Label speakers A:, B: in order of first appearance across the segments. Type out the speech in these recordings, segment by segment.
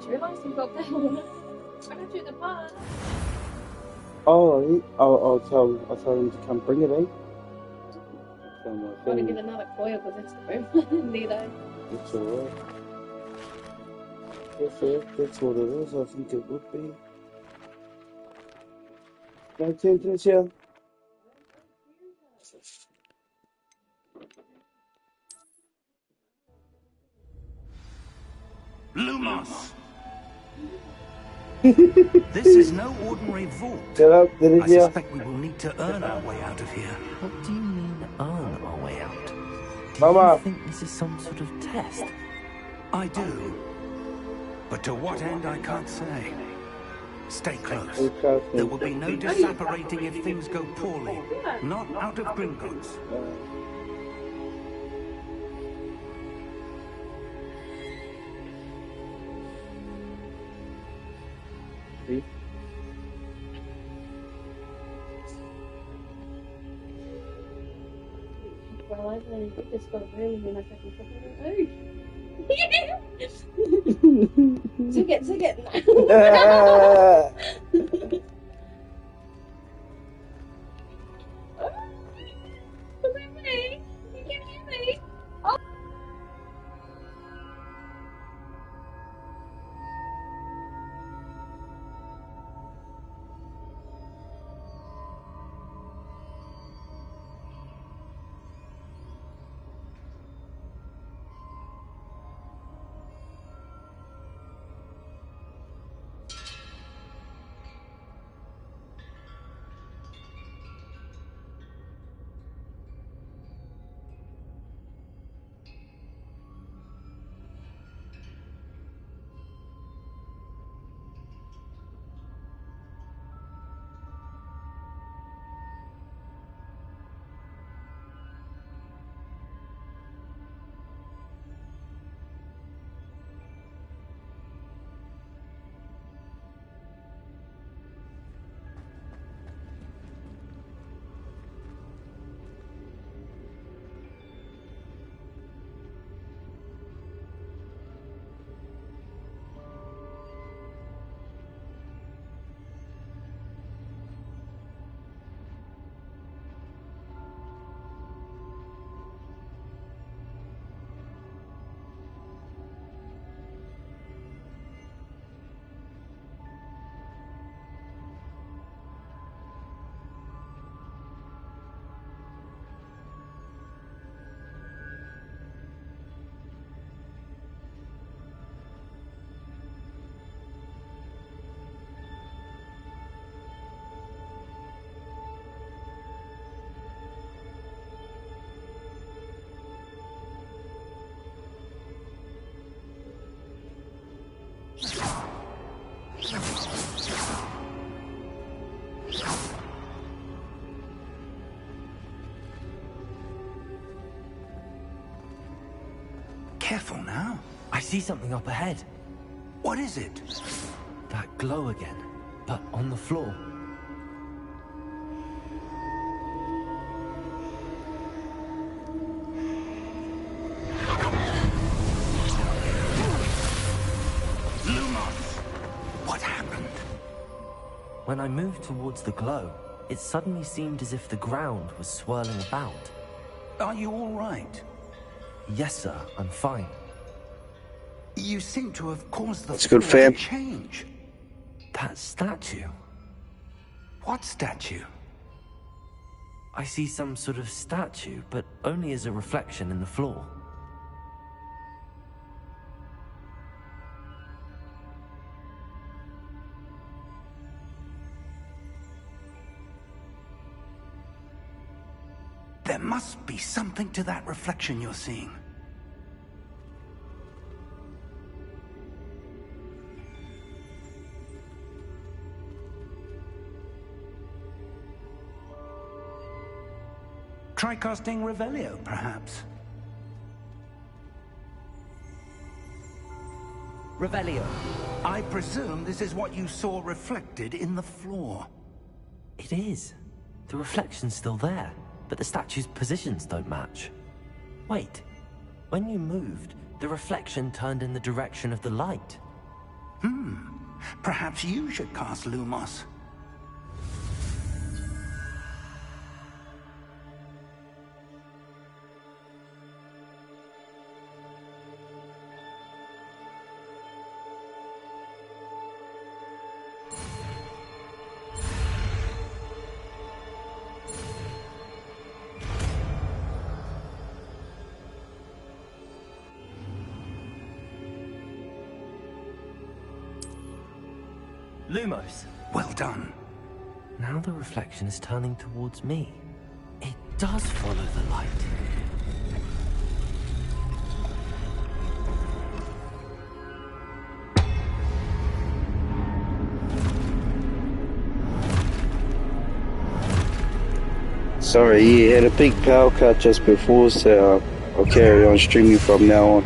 A: realised he got down. I got you the part.
B: Oh, I'll tell him to come bring it, eh?
A: I'm gonna get another coil because it's the room. Need I?
B: It's alright. That's what it is. I think it would be. No tensions here.
C: Lumos! This is no ordinary vault.
B: I
C: suspect we will need to earn our way out of here.
D: What do you mean, earn our way out? Do
B: Mama.
D: you think this is some sort of test?
C: I do. But to what end, I can't say. Stay close. There will be no disapparating if things go poorly. Not out of Gringotts.
A: Well, I've only just got a room when I second it. Take it. Was it me? You can hear me? Oh.
C: Careful now.
D: I see something up ahead.
C: What is it?
D: That glow again, but on the floor.
C: Lumos! What happened?
D: When I moved towards the glow, it suddenly seemed as if the ground was swirling about.
C: Are you all right?
D: Yes, sir, I'm fine.
C: You seem to have caused the
B: That's good,
C: floor
B: fam.
C: to change.
D: That statue.
C: What statue?
D: I see some sort of statue, but only as a reflection in the floor.
C: There must be something to that reflection you're seeing. Try casting Revelio, perhaps.
D: Revelio.
C: I presume this is what you saw reflected in the floor.
D: It is. The reflection's still there, but the statue's positions don't match. Wait. When you moved, the reflection turned in the direction of the light.
C: Perhaps you should cast Lumos.
D: Lumos.
C: Well done.
D: Now the reflection is turning towards me. It does follow the light.
B: Sorry, you had a big power cut just before, so I'll carry on streaming from now on.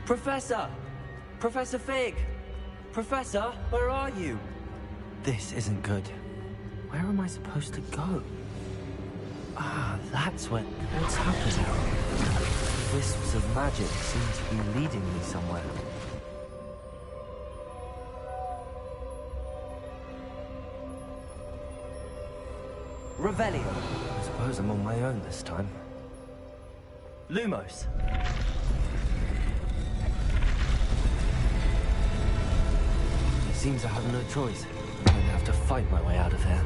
D: Professor! Professor Fig! Professor, where are you? This isn't good. Where am I supposed to go? Ah, that's what's happening. Wisps of magic seem to be leading me somewhere. Revelio. I suppose I'm on my own this time. Lumos. Seems I have no choice. I'm going to have to fight my way out of here.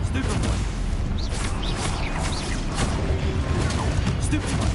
D: Stupid one. Stupid one.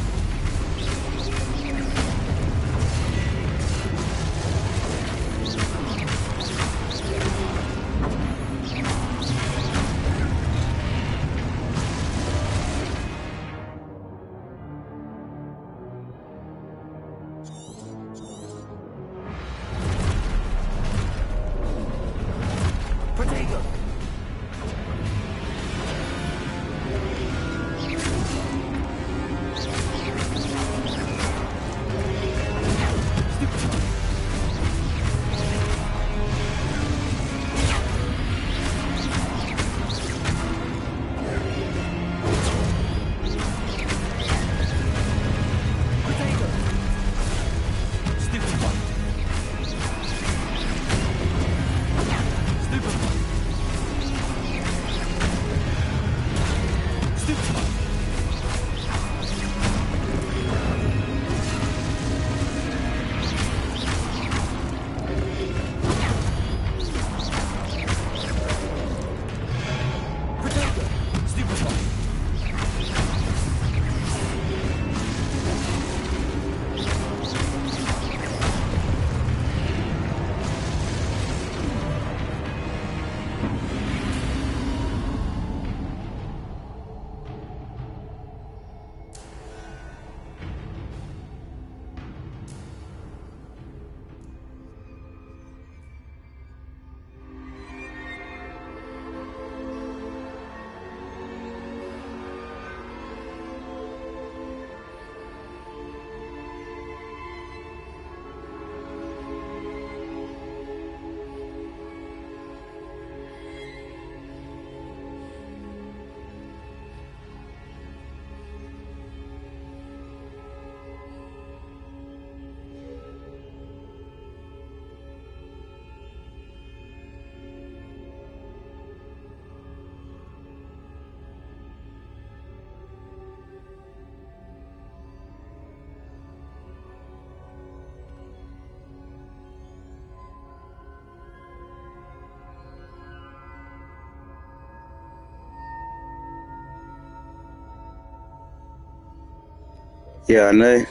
B: Yeah, I know.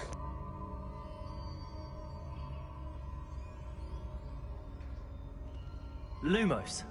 D: Lumos.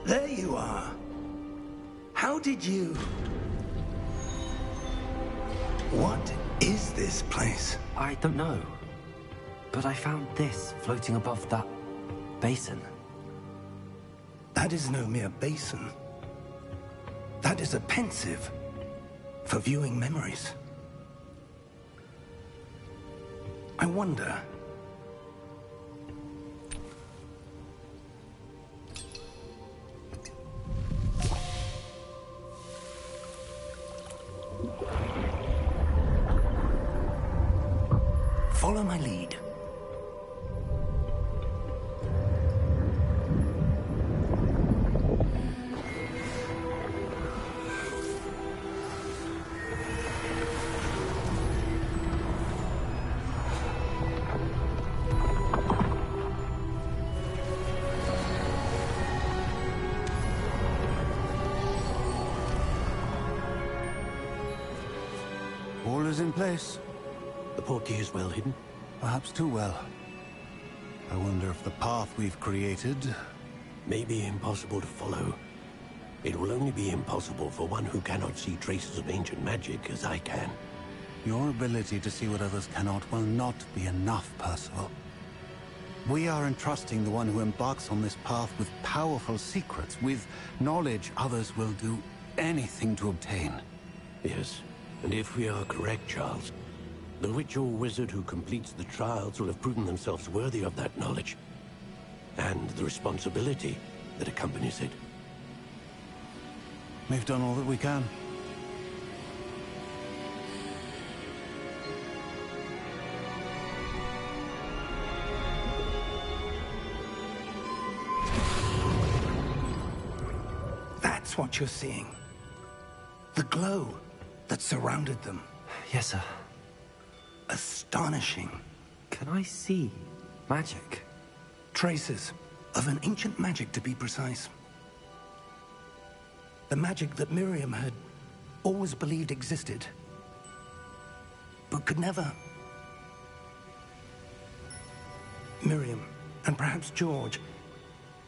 C: There you are. How did you... What is this place?
D: I don't know. But I found this floating above that basin.
C: That is no mere basin. That is a pensive for viewing memories. I wonder... Follow my lead.
E: All is in place.
F: The portkey is well hidden.
E: Perhaps too well. I wonder if the path we've created...
F: May be impossible to follow. It will only be impossible for one who cannot see traces of ancient magic as I can.
E: Your ability to see what others cannot will not be enough, Percival. We are entrusting the one who embarks on this path with powerful secrets, with knowledge others will do anything to obtain.
F: Yes, and if we are correct, Charles, the witch or wizard who completes the trials will have proven themselves worthy of that knowledge, and the responsibility that accompanies it.
E: We've done all that we can.
C: That's what you're seeing. The glow that surrounded them.
D: Yes, sir.
C: Astonishing.
D: Can I see magic?
C: Traces of an ancient magic, to be precise. The magic that Miriam had always believed existed, but could never. Miriam, and perhaps George,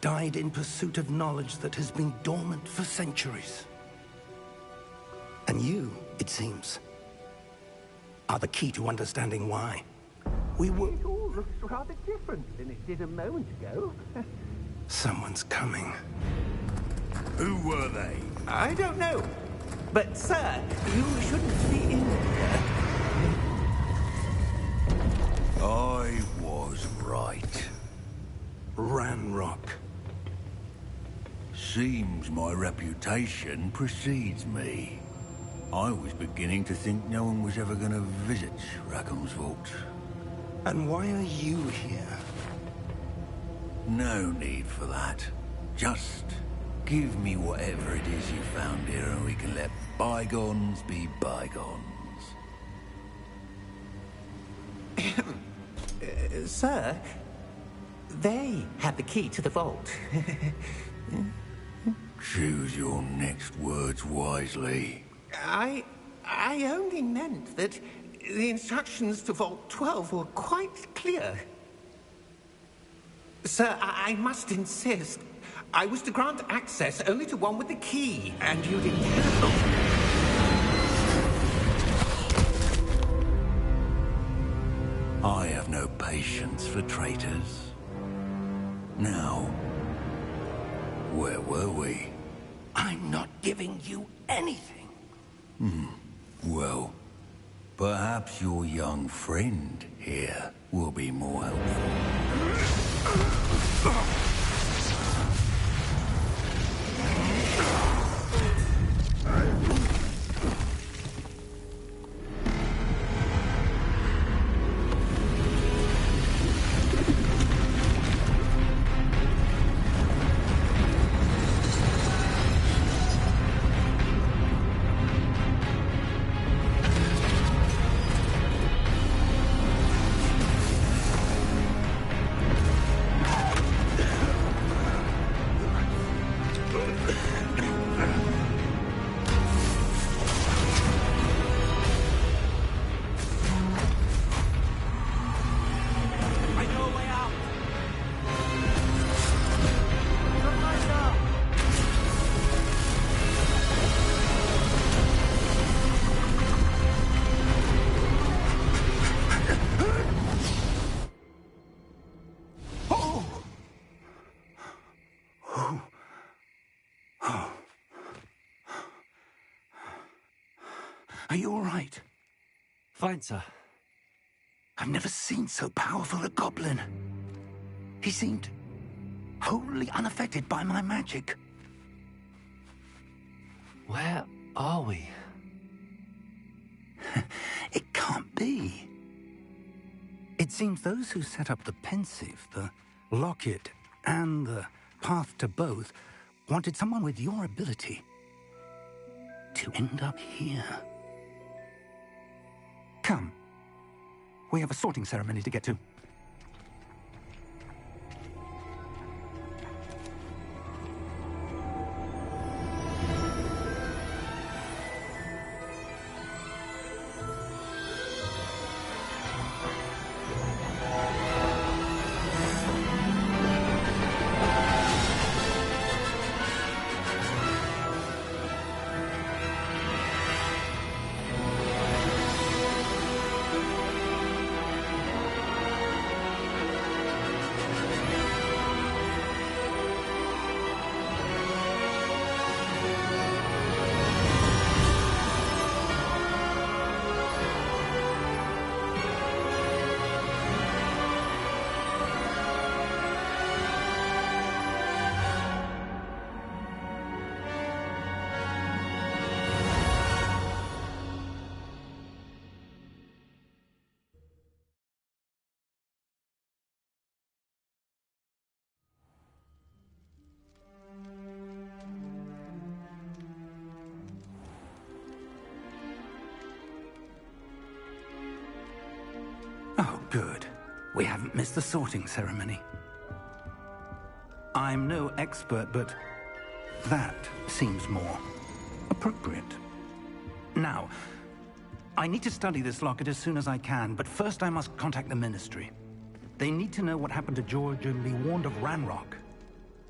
C: died in pursuit of knowledge that has been dormant for centuries. And you, it seems, are the key to understanding why. We were...
G: It all looks rather different than it did a moment ago.
C: Someone's coming.
H: Who were they?
G: I don't know. But, sir, you shouldn't be in here.
H: I was right.
C: Ranrock.
H: Seems my reputation precedes me. I was beginning to think no one was ever going to visit Rackham's vault.
C: And why are you here?
H: No need for that. Just give me whatever it is you found here and we can let bygones be bygones.
G: Sir, they have the key to the vault.
H: Choose your next words wisely.
G: I only meant that the instructions to Vault 12 were quite clear. Sir, I must insist. I was to grant access only to one with the key, and you didn't have.
H: I have have no patience for traitors. Now, where were we?
C: I'm not giving you anything.
H: Well, perhaps your young friend here will be more helpful.
C: Are you all right?
D: Fine, sir.
C: I've never seen so powerful a goblin. He seemed wholly unaffected by my magic.
D: Where are we?
C: It can't be. It seems those who set up the pensive, the locket, and the path to both wanted someone with your ability to end up here. Come. We have a sorting ceremony to get to. Oh, good. We haven't missed the sorting ceremony. I'm no expert, but that seems more appropriate. Now, I need to study this locket as soon as I can, but first I must contact the Ministry. They need to know what happened to George and be warned of Ranrock.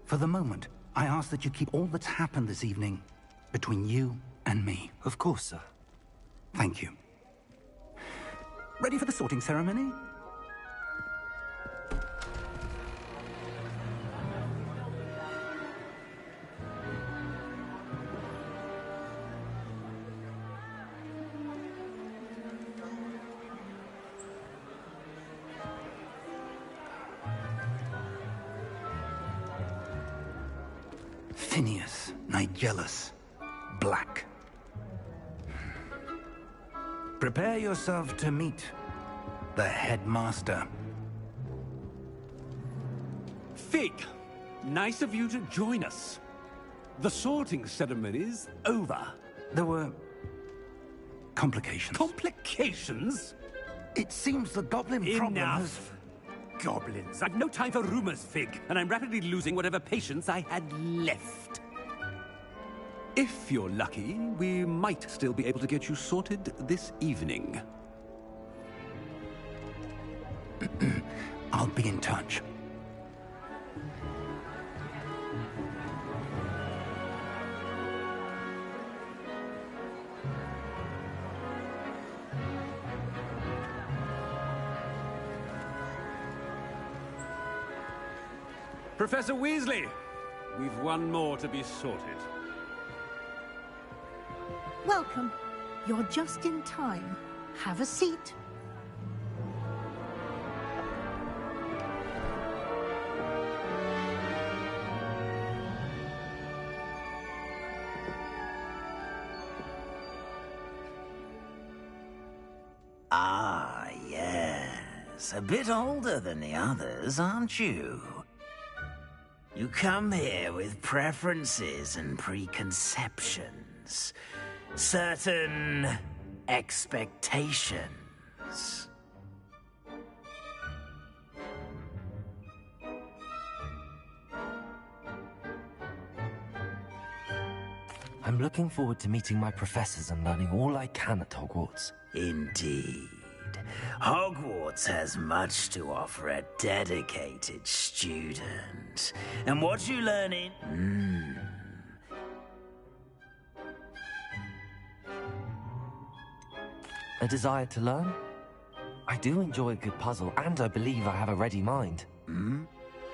C: For the moment, I ask that you keep all that's happened this evening between you and me.
D: Of course, sir.
C: Thank you. Ready for the sorting ceremony? Phineas, Nigellus, Black. Prepare yourself to meet the headmaster.
I: Fig, nice of you to join us. The sorting ceremony's over.
C: There were complications.
I: Complications?
C: It seems the goblin problem has...
I: Enough! Goblins. I've no time for rumors, Fig, and I'm rapidly losing whatever patience I had left. If you're lucky, we might still be able to get you sorted this evening.
C: I'll be in touch.
I: Professor Weasley, we've one more to be sorted.
J: Welcome. You're just in time. Have a seat.
K: Ah, yes. A bit older than the others, aren't you? You come here with preferences and preconceptions. Certain expectations.
D: I'm looking forward to meeting my professors and learning all I can at Hogwarts.
K: Indeed. Hogwarts has much to offer a dedicated student. And what you learn in...
D: A desire to learn? I do enjoy a good puzzle, and I believe I have a ready mind.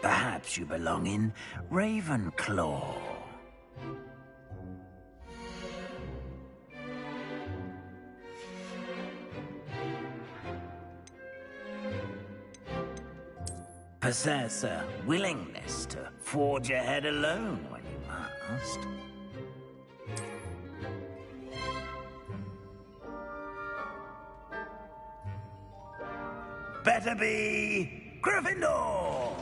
K: Perhaps you belong in Ravenclaw. Possess a willingness to forge ahead alone when you must. Better be Gryffindor!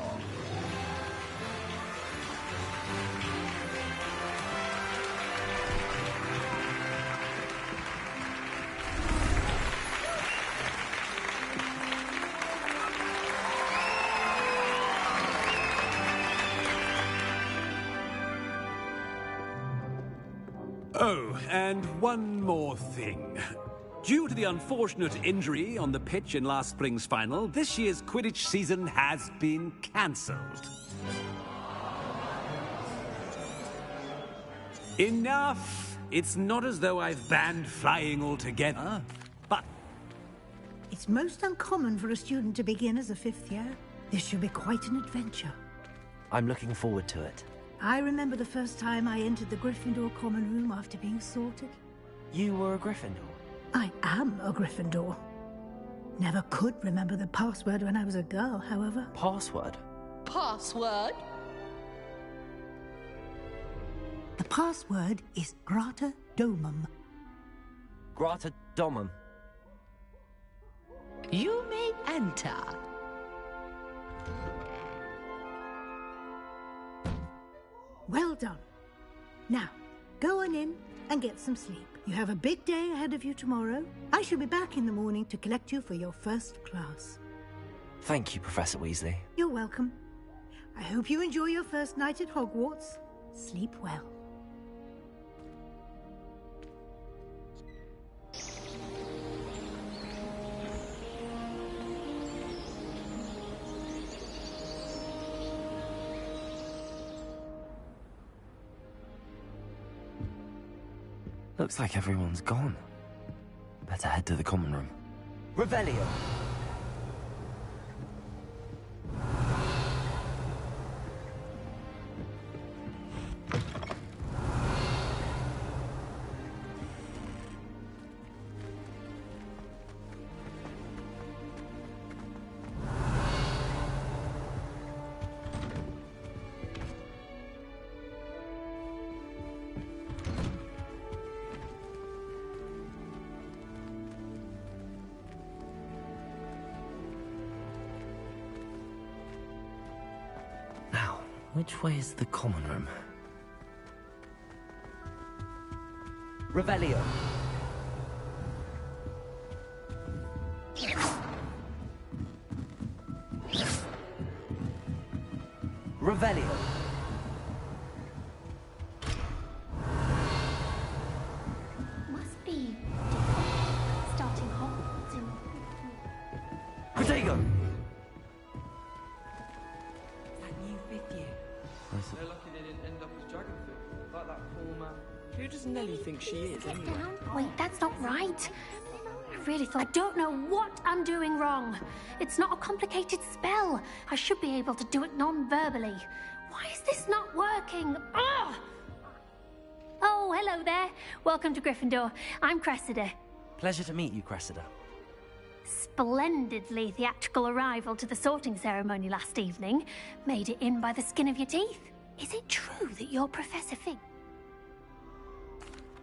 I: Oh, and one more thing. Due to the unfortunate injury on the pitch in last spring's final, this year's Quidditch season has been cancelled. Enough! It's not as though I've banned flying altogether, but...
J: It's most uncommon for a student to begin as a fifth year. This should be quite an adventure.
D: I'm looking forward to it.
J: I remember the first time I entered the Gryffindor common room after being sorted.
D: You were a Gryffindor?
J: I am a Gryffindor. Never could remember the password when I was a girl, however.
D: Password?
L: Password?
J: The password is Grata Domum.
D: Grata Domum.
L: You may enter.
J: Well done. Now, go on in and get some sleep. You have a big day ahead of you tomorrow. I shall be back in the morning to collect you for your first class.
D: Thank you, Professor Weasley.
J: You're welcome. I hope you enjoy your first night at Hogwarts. Sleep well.
D: Looks like everyone's gone. Better head to the common room. Revelio! Which way is the common room? Revelio. Revelio.
M: Must be starting Hogwarts in...
D: Protego!
N: They're lucky they didn't end up as Dragonfoot, like that poor man. Who does Nelly think she is, anyway?
M: Wait, that's not right. really thought... I don't know what I'm doing wrong. It's not a complicated spell. I should be able to do it non-verbally. Why is this not working? Ugh! Oh, hello there. Welcome to Gryffindor. I'm Cressida.
D: Pleasure to meet you, Cressida.
M: Splendidly theatrical arrival to the sorting ceremony last evening. Made it in by the skin of your teeth. Is it true that you're Professor Fig?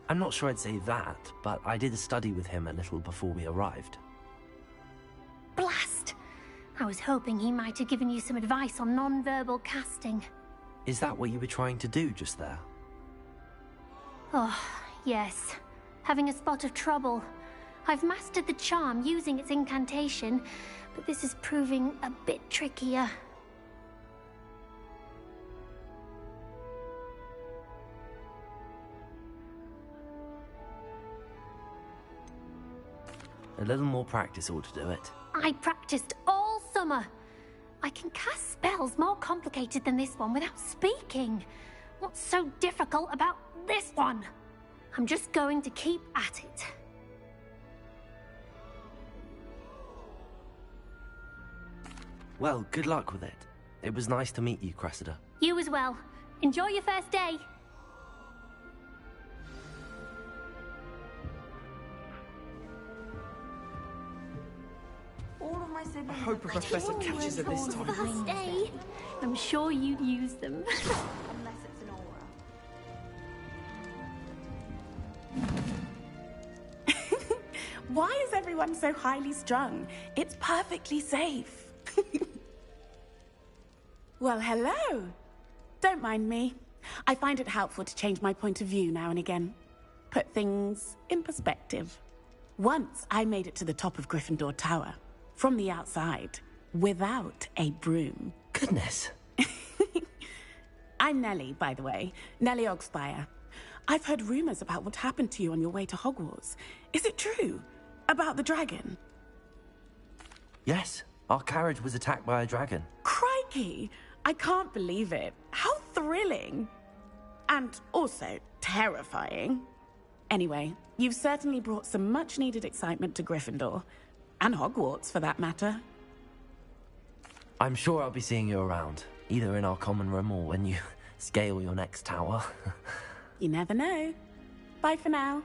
D: I'm not sure I'd say that, but I did study with him a little before we arrived.
M: Blast! I was hoping he might have given you some advice on non-verbal casting.
D: Is that what you were trying to do just there?
M: Oh, yes. Having a spot of trouble. I've mastered the charm using its incantation, but this is proving a bit trickier.
D: A little more practice ought to do it.
M: I practiced all summer. I can cast spells more complicated than this one without speaking. What's so difficult about this one? I'm just going to keep at it.
D: Well, good luck with it. It was nice to meet you, Cressida.
M: You as well. Enjoy your first day.
O: All of my siblings...
P: I hope a professor catches it this time.
M: First day. I'm sure you'd use them.
O: Unless it's an aura.
Q: Why is everyone so highly strung? It's perfectly safe. Well, hello. Don't mind me. I find it helpful to change my point of view now and again. Put things in perspective. Once I made it to the top of Gryffindor Tower, from the outside, without a broom.
D: Goodness.
Q: I'm Nellie, by the way. Nellie Ogspire. I've heard rumors about what happened to you on your way to Hogwarts. Is it true? About the dragon?
D: Yes, our carriage was attacked by a dragon.
Q: Crikey! I can't believe it. How thrilling! And also terrifying. Anyway, you've certainly brought some much-needed excitement to Gryffindor. And Hogwarts, for that matter.
D: I'm sure I'll be seeing you around, either in our common room or when you scale your next tower.
Q: You never know. Bye for now.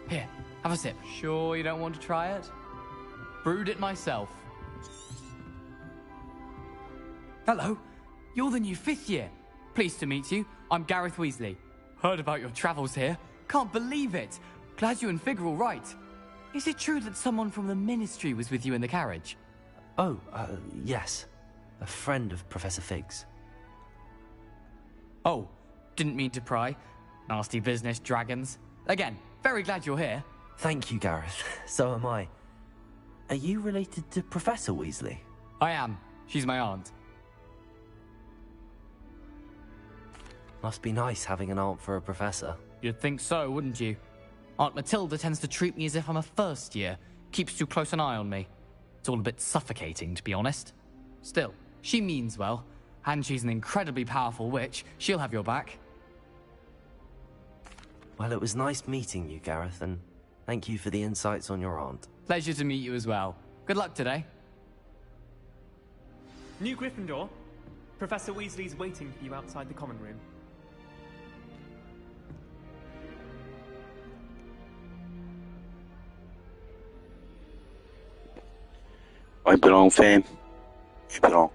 R: Here, have a sip. Sure you don't want to try it? Brewed it myself. Hello, you're the new 5th year. Pleased to meet you. I'm Gareth Weasley. Heard about your travels here. Can't believe it. Glad you and Fig are all right. Is it true that someone from the Ministry was with you in the carriage?
D: Oh, yes. A friend of Professor Fig's.
R: Oh, didn't mean to pry. Nasty business, dragons. Again, very glad you're here.
D: Thank you, Gareth. So am I. Are you related to Professor Weasley?
R: I am. She's my aunt.
D: Must be nice having an aunt for a professor.
R: You'd think so, wouldn't you? Aunt Matilda tends to treat me as if I'm a first year. Keeps too close an eye on me. It's all a bit suffocating, to be honest. Still, she means well. And she's an incredibly powerful witch. She'll have your back.
D: Well, it was nice meeting you, Gareth, and thank you for the insights on your aunt.
R: Pleasure to meet you as well. Good luck today.
S: New Gryffindor. Professor Weasley's waiting for you outside the common room.
B: Wipe it on, fam. Wipe it on.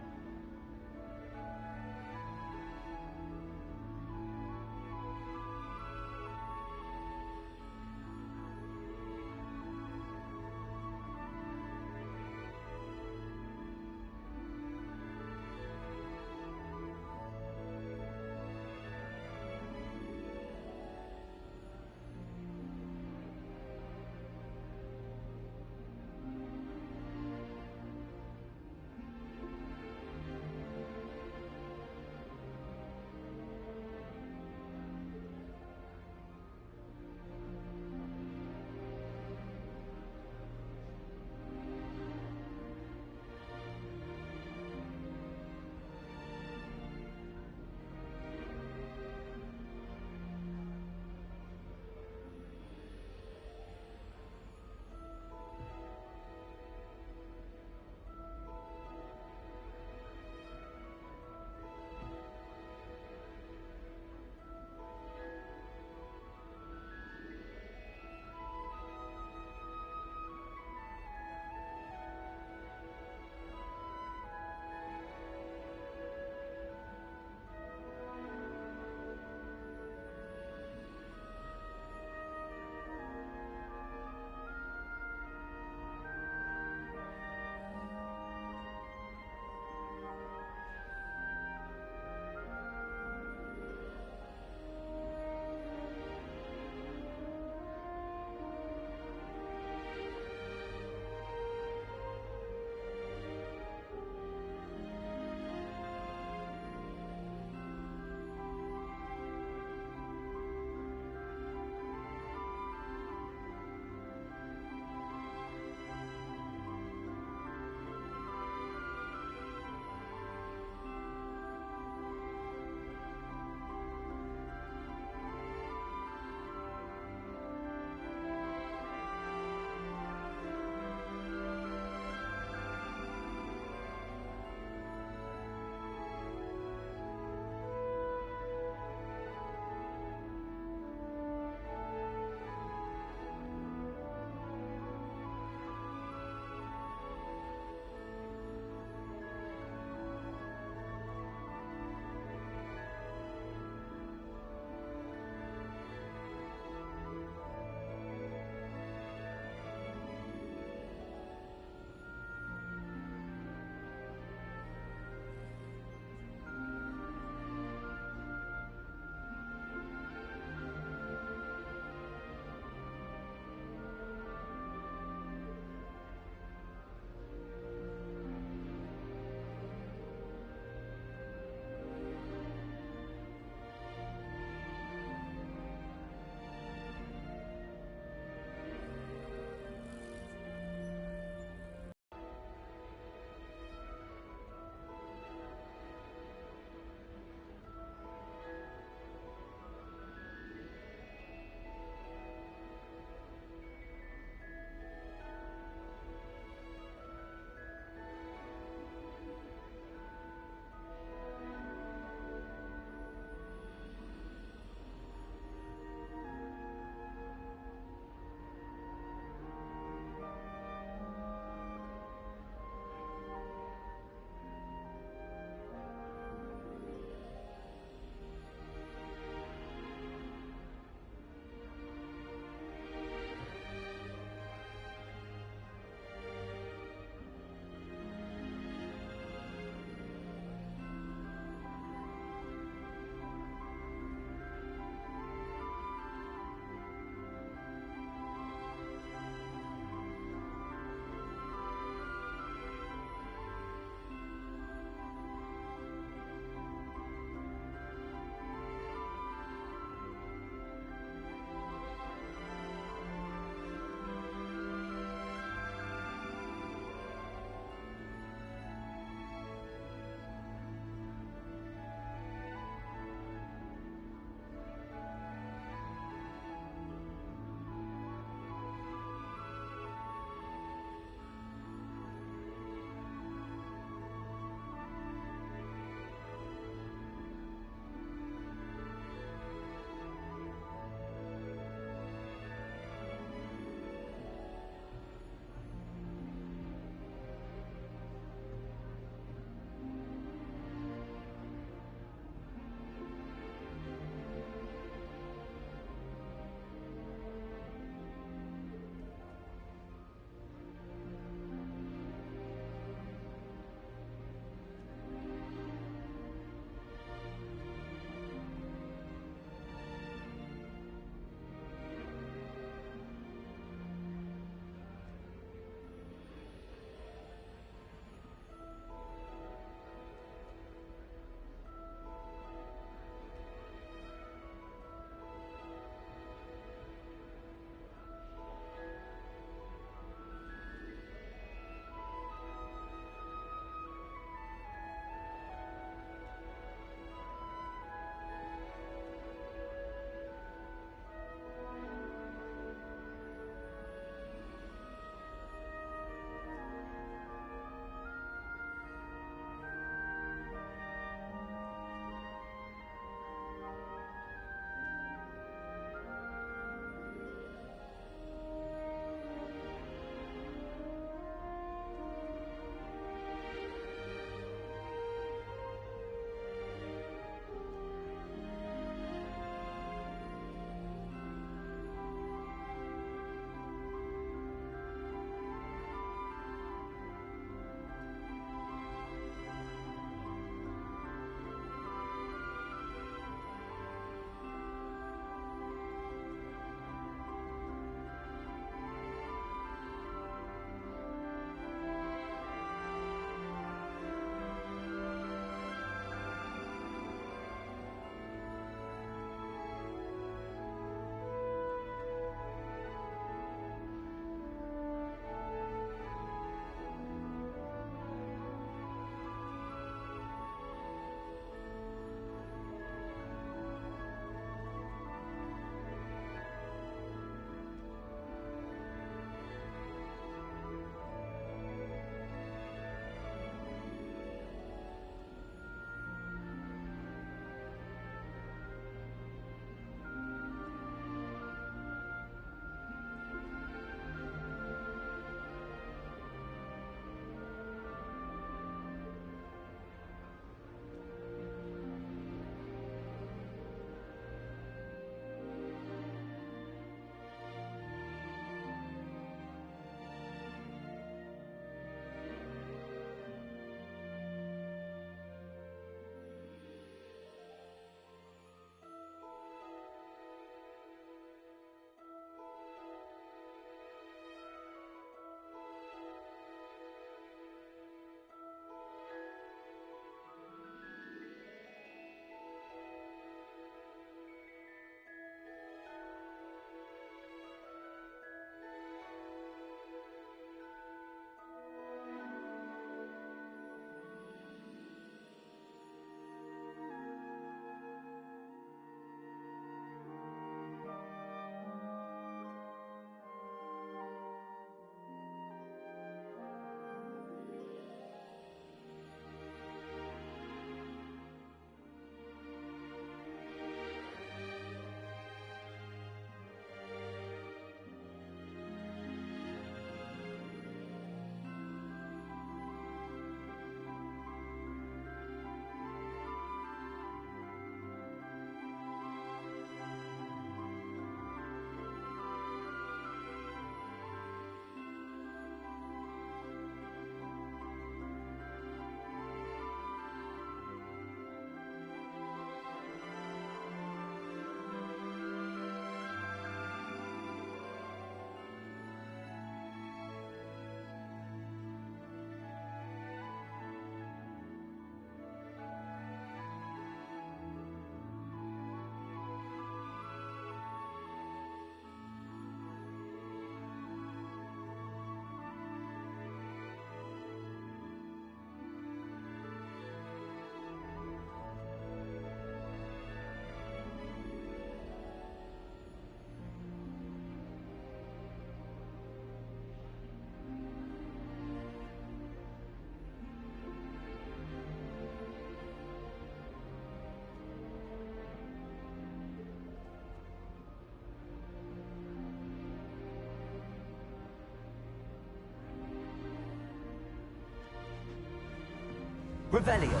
D: Revelio.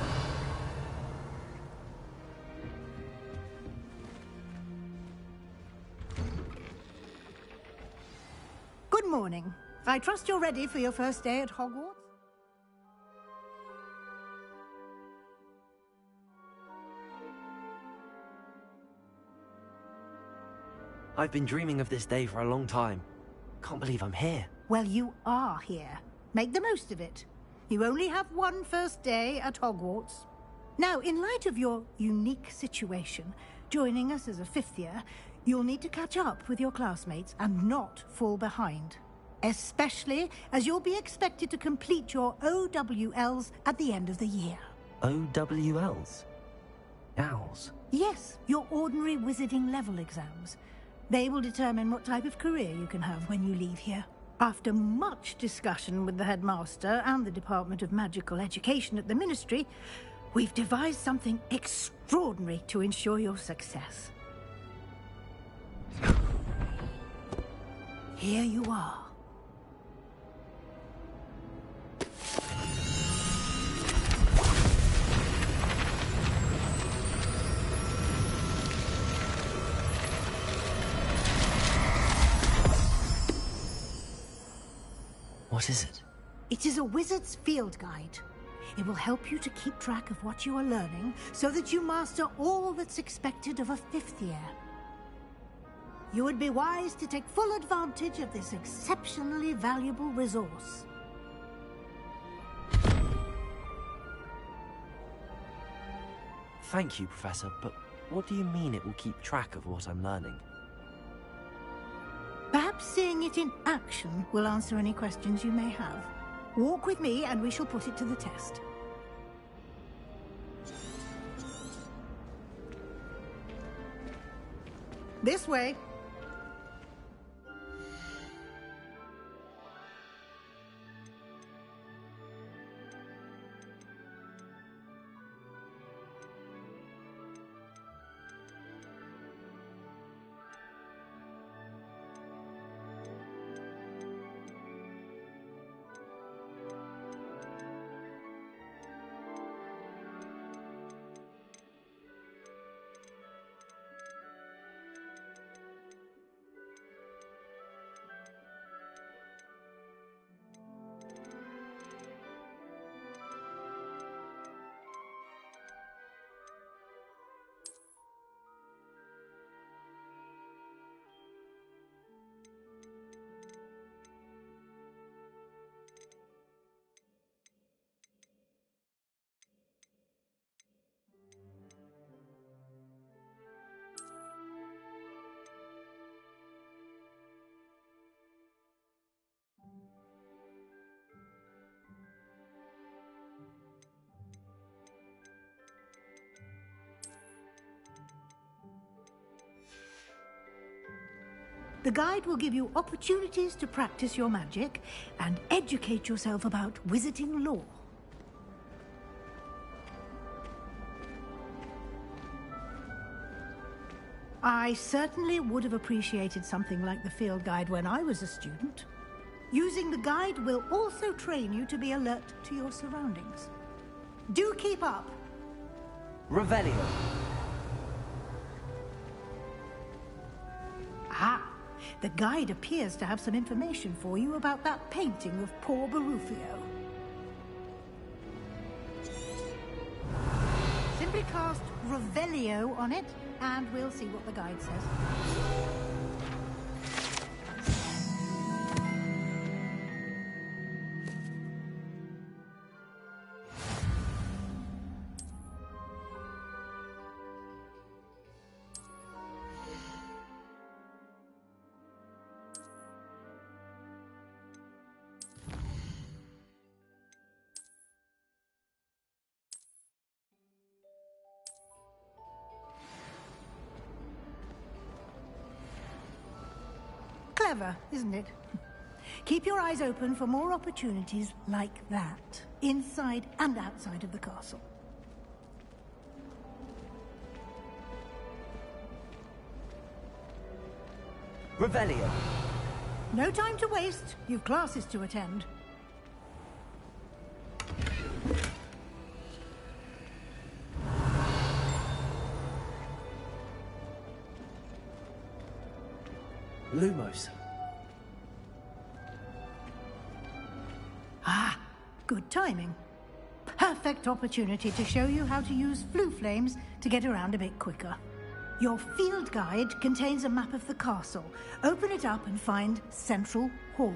J: Good morning. I trust you're ready for your first day at Hogwarts?
D: I've been dreaming of this day for a long time. Can't believe I'm here.
J: Well, you are here. Make the most of it. You only have one first day at Hogwarts. Now, in light of your unique situation, joining us as a fifth year, you'll need to catch up with your classmates and not fall behind. Especially as you'll be expected to complete your OWLs at the end of the year.
D: OWLs? Owls?
J: Yes, your ordinary wizarding level exams. They will determine what type of career you can have when you leave here. After much discussion with the headmaster and the Department of Magical Education at the Ministry, we've devised something extraordinary to ensure your success. Here you are.
D: What is it?
J: It is a wizard's field guide. It will help you to keep track of what you are learning so that you master all that's expected of a fifth year. You would be wise to take full advantage of this exceptionally valuable resource.
D: Thank you, Professor, but what do you mean it will keep track of what I'm learning?
J: Perhaps seeing it in action will answer any questions you may have. Walk with me and we shall put it to the test. This way. The guide will give you opportunities to practice your magic and educate yourself about wizarding lore. I certainly would have appreciated something like the field guide when I was a student. Using the guide will also train you to be alert to your surroundings. Do keep up.
D: Revelio.
J: Ah, the guide appears to have some information for you about that painting of poor Barufio. Simply cast Revelio on it, and we'll see what the guide says. Clever, isn't it? Keep your eyes open for more opportunities like that, inside and outside of the castle.
D: Revelio.
J: No time to waste. You've classes to attend.
D: Lumos.
J: Ah, good timing. Perfect opportunity to show you how to use flue flames to get around a bit quicker. Your field guide contains a map of the castle. Open it up and find Central Hall.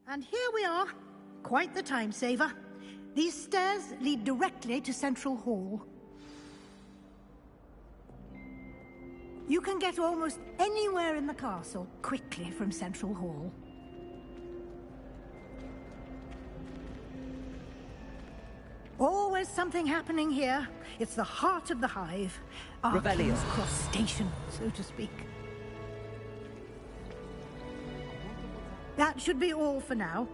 J: And here we are. Quite the time saver. These stairs lead directly to Central Hall. You can get almost anywhere in the castle quickly from Central Hall. Always something happening here. It's the heart of the hive. Our
D: Revelio.
J: King's Cross Station, so to speak. That should be all for now.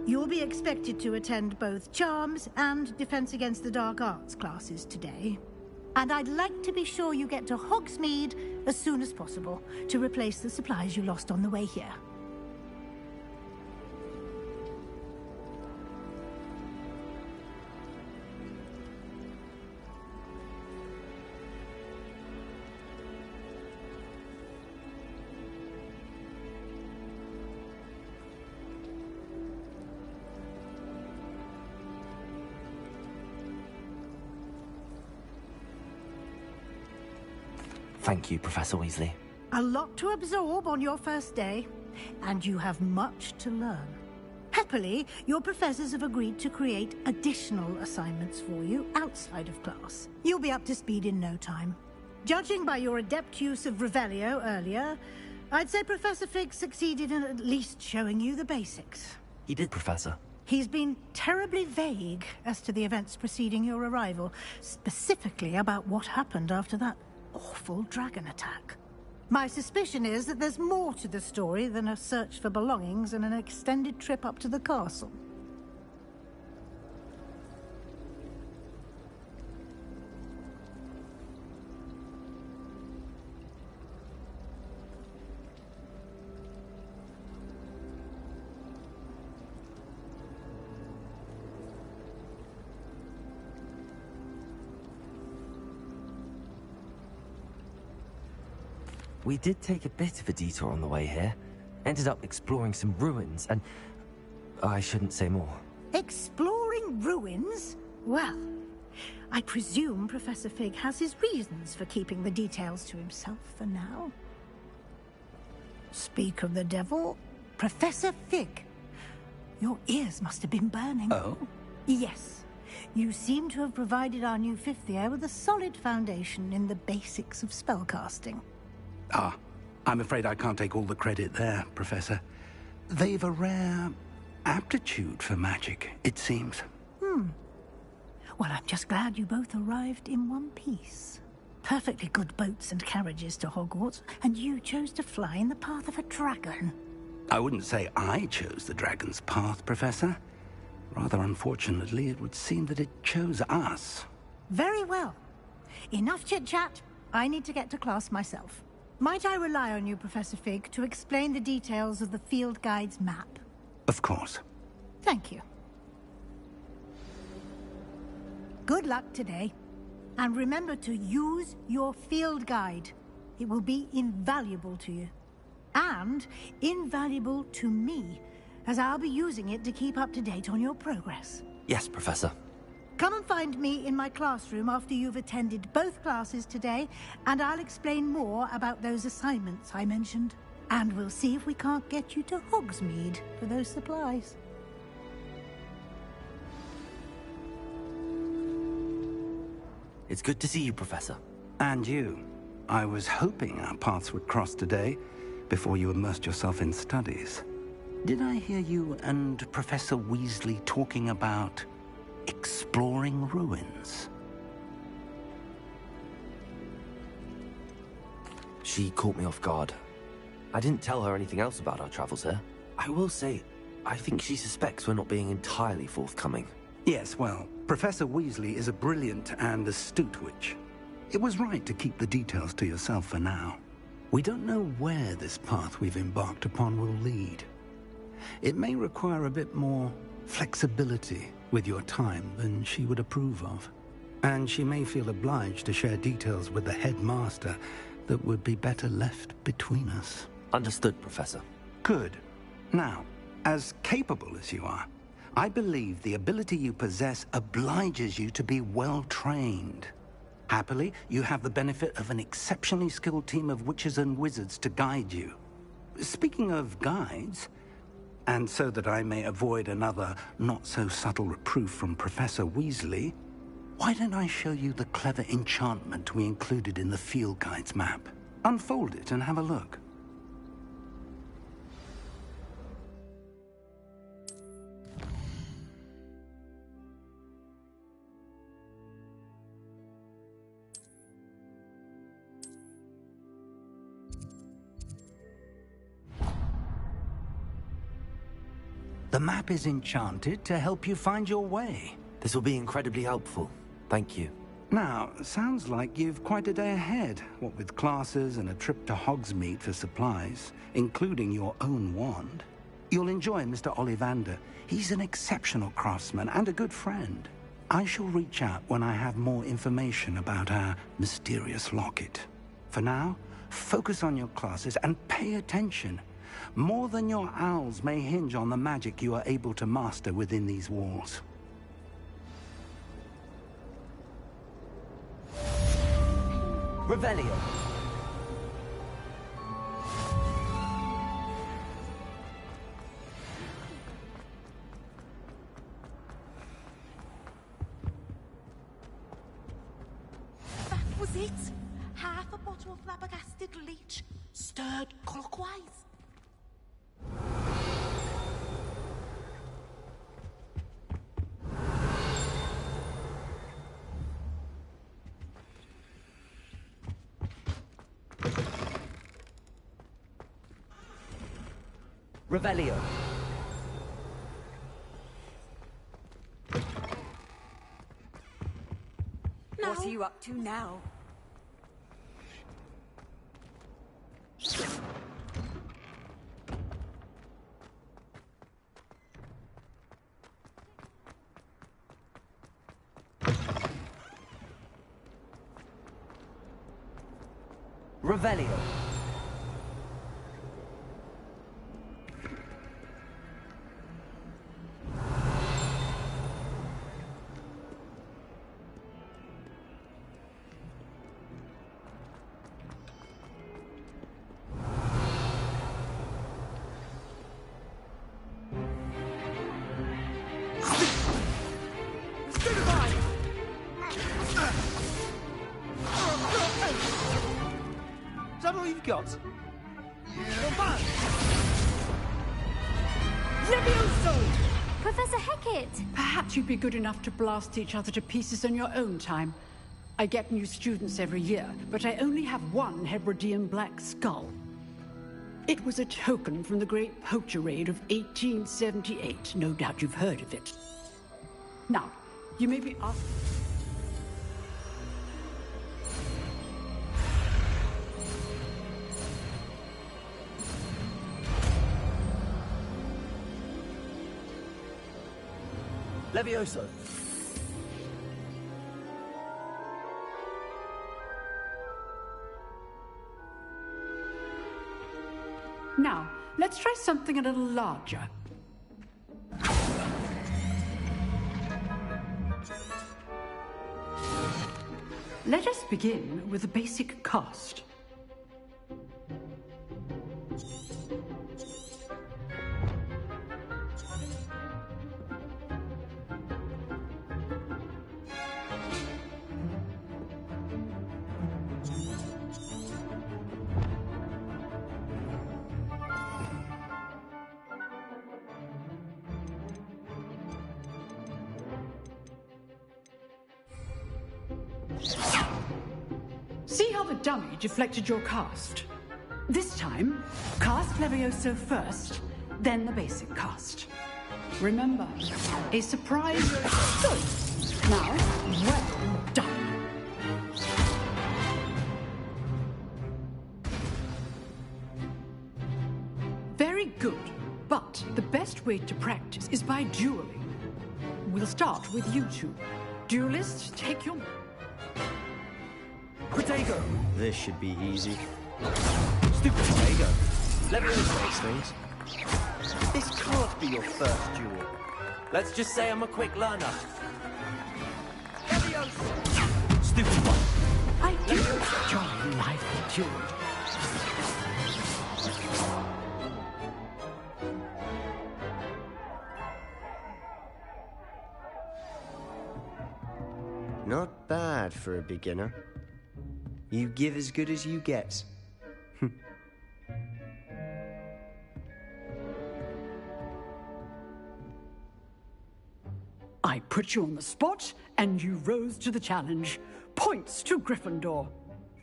J: You'll be expected to attend both Charms and Defense Against the Dark Arts classes today. And I'd like to be sure you get to Hogsmeade as soon as possible to replace the supplies you lost on the way here.
D: Thank you, Professor Weasley.
J: A lot to absorb on your first day, and you have much to learn. Happily, your professors have agreed to create additional assignments for you outside of class. You'll be up to speed in no time. Judging by your adept use of Revelio earlier, I'd say Professor Fig succeeded in at least showing you the basics.
D: He did, Professor.
J: He's been terribly vague as to the events preceding your arrival, specifically about what happened after that awful dragon attack. My suspicion is that there's more to the story than a search for belongings and an extended trip up to the castle.
D: We did take a bit of a detour on the way here. Ended up exploring some ruins, and I shouldn't say more.
J: Exploring ruins? Well, I presume Professor Fig has his reasons for keeping the details to himself for now. Speak of the devil, Professor Fig. Your ears must have been burning.
E: Oh?
J: Yes. You seem to have provided our new fifth year with a solid foundation in the basics of spellcasting.
E: Ah, I'm afraid I can't take all the credit there, Professor. They've a rare aptitude for magic, it seems.
J: Well, I'm just glad you both arrived in one piece. Perfectly good boats and carriages to Hogwarts, and you chose to fly in the path of a dragon.
E: I wouldn't say I chose the dragon's path, Professor. Rather unfortunately, it would seem that it chose us.
J: Very well. Enough chit-chat. I need to get to class myself. Might I rely on you, Professor Fig, to explain the details of the field guide's map?
E: Of course.
J: Thank you. Good luck today. And remember to use your field guide. It will be invaluable to you. And invaluable to me, as I'll be using it to keep up to date on your progress.
D: Yes, Professor.
J: Come and find me in my classroom after you've attended both classes today, and I'll explain more about those assignments I mentioned. And we'll see if we can't get you to Hogsmeade for those supplies.
D: It's good to see you, Professor.
E: And you. I was hoping our paths would cross today, before you immersed yourself in studies. Did I hear you and Professor Weasley talking about exploring ruins?
T: She caught me off guard. I didn't tell her anything else about our travels here. I will say, I think she suspects we're not being entirely forthcoming.
C: Yes, well, Professor Weasley is a brilliant and astute witch. It was right to keep the details to yourself for now. We don't know where this path we've embarked upon will lead. It may require a bit more flexibility with your time than she would approve of. And she may feel obliged to share details with the headmaster that would be better left between us.
T: Understood, Professor.
C: Good. Now, as capable as you are, I believe the ability you possess obliges you to be well-trained. Happily, you have the benefit of an exceptionally skilled team of witches and wizards to guide you. Speaking of guides, and so that I may avoid another not-so-subtle reproof from Professor Weasley, why don't I show you the clever enchantment we included in the field guide's map? Unfold it and have a look. The map is enchanted to help you find your way.
T: This will be incredibly helpful. Thank you.
C: Now, sounds like you've quite a day ahead, what with classes and a trip to Hogsmeade for supplies, including your own wand. You'll enjoy Mr. Ollivander. He's an exceptional craftsman and a good friend. I shall reach out when I have more information about our mysterious locket. For now, focus on your classes and pay attention. More than your owls may hinge on the magic you are able to master within these walls.
T: Revelio.
Q: That was it. Half a bottle of flabbergasted leech, stirred clockwise.
T: Revelio.
O: What are you up to now?
T: Revelio.
S: Is that all you've got?
U: Levioso!
M: Professor Hecat!
U: Perhaps you'd be good enough to blast each other to pieces on your own time. I get new students every year, but I only have one Hebridean black skull. It was a token from the Great Poacher Raid of 1878. No doubt you've heard of it. Now, you may be asked...
T: Levioso.
U: Now, let's try something a little larger. Let us begin with the basic cast. See how the dummy deflected your cast? This time, cast Levioso first, then the basic cast. Remember, a surprise. Good. Now, well done. Very good, but the best way to practice is by dueling. We'll start with you two. Duelists, take your...
A: Protego! This should be easy. Stupid Protego. Levioso makes things. This can't be your first duel.
T: Let's just say I'm a quick learner.
A: Levioso! Stupid one.
U: I do enjoy lively duels.
A: Not bad for a beginner. You give as good as you get.
U: I put you on the spot, and you rose to the challenge. Points to Gryffindor.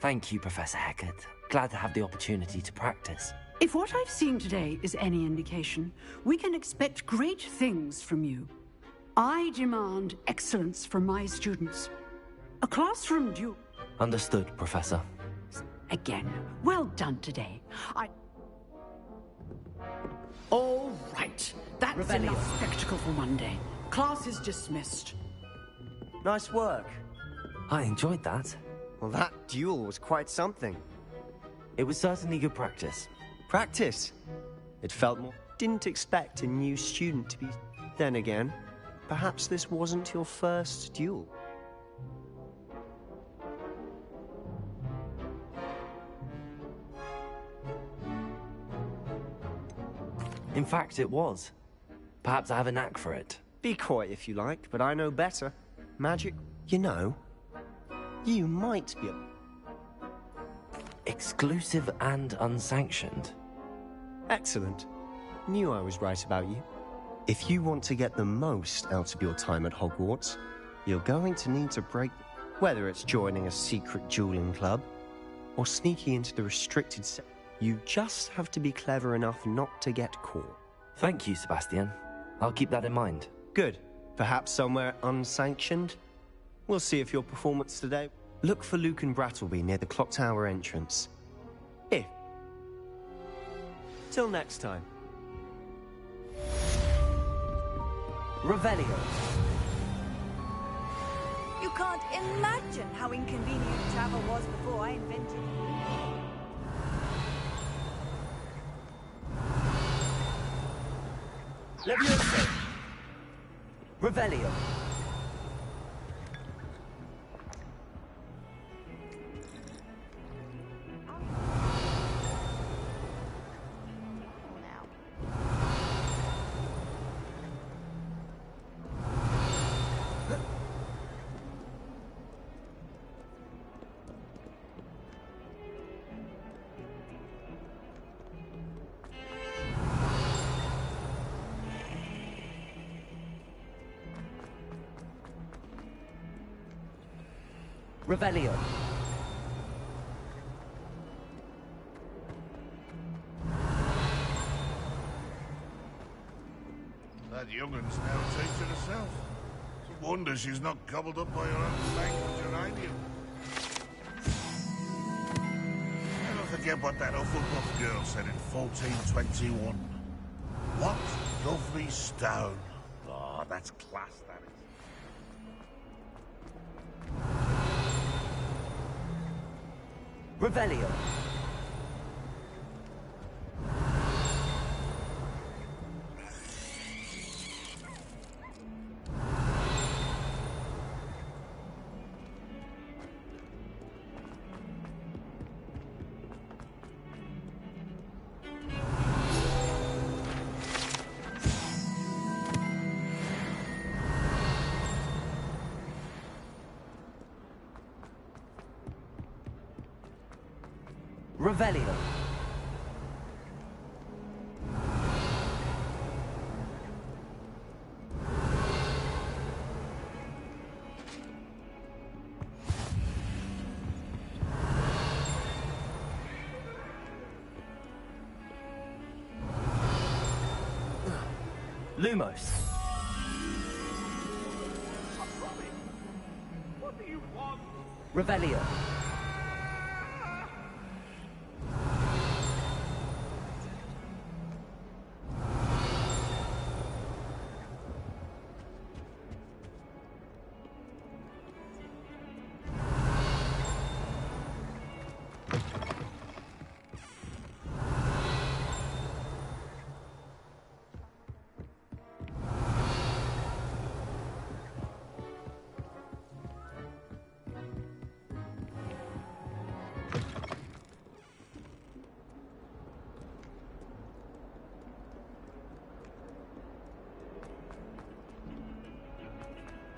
T: Thank you, Professor Hecat. Glad to have the opportunity to practice.
U: If what I've seen today is any indication, we can expect great things from you. I demand excellence from my students. A classroom duel.
T: Understood, Professor.
U: Again, well done today. All right. That's enough spectacle for one day. Class is dismissed.
A: Nice work.
T: I enjoyed that.
A: Well, that duel was quite something.
T: It was certainly good practice.
A: Practice? It felt more... Didn't expect a new student to be... Then again, perhaps this wasn't your first duel.
T: In fact, it was. Perhaps I have a knack for it.
A: Be coy if you like, but I know better. Magic, you know, you might be a...
T: Exclusive and unsanctioned.
A: Excellent. Knew I was right about you. If you want to get the most out of your time at Hogwarts, you're going to need to break... Whether it's joining a secret dueling club, or sneaking into the restricted set, you just have to be clever enough not to get caught.
T: Thank you, Sebastian. I'll keep that in mind.
A: Good. Perhaps somewhere unsanctioned? We'll see if your performance today... Look for Luke and Brattleby near the clock tower entrance. If. Till next time.
T: Revelio.
O: You can't imagine how inconvenient travel was before I invented it.
T: Levioso. Revelio. Revelio.
V: That young'un's now teaching herself. It's a wonder she's not gobbled up by her own language uranium. Never forget what that Hufflepuff girl said in 1421. What lovely stone. Oh, that's class, that is.
T: Revelio. Revelio. Lumos.
I: What do you want?
T: Revelio.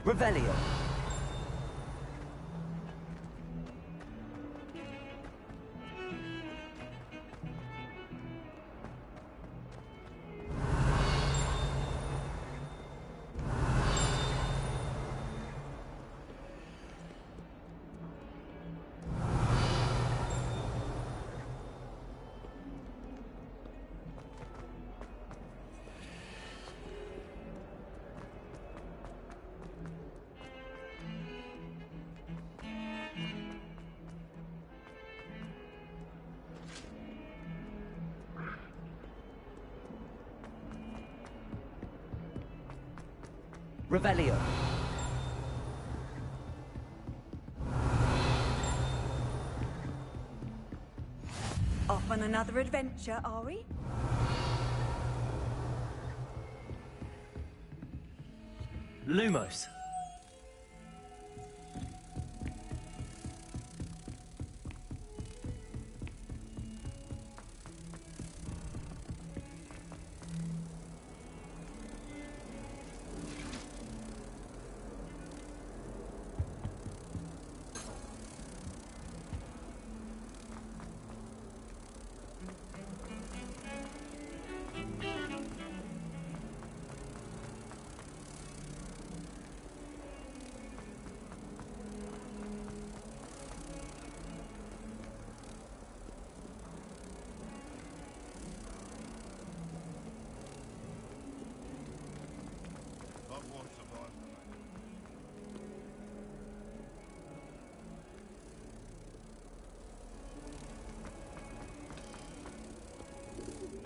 T: Revelio. Revelio.
O: Off on another adventure, are we?
T: Lumos.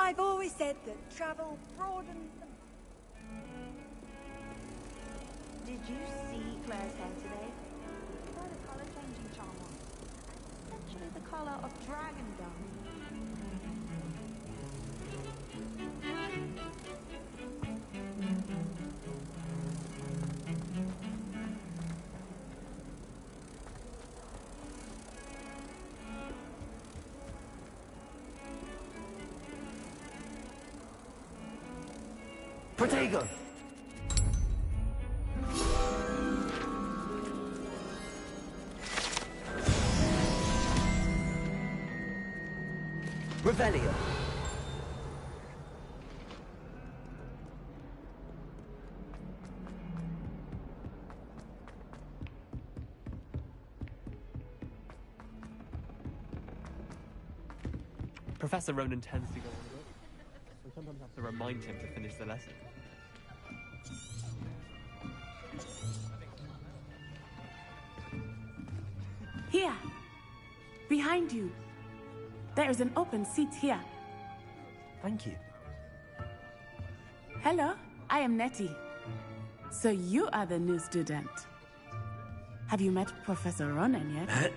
O: I've always said that travel broadens the... Did you see Claire's hair today? Try the colour changing charm on. Essentially the colour of dragon dung.
T: Protego! Revelio.
S: Professor Ronan tends to go on a bit. We sometimes have to remind him to finish the lesson.
Q: Here. Behind you. There is an open seat here.
T: Thank you.
Q: Hello, I am Nettie. So you are the new student. Have you met Professor Ronan yet?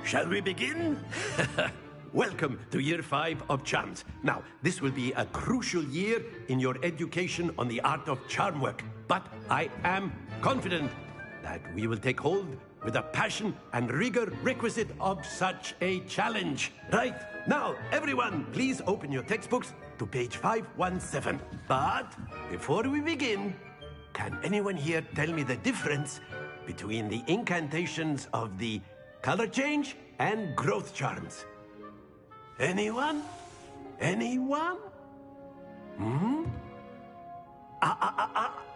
F: Shall we begin? Welcome to Year 5 of Charms. Now, this will be a crucial year in your education on the art of charm work. But I am confident that we will take hold with the passion and rigor requisite of such a challenge. Right, now, everyone, please open your textbooks to page 517. But before we begin, can anyone here tell me the difference between the incantations of the color change and growth charms? Anyone? Anyone?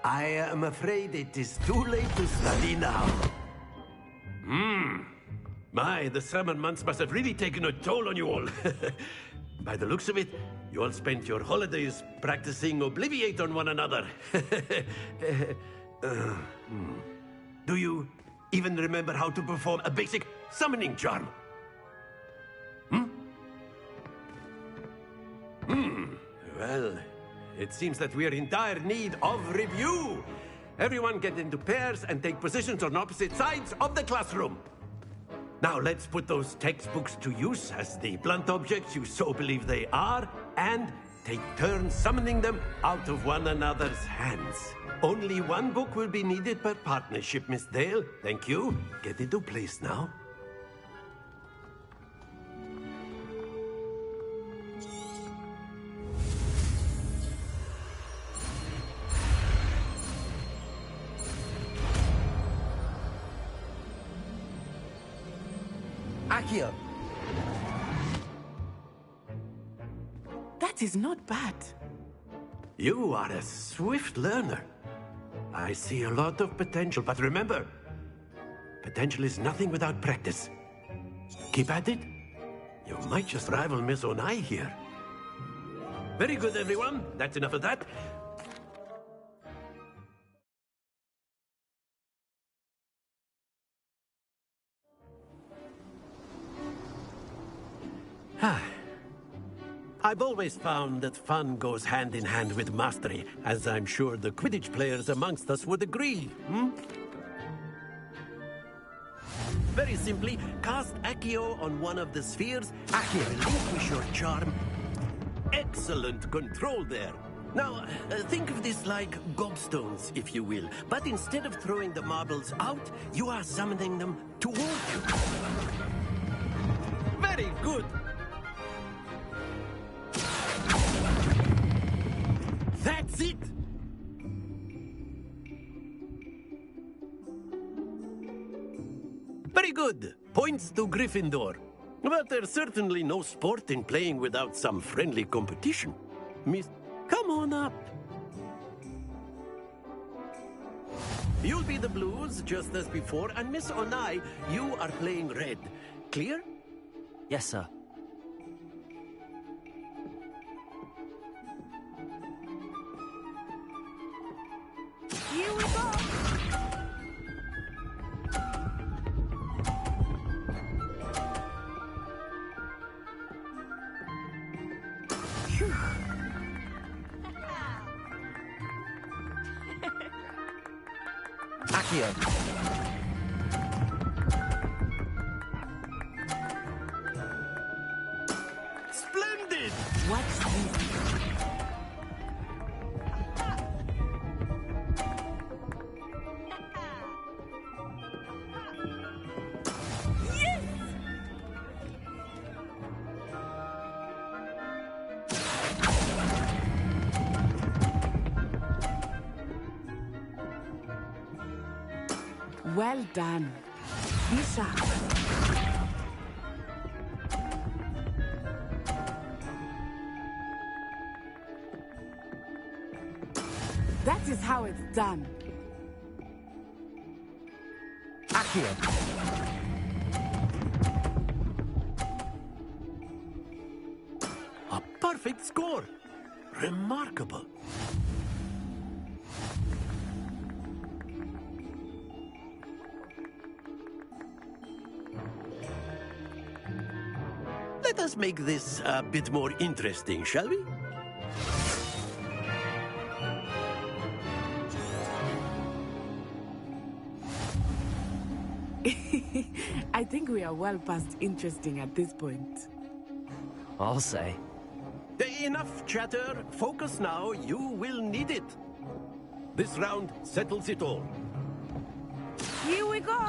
F: I am afraid it is too late to study now. My, the summer months must have really taken a toll on you all. By the looks of it, you all spent your holidays practicing Obliviate on one another. Do you even remember how to perform a basic summoning charm? Well, it seems that we are in dire need of review. Everyone get into pairs and take positions on opposite sides of the classroom. Now let's put those textbooks to use as the blunt objects you so believe they are, and take turns summoning them out of one another's hands. Only one book will be needed per partnership, Miss Dale. Thank you. Get into place now.
T: Accio!
Q: That is not bad.
F: You are a swift learner. I see a lot of potential, but remember, potential is nothing without practice. Keep at it. You might just rival Miss Onai here. Very good, everyone. That's enough of that. I've always found that fun goes hand in hand with mastery, as I'm sure the Quidditch players amongst us would agree. Very simply, cast Accio on one of the spheres. Accio, relinquish your charm. Excellent control there. Now, think of this like gobstones, if you will. But instead of throwing the marbles out, you are summoning them toward you. Very good. That's it! Very good. Points to Gryffindor. But there's certainly no sport in playing without some friendly competition. Miss, come on up. You'll be the Blues, just as before, and Miss Onai, you are playing red. Clear?
T: Yes, sir.
O: Here we go!
T: Accio!
F: Splendid!
Q: What's this? Well done. Be sharp. That is how it's done.
T: Accio!
F: A perfect score. Remarkable. Let us make this a bit more interesting, shall we?
Q: I think we are well past interesting at this point.
T: I'll say.
F: Enough chatter. Focus now. You will need it. This round settles it all.
O: Here we go!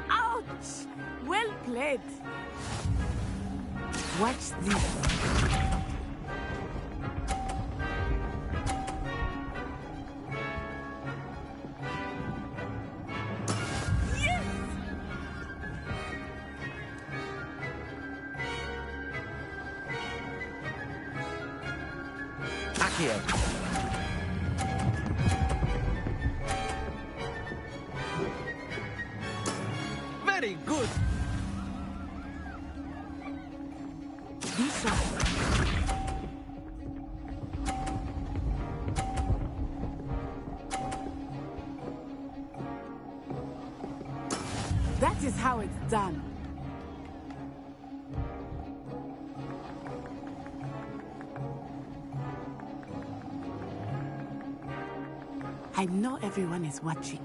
Q: Ouch! Well played. Watch this.
T: Accio.
F: Very good.
Q: Be sharp. That is how it's done. I know everyone is watching,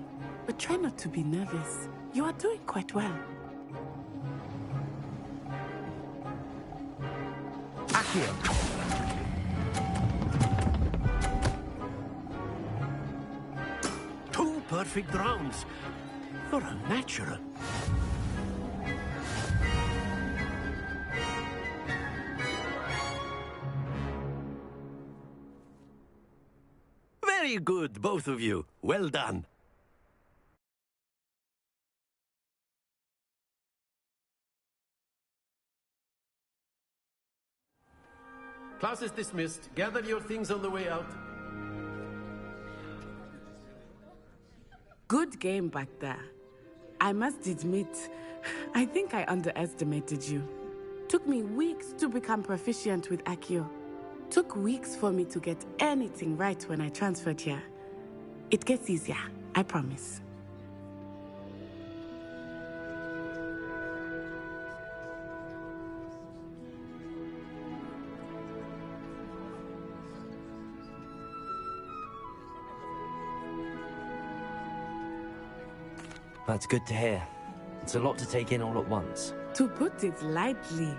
Q: but try not to be nervous. You are doing quite well.
T: Accio.
F: Two perfect rounds. You're a natural. Very good, both of you. Well done. Class is dismissed. Gather your things on the way out.
Q: Good game back there. I must admit, I think I underestimated you. Took me weeks to become proficient with Accio. Took weeks for me to get anything right when I transferred here. It gets easier, I promise.
T: That's good to hear. It's a lot to take in all at once.
Q: To put it lightly,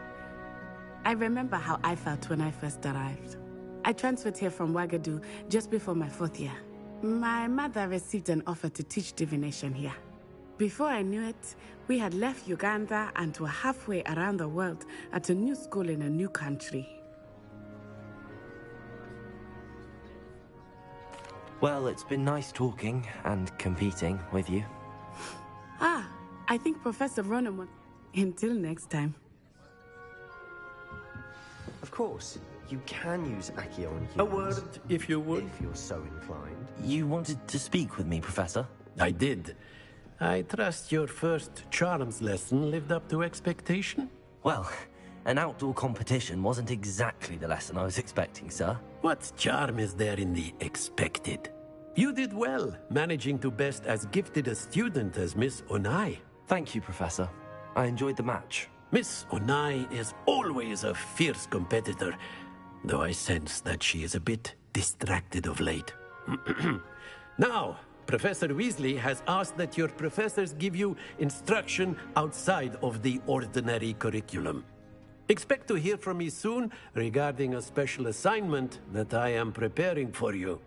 Q: I remember how I felt when I first arrived. I transferred here from Wagadu just before my 4th year. My mother received an offer to teach divination here. Before I knew it, we had left Uganda and were halfway around the world at a new school in a new country.
T: Well, it's been nice talking and competing with you.
Q: Ah, I think Professor Ronan wants... Until next time.
A: Of course, you can use Accio on humans.
F: A word, if you would.
A: If you're so inclined.
T: You wanted to speak with me, Professor?
F: I did. I trust your first charms lesson lived up to expectation?
T: Well, an outdoor competition wasn't exactly the lesson I was expecting, sir.
F: What charm is there in the expected? You did well, managing to best as gifted a student as Miss Onai.
T: Thank you, Professor. I enjoyed the match.
F: Miss Onai is always a fierce competitor, though I sense that she is a bit distracted of late. Now, Professor Weasley has asked that your professors give you instruction outside of the ordinary curriculum. Expect to hear from me soon regarding a special assignment that I am preparing for you.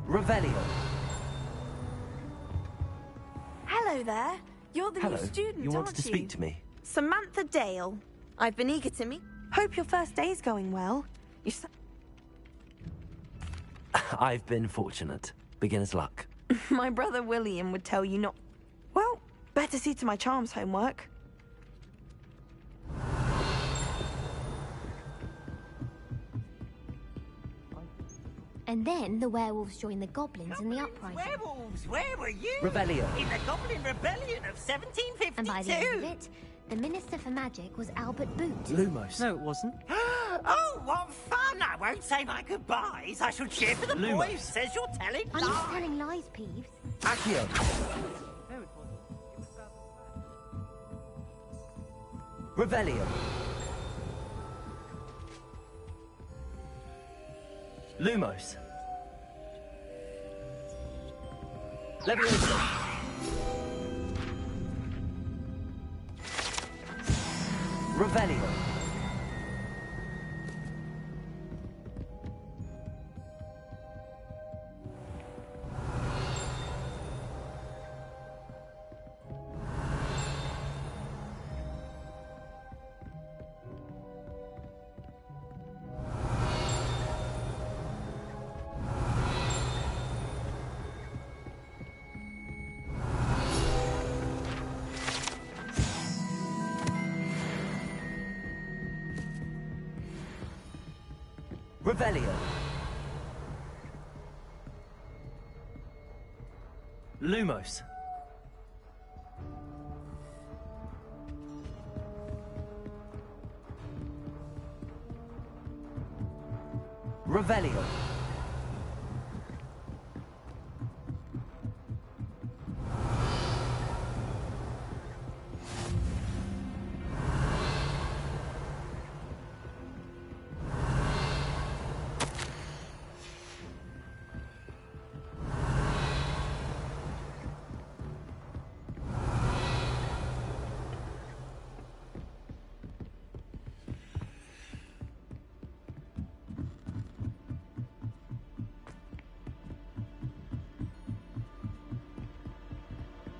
T: Revelio.
O: Hello there. You're the
T: Hello.
O: new student,
T: You wanted
O: aren't
T: to speak to me?
O: Samantha Dale. I've been eager to meet. Hope your first day's going well. You
T: I've been fortunate. Beginner's luck.
O: My brother William would tell you not. Well, better see to my charms homework.
M: And then the werewolves joined the goblins in the uprising.
G: Werewolves, where were you?
T: Rebellion.
G: In the Goblin Rebellion of 1752.
M: And by the end of it, the Minister for Magic was Albert Boot.
T: Lumos.
D: No, it wasn't.
G: Oh, what fun! I won't say my goodbyes. I shall cheer for the boy
T: Lumos.
G: who says you're telling
M: Are you
G: lies.
M: telling lies, Peeves?
T: Accio.
D: No, it wasn't.
T: Rebellion. Lumos. Leviosa. Revelio. Revelio. Lumos. Revelio.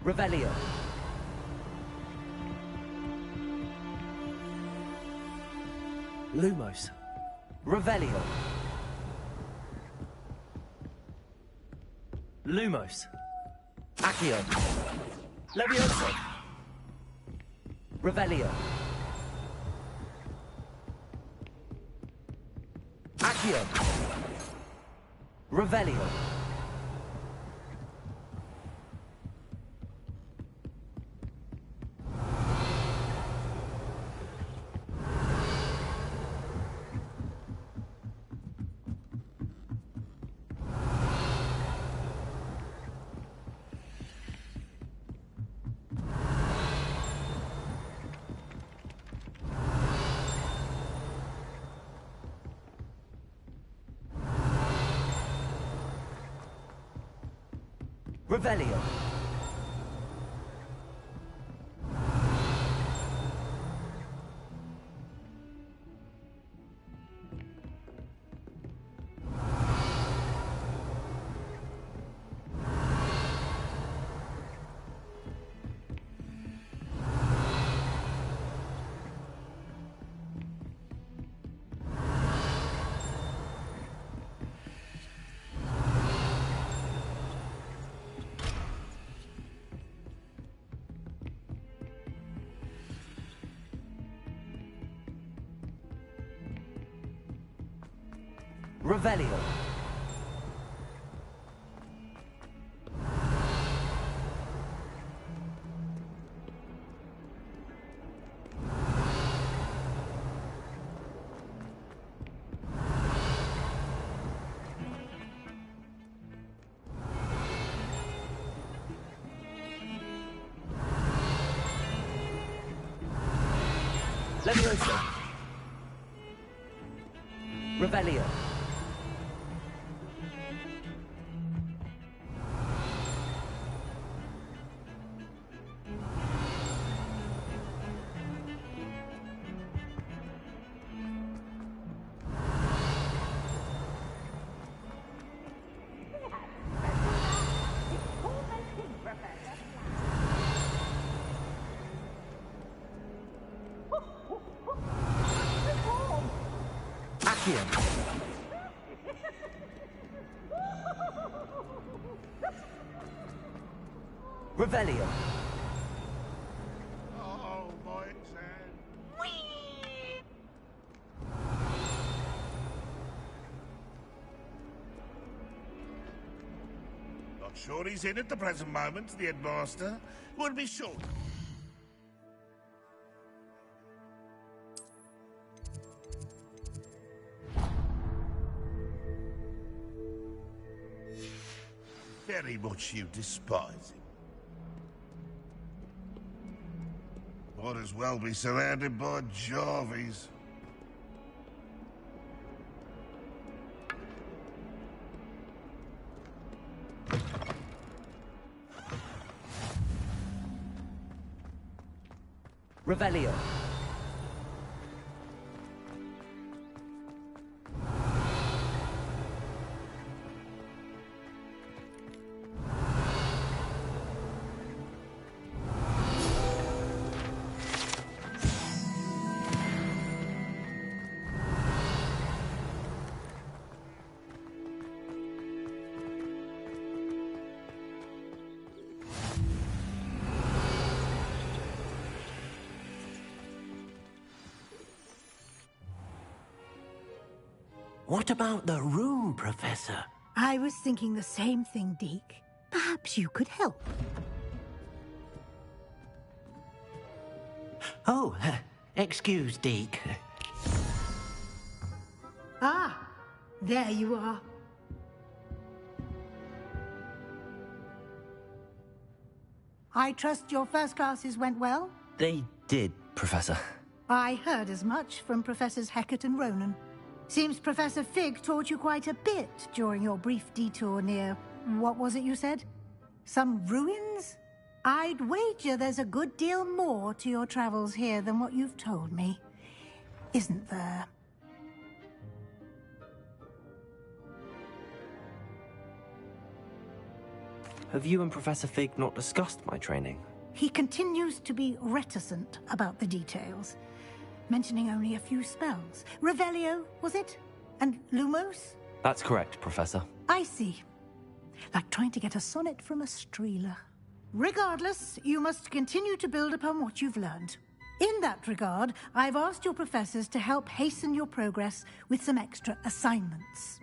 T: Revelio. Lumos. Revelio. Lumos. Accio. Leviosa. Revelio. Accio. Revelio. Revelio. Revelio. Leviosa. Revelio. Accio. Revelio.
V: Oh, my hand. Not sure he's in at the present moment, the headmaster. Would be sure. Very much you despise him. Might as well be surrounded by Jarvies.
T: Revelio.
A: What about the room, Professor?
J: I was thinking the same thing, Deke. Perhaps you could help.
A: Oh, excuse, Deke.
J: Ah, there you are. I trust your first classes went well?
T: They did, Professor.
J: I heard as much from Professors Hecat and Ronan. Seems Professor Fig taught you quite a bit during your brief detour near... what was it you said? Some ruins? I'd wager there's a good deal more to your travels here than what you've told me. Isn't there?
T: Have you and Professor Fig not discussed my training?
J: He continues to be reticent about the details, mentioning only a few spells. Revelio, was it? And Lumos?
T: That's correct, Professor.
J: I see. Like trying to get a sonnet from a streeler. Regardless, you must continue to build upon what you've learned. In that regard, I've asked your professors to help hasten your progress with some extra assignments.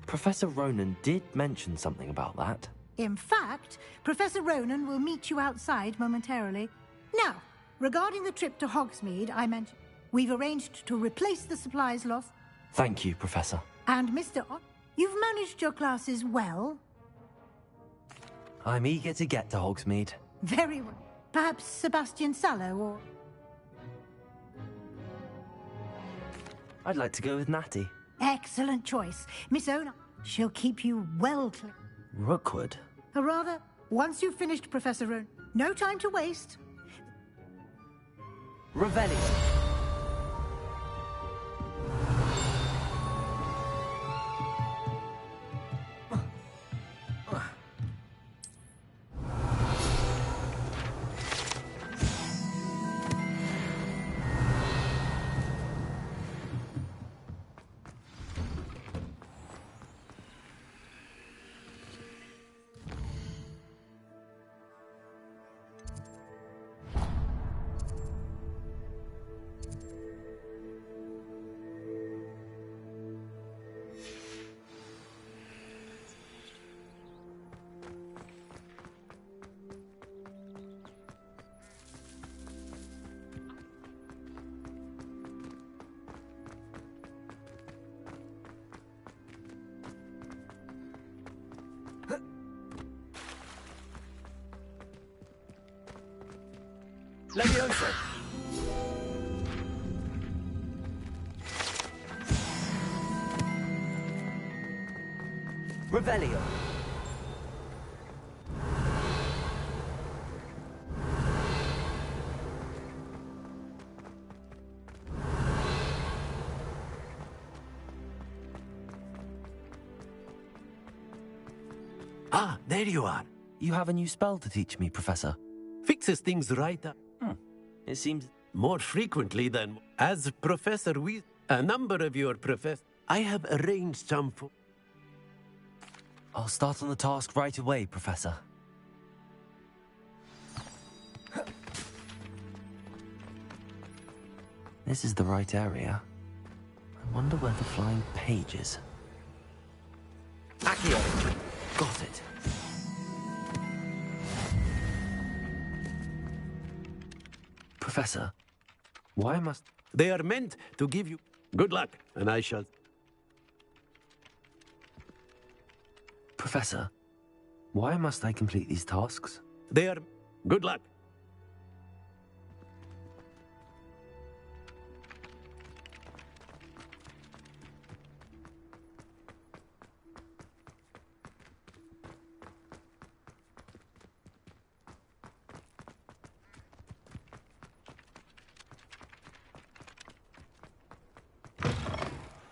T: Professor Ronan did mention something about that.
J: In fact, Professor Ronan will meet you outside momentarily. Now, regarding the trip to Hogsmeade I mentioned, we've arranged to replace the supplies lost.
T: Thank you, Professor.
J: And Mr. You've managed your classes well.
T: I'm eager to get to Hogsmeade.
J: Very well. Perhaps Sebastian Sallow or...
T: I'd like to go with Natty.
J: Excellent choice. Miss Ona, she'll keep you well clean.
T: Rookwood?
J: Or rather, once you've finished, Professor Ronan, no time to waste.
T: Revelio. Levioso. Revelio.
F: Ah, there you are.
T: You have a new spell to teach me, Professor.
F: Fixes things right up.
T: It seems...
F: More frequently than... As Professor a number of your professors... I have arranged some for...
T: I'll start on the task right away, Professor. This is the right area. I wonder where the flying page is. Accio! Got it. Professor, why must...
F: They are meant to give you... Good luck, and I shall...
T: Professor, why must I complete these tasks?
F: They are... Good luck.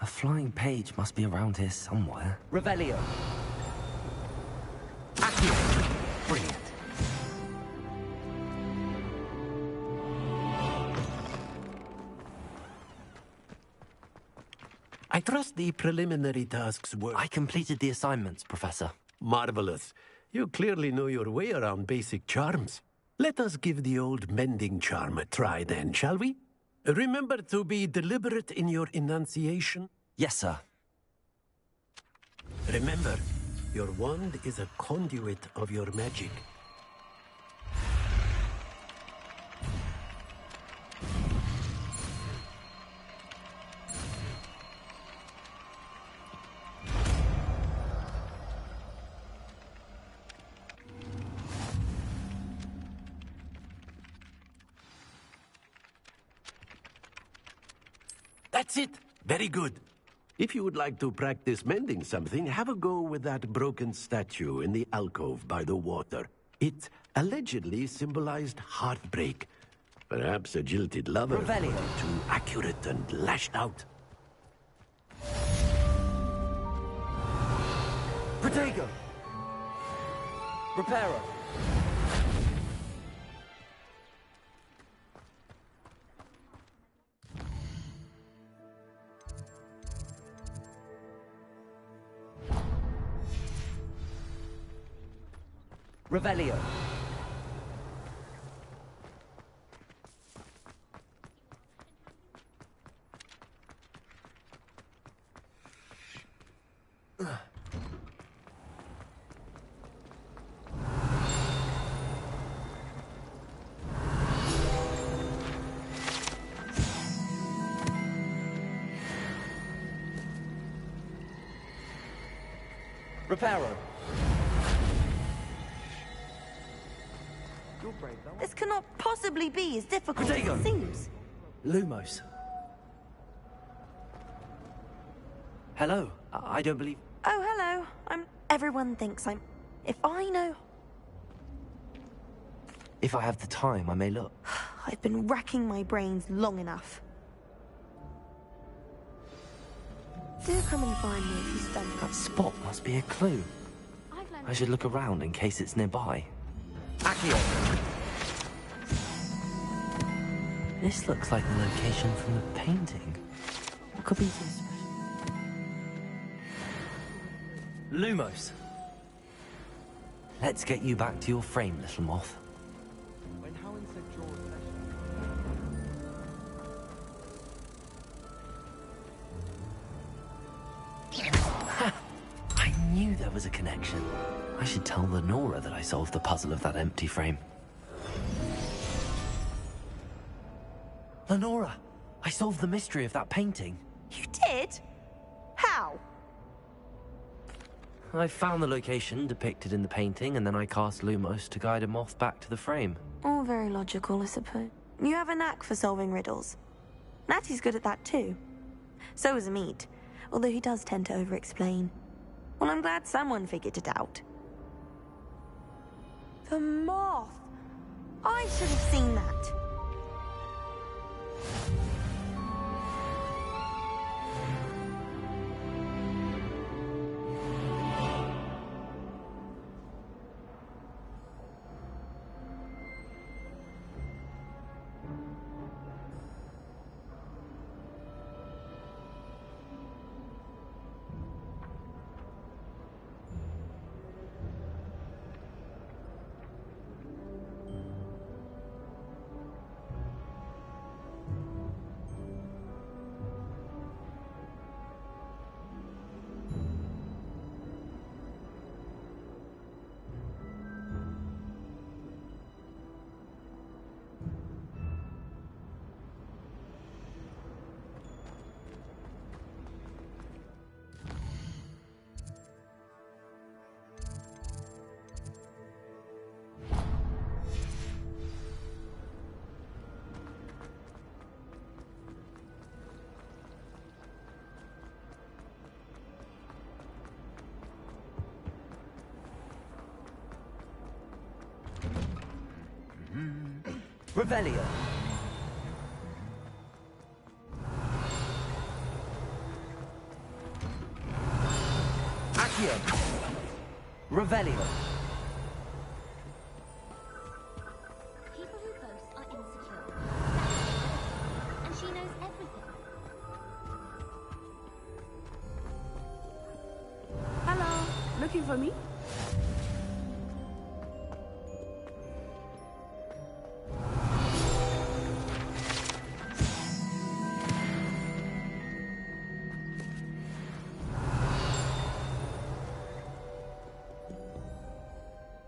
T: A flying page must be around here somewhere.
D: Revelio.
T: Brilliant.
F: I trust the preliminary tasks were...
T: I completed the assignments, Professor.
F: Marvelous. You clearly know your way around basic charms. Let us give the old mending charm a try then, shall we? Remember to be deliberate in your enunciation.
T: Yes, sir.
F: Remember, your wand is a conduit of your magic. That's it. Very good. If you would like to practice mending something, have a go with that broken statue in the alcove by the water. It allegedly symbolized heartbreak. Perhaps a jilted lover
D: Revelio.
F: too accurate and lashed out.
D: Protego. Reparo. Revelio. Reparo.
O: This cannot possibly be as difficult as it seems.
T: Lumos. Hello. I don't believe...
O: Oh, hello. Everyone thinks I'm... If I know...
T: If I have the time, I may look.
O: I've been racking my brains long enough. Do come and find me if you stumble.
T: That spot must be a clue. I should look around in case it's nearby.
D: Accio.
T: This looks like the location from the painting. What could be so special? Lumos. Let's get you back to your frame, little moth.
D: When Howard said
T: Ha! I knew there was a connection. I should tell Lenora that I solved the puzzle of that empty frame. Lenora, I solved the mystery of that painting.
O: You did? How?
T: I found the location depicted in the painting, and then I cast Lumos to guide a moth back to the frame.
O: All very logical, I suppose. You have a knack for solving riddles. Natty's good at that too. So is Amit, although he does tend to over-explain. Well, I'm glad someone figured it out. The moth! I should have seen that.
T: Revelio. Accio. Revelio.
M: People who boast are insecure. And she knows everything.
Q: Hello. Looking for me?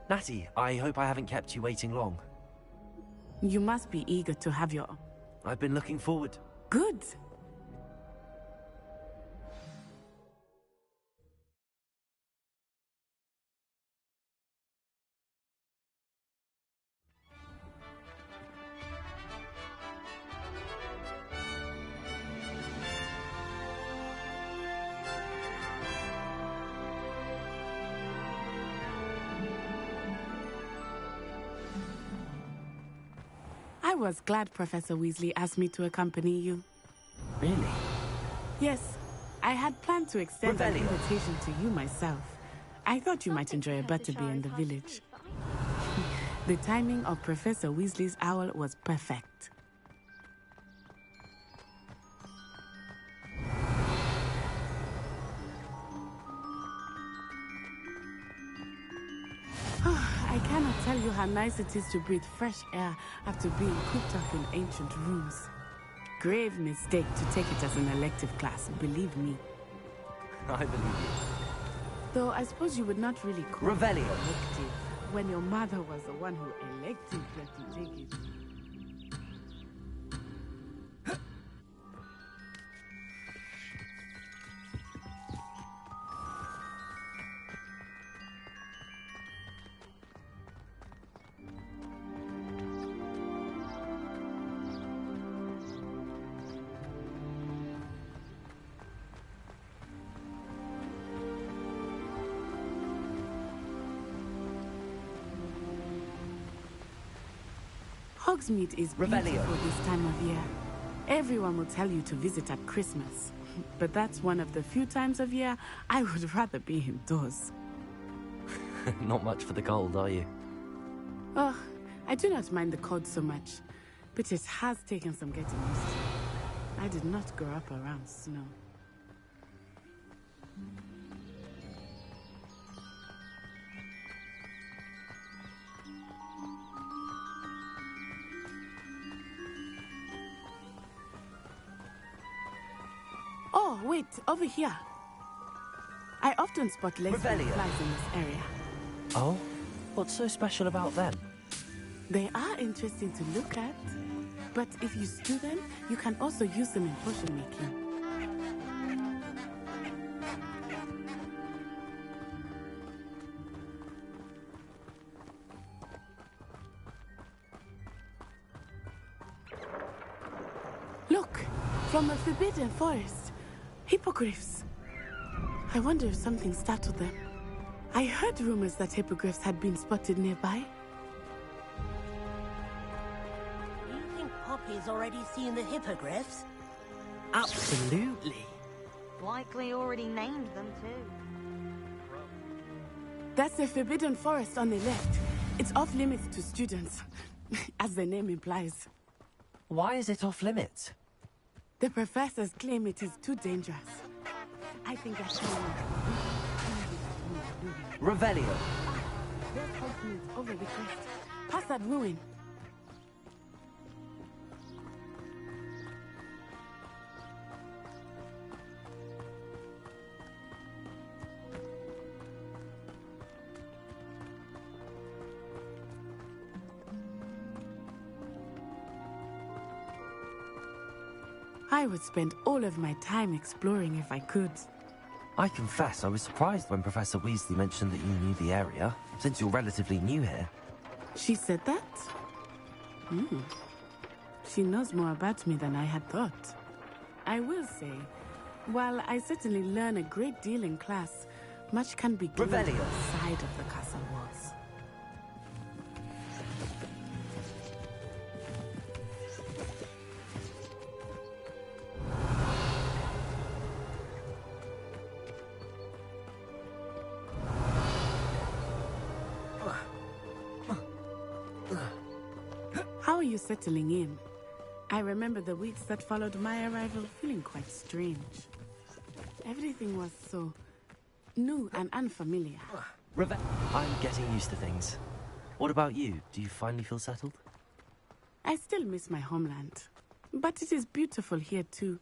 T: Natty, I hope I haven't kept you waiting long.
Q: You must be eager to have your...
T: I've been looking forward.
Q: Good. I was glad Professor Weasley asked me to accompany you.
T: Really?
Q: Yes, I had planned to extend an
T: Revelio.
Q: invitation to you myself. I thought you might enjoy a butterbeer in the village. The timing of Professor Weasley's owl was perfect. I cannot tell you how nice it is to breathe fresh air after being cooped up in ancient rooms. Grave mistake to take it as an elective class, believe me.
T: I believe you.
Q: Though I suppose you would not really call it
T: Revelio.
Q: elective when your mother was the one who elected you to take it. Hogsmeade is
T: Revelio.
Q: beautiful this time of year. Everyone will tell you to visit at Christmas. But that's one of the few times of year I would rather be indoors.
T: Not much for the cold, are you?
Q: Oh, I do not mind the cold so much. But it has taken some getting used to. I did not grow up around snow. Oh, wait, over here. I often spot lace flies in
T: Revelio.
Q: this area.
T: Oh? What's so special about them?
Q: They are interesting to look at. But if you stew them, you can also use them in potion making. Look, from a forbidden forest. Hippogriffs. I wonder if something startled them. I heard rumors that hippogriffs had been spotted nearby.
G: You think Poppy's already seen the hippogriffs?
T: Absolutely.
O: Likely already named them too.
Q: That's the forbidden forest on the left. It's off limits to students, as the name implies.
T: Why is it off limits?
Q: The professors claim it is too dangerous. I think that's
T: Revelio.
Q: There's Hogsmeade over the crest. Past that ruin. I would spend all of my time exploring if I could.
T: I confess I was surprised when Professor Weasley mentioned that you knew the area, since you're relatively new here.
Q: She said that? She knows more about me than I had thought. I will say, while I certainly learn a great deal in class, much can be gleaned
T: Revelio.
Q: outside of the castle walls. you settling in? I remember the weeks that followed my arrival feeling quite strange. Everything was so new and unfamiliar.
T: I'm getting used to things. What about you? Do you finally feel settled?
Q: I still miss my homeland, but it is beautiful here too.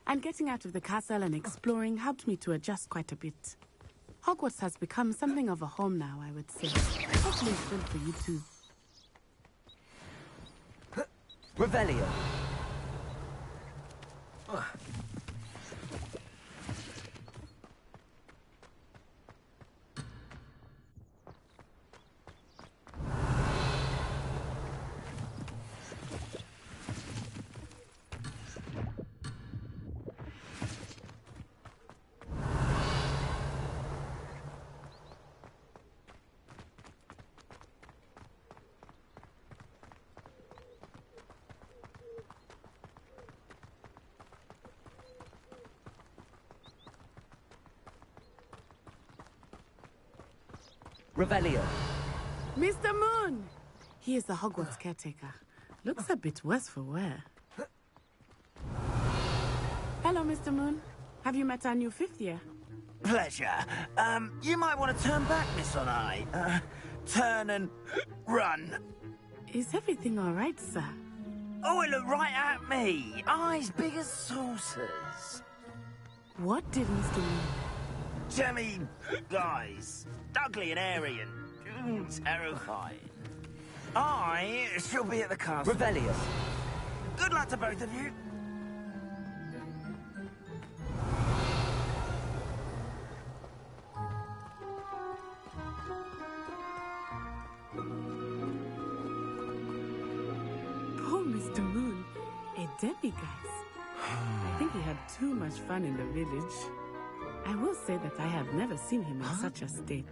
Q: And getting out of the castle and exploring helped me to adjust quite a bit. Hogwarts has become something of a home now, I would say. Hopefully it's good for you too.
T: Revelio. Revelio.
Q: Mr. Moon! He is the Hogwarts caretaker. Looks a bit worse for wear. Hello, Mr. Moon. Have you met our new 5th year?
G: Pleasure. You might want to turn back, Miss Onai. Turn and run.
Q: Is everything all right, sir?
G: Oh, it looked right at me. Eyes big as saucers.
Q: What did Mr. Moon?
G: Jemmy, guys. Ugly and airy and terrifying. I shall be at the castle.
T: Revelio.
G: Good luck to both of you.
Q: Poor Mr. Moon. A demiguise. I think he had too much fun in the village. I will say that I have never seen him in such a state.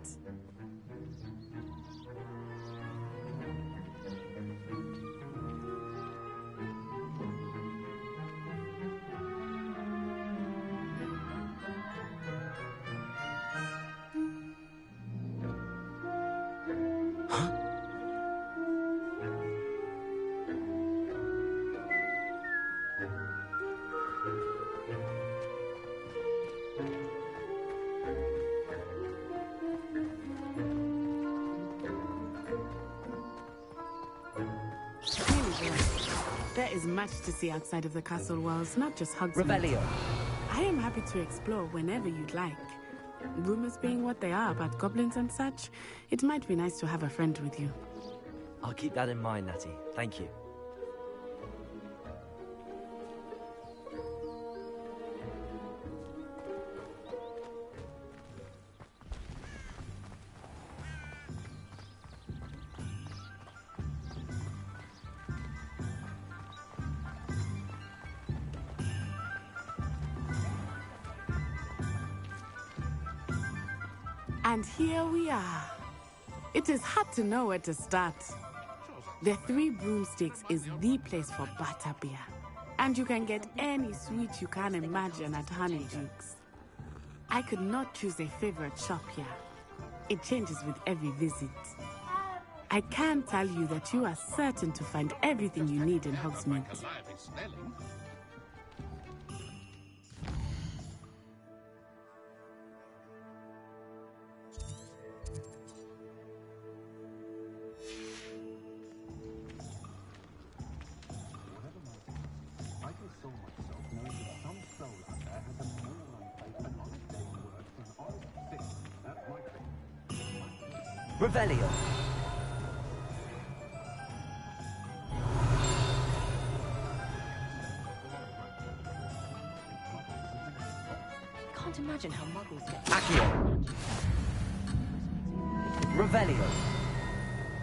Q: There is much to see outside of the castle walls, not just Hogsmeade.
T: Revelio.
Q: I am happy to explore whenever you'd like. Rumors being what they are about goblins and such, it might be nice to have a friend with you.
T: I'll keep that in mind, Natty. Thank you.
Q: And here we are. It is hard to know where to start. The Three Broomsticks is the place for butterbeer. And you can get any sweet you can imagine at Honeydukes. I could not choose a favorite shop here. It changes with every visit. I can tell you that you are certain to find everything you need in Hogsmeade.
T: Revelio.
L: Can't imagine how muggles get.
T: Accio. Revelio.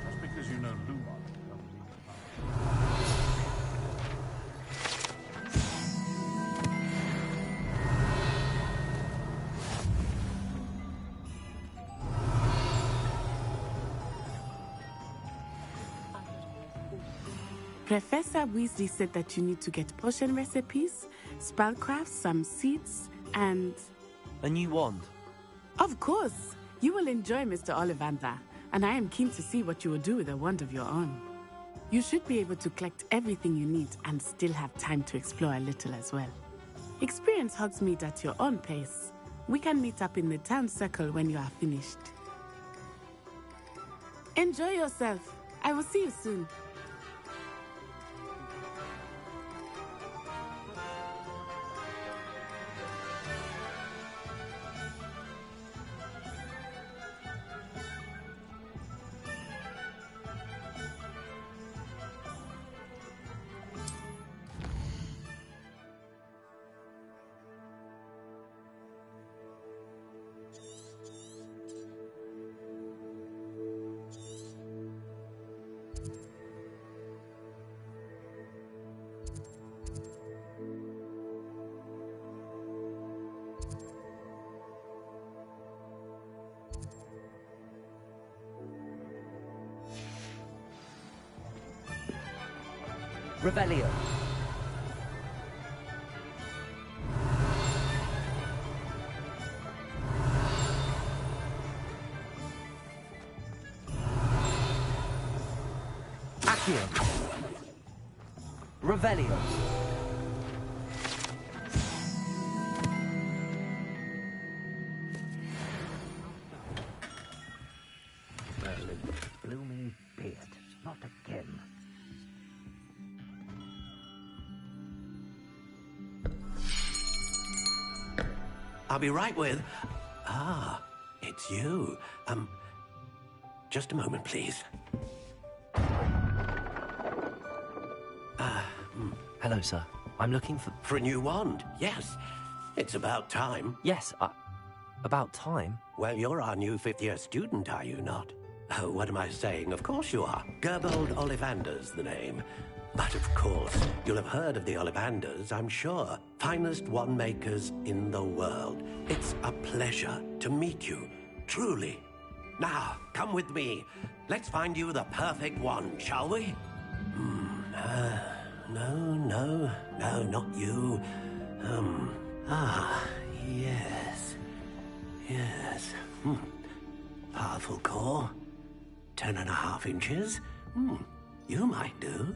V: Just because you know Lumos.
Q: Professor Weasley said that you need to get potion recipes, spellcrafts, some seeds, and...
T: A new wand?
Q: Of course! You will enjoy Mr. Ollivander, and I am keen to see what you will do with a wand of your own. You should be able to collect everything you need and still have time to explore a little as well. Experience Hogsmeade at your own pace. We can meet up in the town circle when you are finished. Enjoy yourself. I will see you soon.
D: Revelio. Accio. Revelio.
G: Blooming beard. Not again.
F: I'll be right with... Ah, it's you. Just a moment, please.
T: Hello, sir. I'm looking for...
F: For a new wand, yes. It's about time.
T: Yes, about time?
F: Well, you're our new fifth-year student, are you not? Oh, what am I saying? Of course you are. Gerbold Ollivander's the name. But of course, you'll have heard of the Ollivanders, I'm sure. Finest wand makers in the world. It's a pleasure to meet you, truly. Now, come with me. Let's find you the perfect wand, shall we? No, not you. Yes. Powerful core. 10.5 inches. You might do.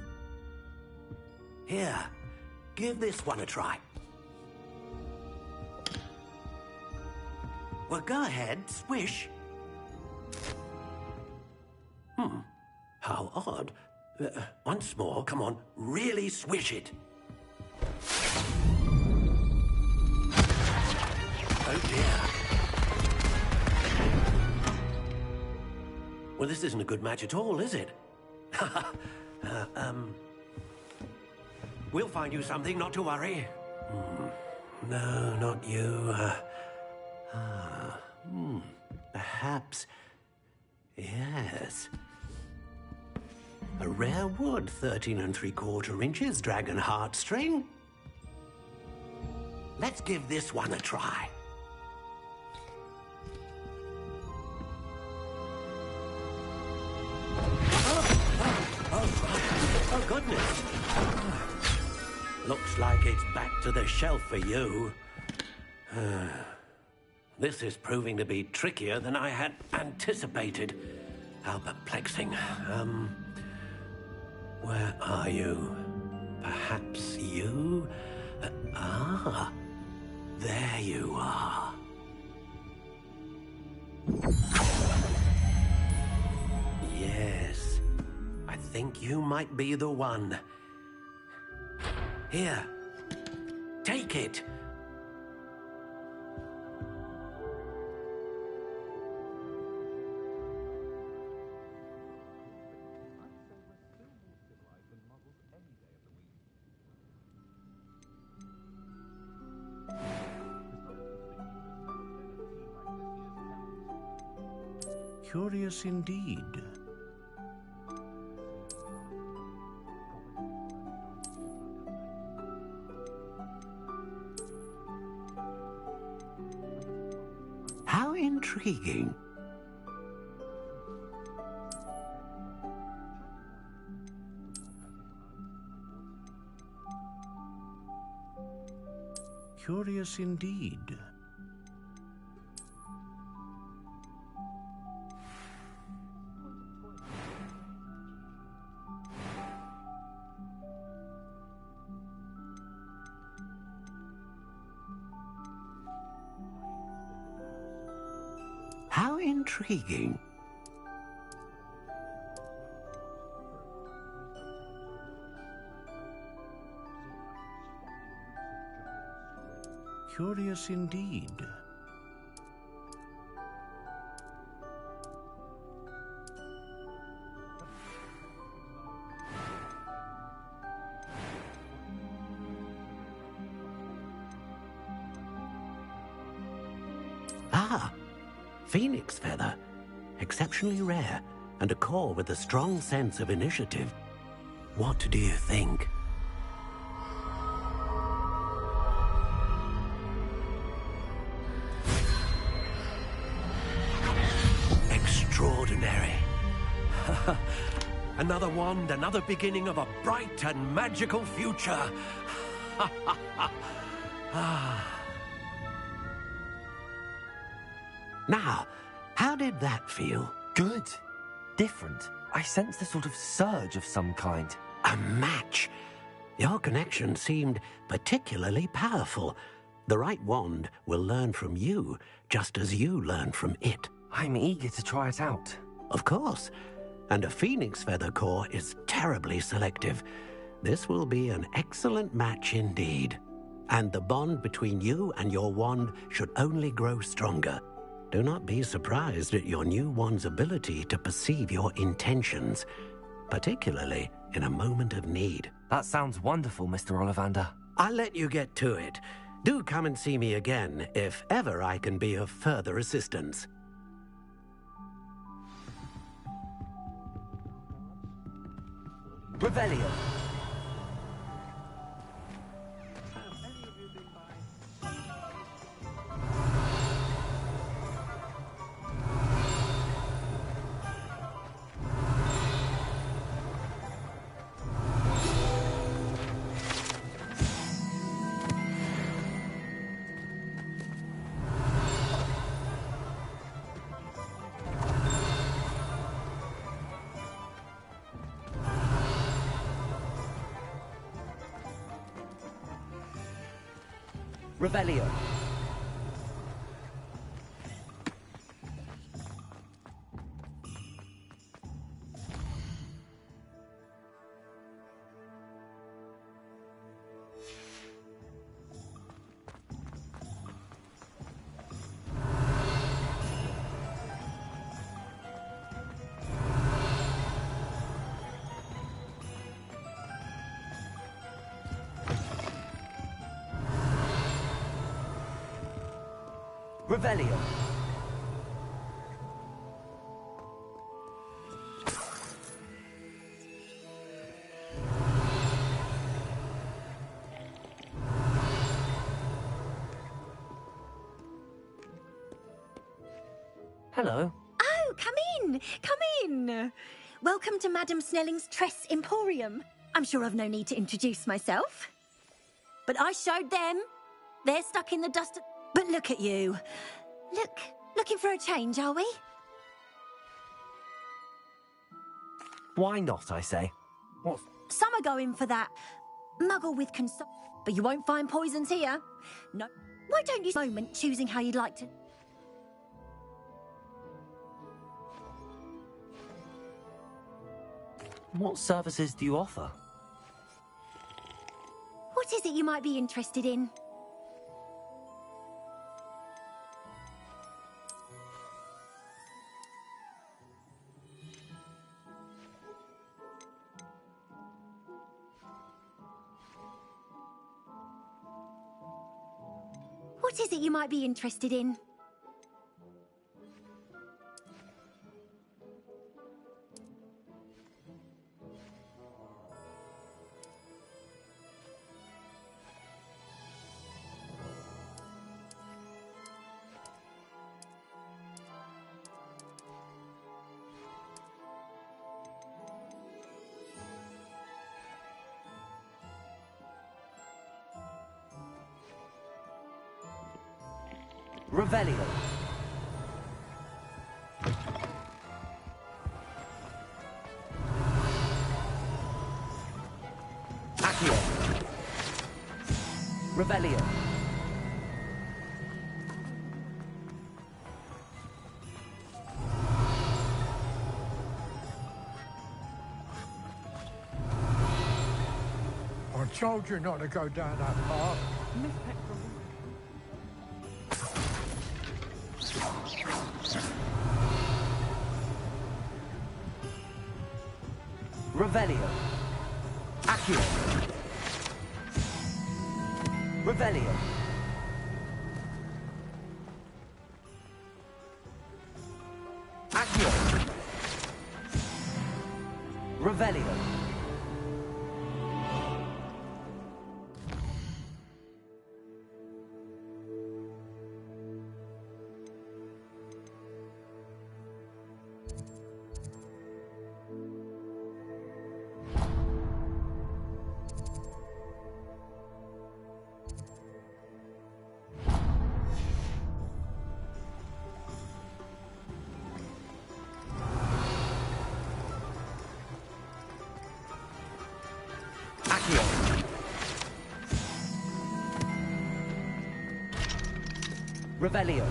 F: Here, give this one a try. Well, go ahead, swish. How odd. Once more, come on, really swish it. Oh dear. Well, this isn't a good match at all, is it? We'll find you something, not to worry. No, not you. Perhaps... Yes. A rare wood, 13 3/4 inches, dragon heartstring. Let's give this one a try. Oh, goodness. Looks like it's back to the shelf for you. This is proving to be trickier than I had anticipated. How perplexing. Where are you? Perhaps you? There you are. Yes, I think you might be the one. Here, take it. Curious indeed. How intriguing. Curious indeed. intriguing. Curious indeed. Ah, phoenix feather. Exceptionally rare, and a core with a strong sense of initiative. What do you think? Extraordinary. Another wand, another beginning of a bright and magical future. Now, how did that feel?
T: Good. Different. I sensed a sort of surge of some kind.
F: A match. Your connection seemed particularly powerful. The right wand will learn from you, just as you learn from it.
T: I'm eager to try it out.
F: Of course. And a phoenix feather core is terribly selective. This will be an excellent match indeed. And the bond between you and your wand should only grow stronger. Do not be surprised at your new wand's ability to perceive your intentions, particularly in a moment of need.
T: That sounds wonderful, Mr. Ollivander.
F: I'll let you get to it. Do come and see me again if ever I can be of further assistance.
T: Revelio. Revelio. Revelio. Hello.
H: Oh, come in! Come in! Welcome to Madame Snelling's Tress Emporium. I'm sure I've no need to introduce myself. But I showed them. They're stuck in the dust. But look at you. Looking for a change, are we?
T: Why not, I say? What?
H: Some are going for that muggle with but you won't find poisons here. No. Why don't you spend a moment choosing how you'd like to...
T: What services do you offer?
H: What is it you might be interested in? What is it you might be interested in?
T: Revelio. Accio. Revelio.
K: told you not to go down that path.
S: Miss Peckram.
T: Revelio. Accio. Revelio. Accio. Revelio. Accio. Revelio.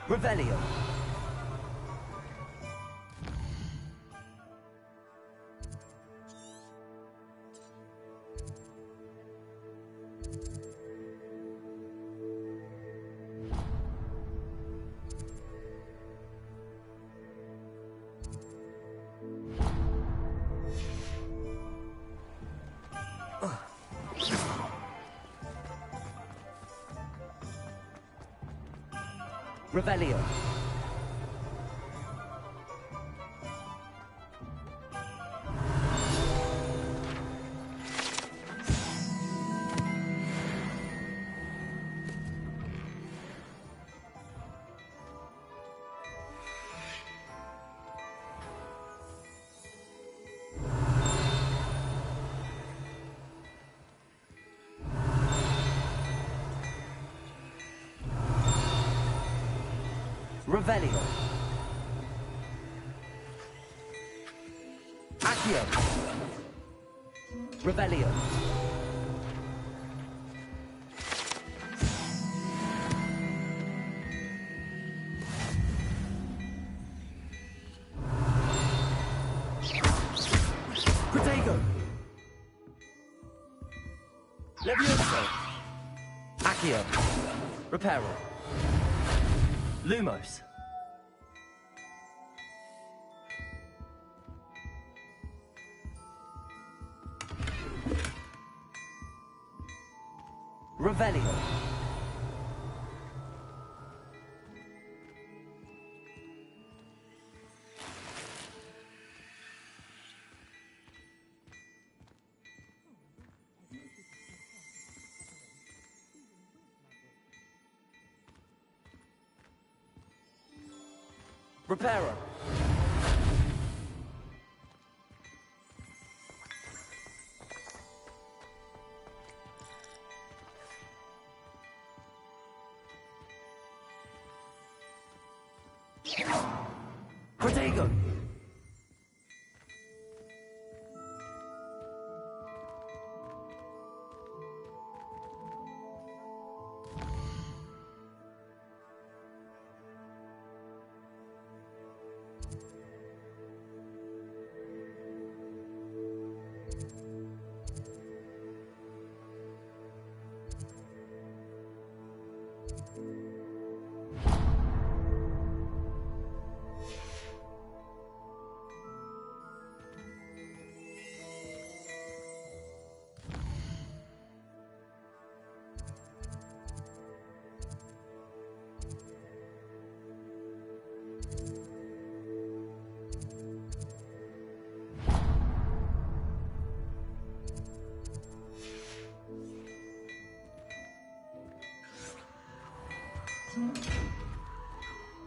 T: Revelio. Revelio. Revelio. Accio. Revelio. Protego. Levioso. Accio. Reparo. Lumos. Revelio. Reparo. Protego.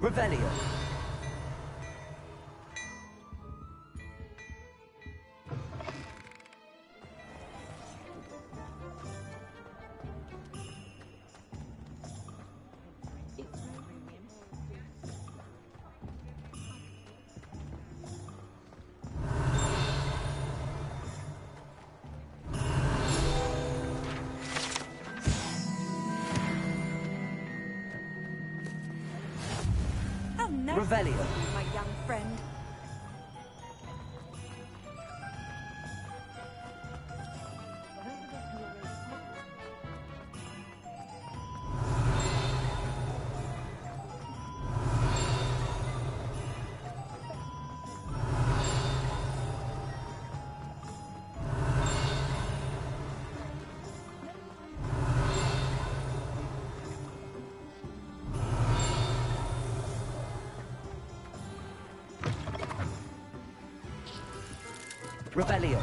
T: Revelio.
N: How nice
T: Revelio.
N: of you, my young friend.
T: Revelio.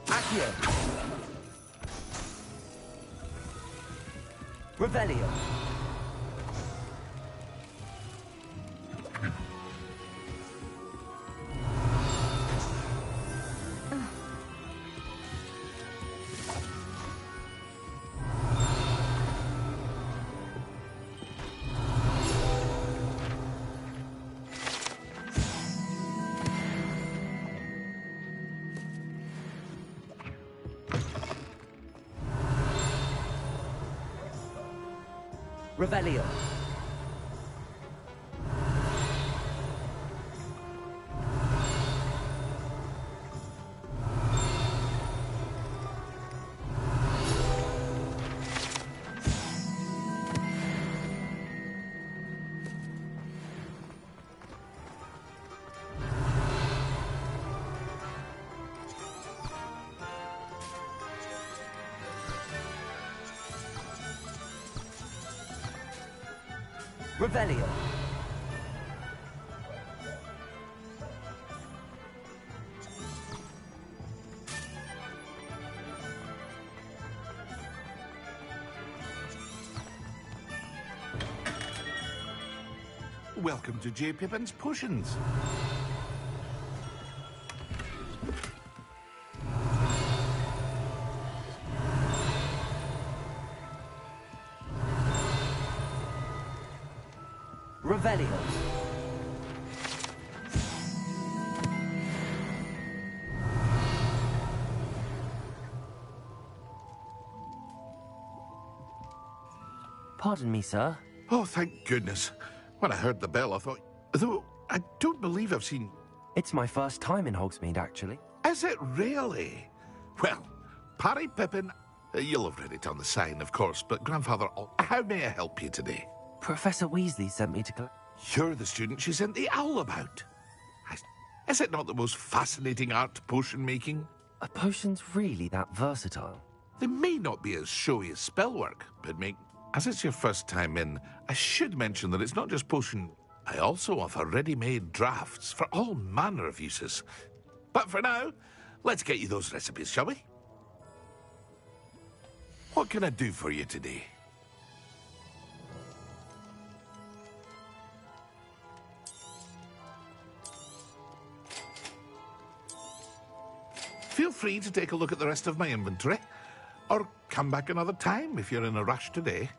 T: Accio. Revelio. Revelio. Revelio.
V: Welcome to J. Pippin's Potions.
T: Revelio. Pardon me, sir.
V: Oh, thank goodness. When I heard the bell, I thought... Though, I don't believe I've seen...
T: It's my first time in Hogsmeade, actually.
V: Is it really? Well, Parry Pippin... you'll have read it on the sign, of course, but Grandfather... How may I help you today?
T: Professor Weasley sent me to collect...
V: You're the student she sent the owl about. Is it not the most fascinating art potion making?
T: Are potions really that versatile?
V: They may not be as showy as spellwork, but as it's your first time in, I should mention that it's not just potion. I also offer ready-made drafts for all manner of uses. But for now, let's get you those recipes, shall we? What can I do for you today? Feel free to take a look at the rest of my inventory, or come back another time if you're in a rush today.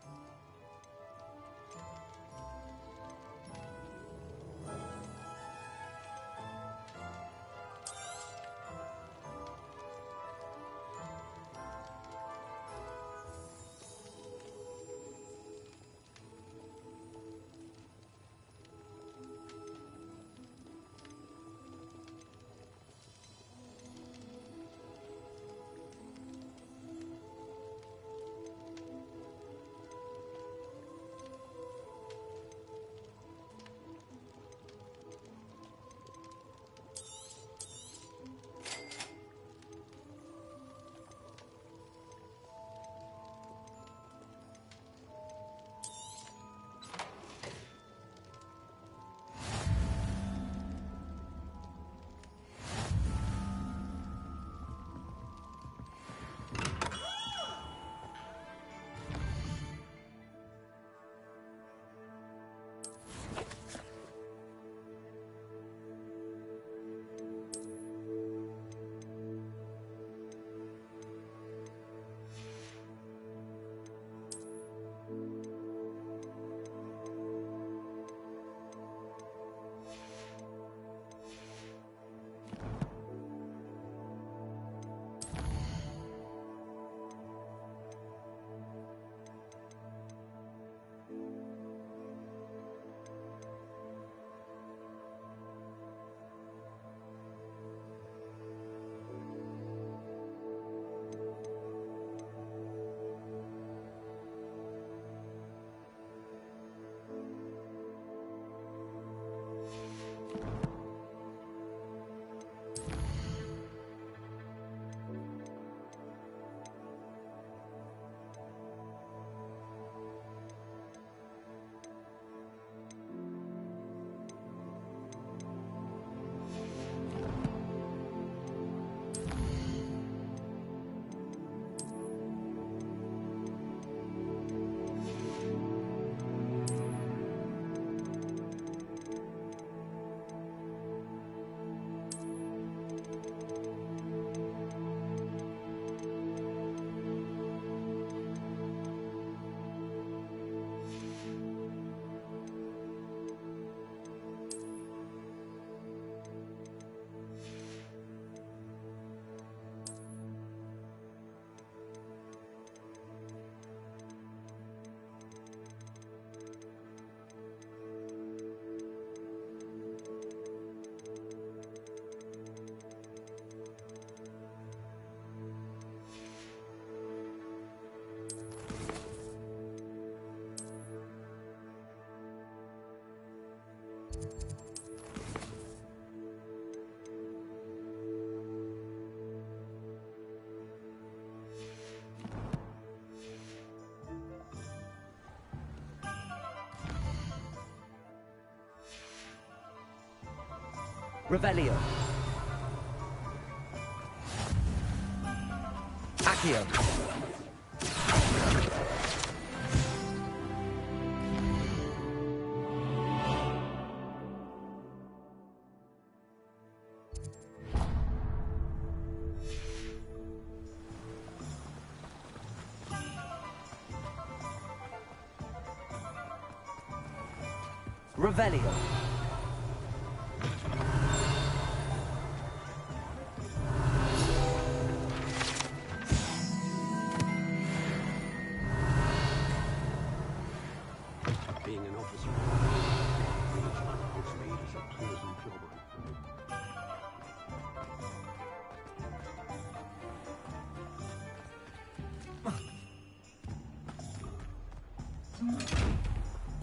T: Revelio. Accio. Revelio.
F: Being an officer is a pleasant job.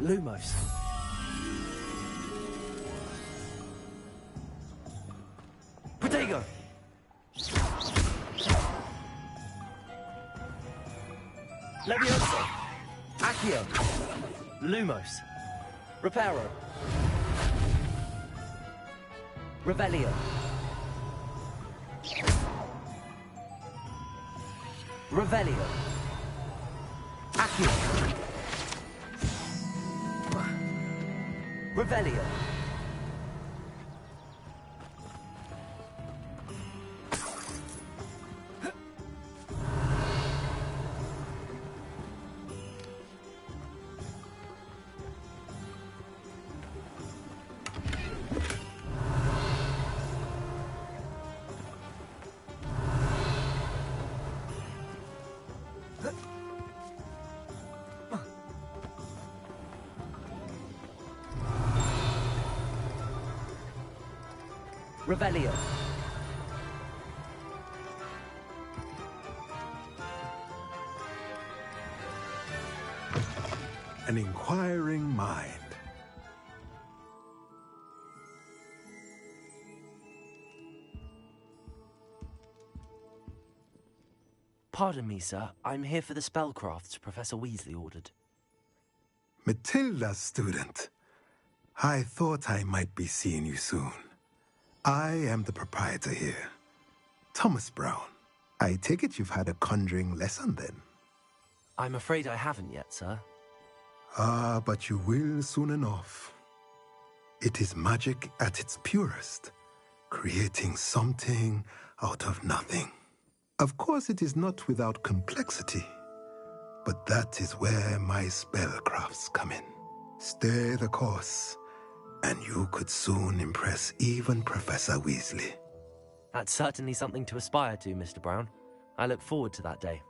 T: Lumos. Protego. Levioso. Accio. Lumos. Reparo. Revelio. Revelio. Accio. Revelio. Revelio.
P: An inquiring mind.
T: Pardon me, sir. I'm here for the spellcrafts Professor Weasley ordered.
P: Matilda's student. I thought I might be seeing you soon. I am the proprietor here, Thomas Brown. I take it you've had a conjuring lesson then?
T: I'm afraid I haven't yet, sir.
P: Ah, but you will soon enough. It is magic at its purest, creating something out of nothing. Of course, it is not without complexity, but that is where my spellcrafts come in. Stay the course, and you could soon impress even Professor Weasley.
T: That's certainly something to aspire to, Mr. Brown. I look forward to that day.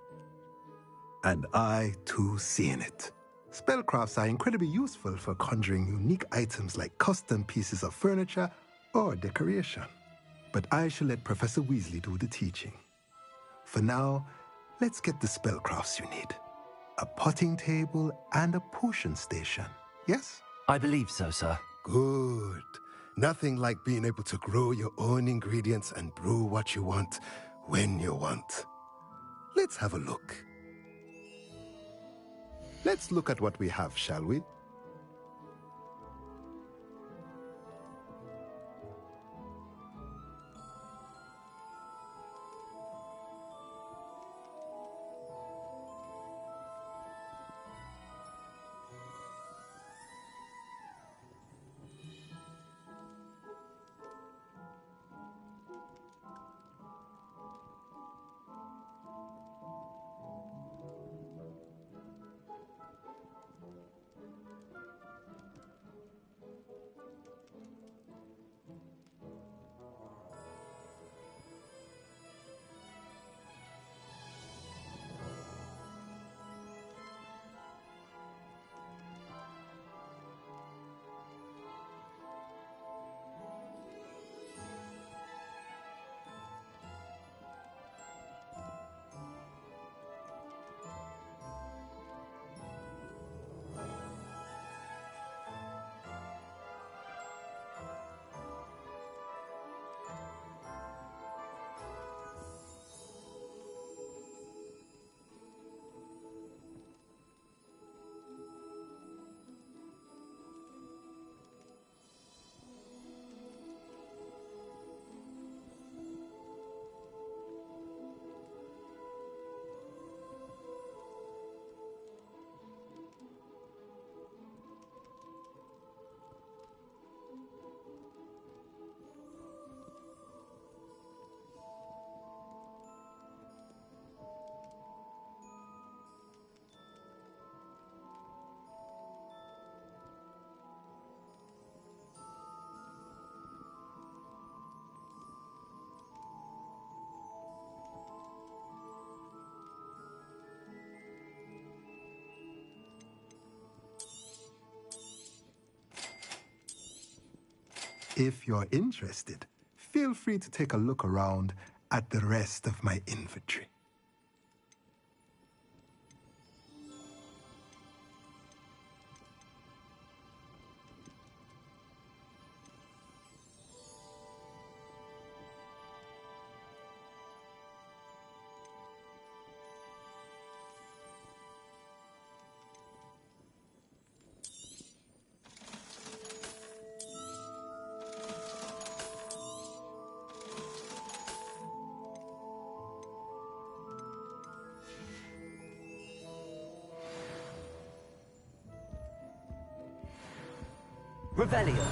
P: And I, too, seeing it. Spellcrafts are incredibly useful for conjuring unique items like custom pieces of furniture or decoration. But I shall let Professor Weasley do the teaching. For now, let's get the spellcrafts you need. A potting table and a potion station, yes?
T: I believe so, sir.
P: Good. Nothing like being able to grow your own ingredients and brew what you want when you want. Let's have a look. Let's look at what we have, shall we? If you're interested, feel free to take a look around at the rest of my inventory.
D: Revelio.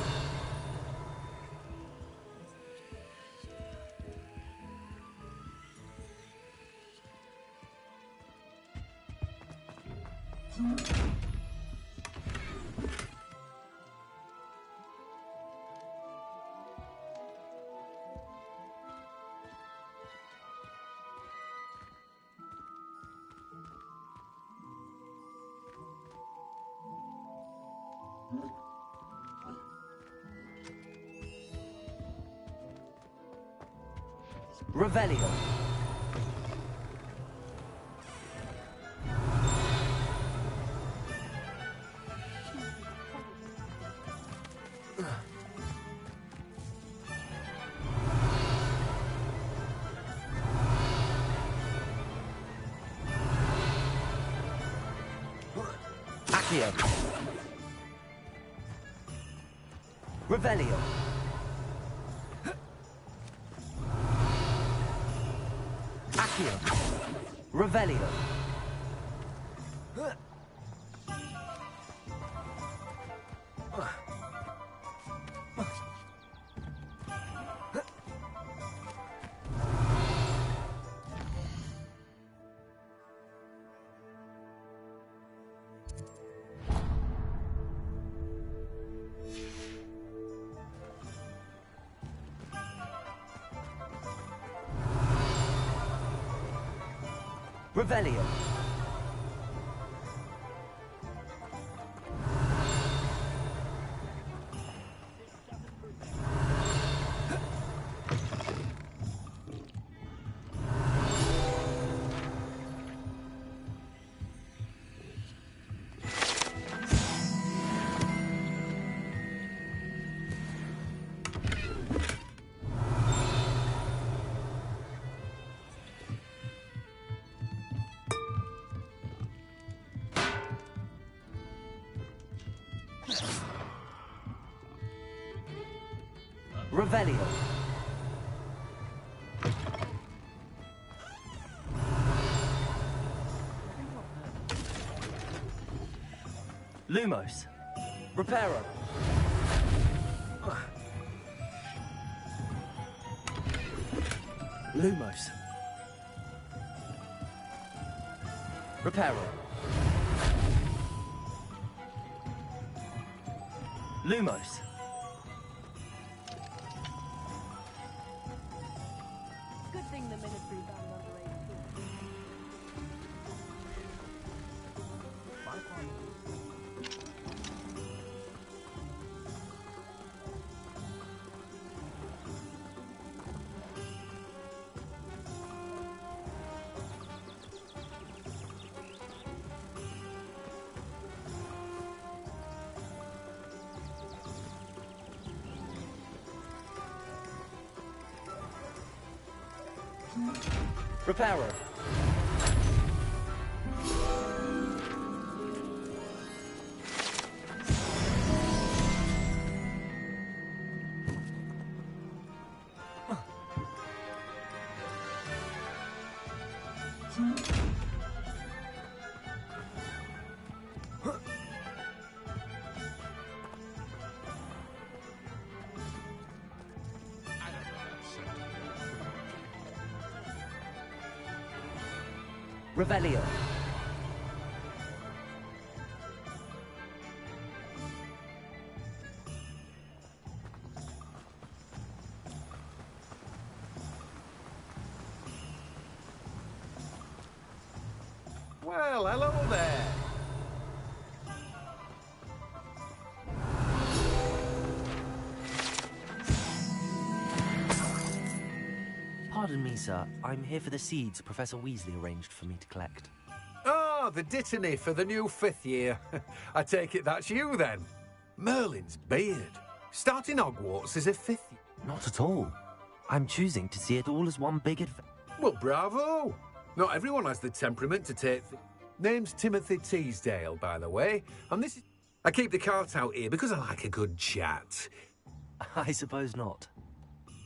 D: Revelio. Accio. Revelio. Accio. Revelio. Revelio. Revelio. Lumos. Reparo. Lumos. Reparo. Lumos.
N: Good thing the Ministry banned underage too.
D: Reparo. Revelio.
F: Well, hello there.
T: Pardon me, sir. I'm here for the seeds Professor Weasley arranged for me to collect.
B: Oh, the dittany for the new fifth year. I take it that's you, then. Merlin's beard. Starting Hogwarts as a fifth year.
T: Not at all. I'm choosing to see it all as one big adventure.
B: Well, bravo. Not everyone has the temperament to take... Name's Timothy Teasdale, by the way. And this is... I keep the cart out here because I like a good chat.
T: I suppose not.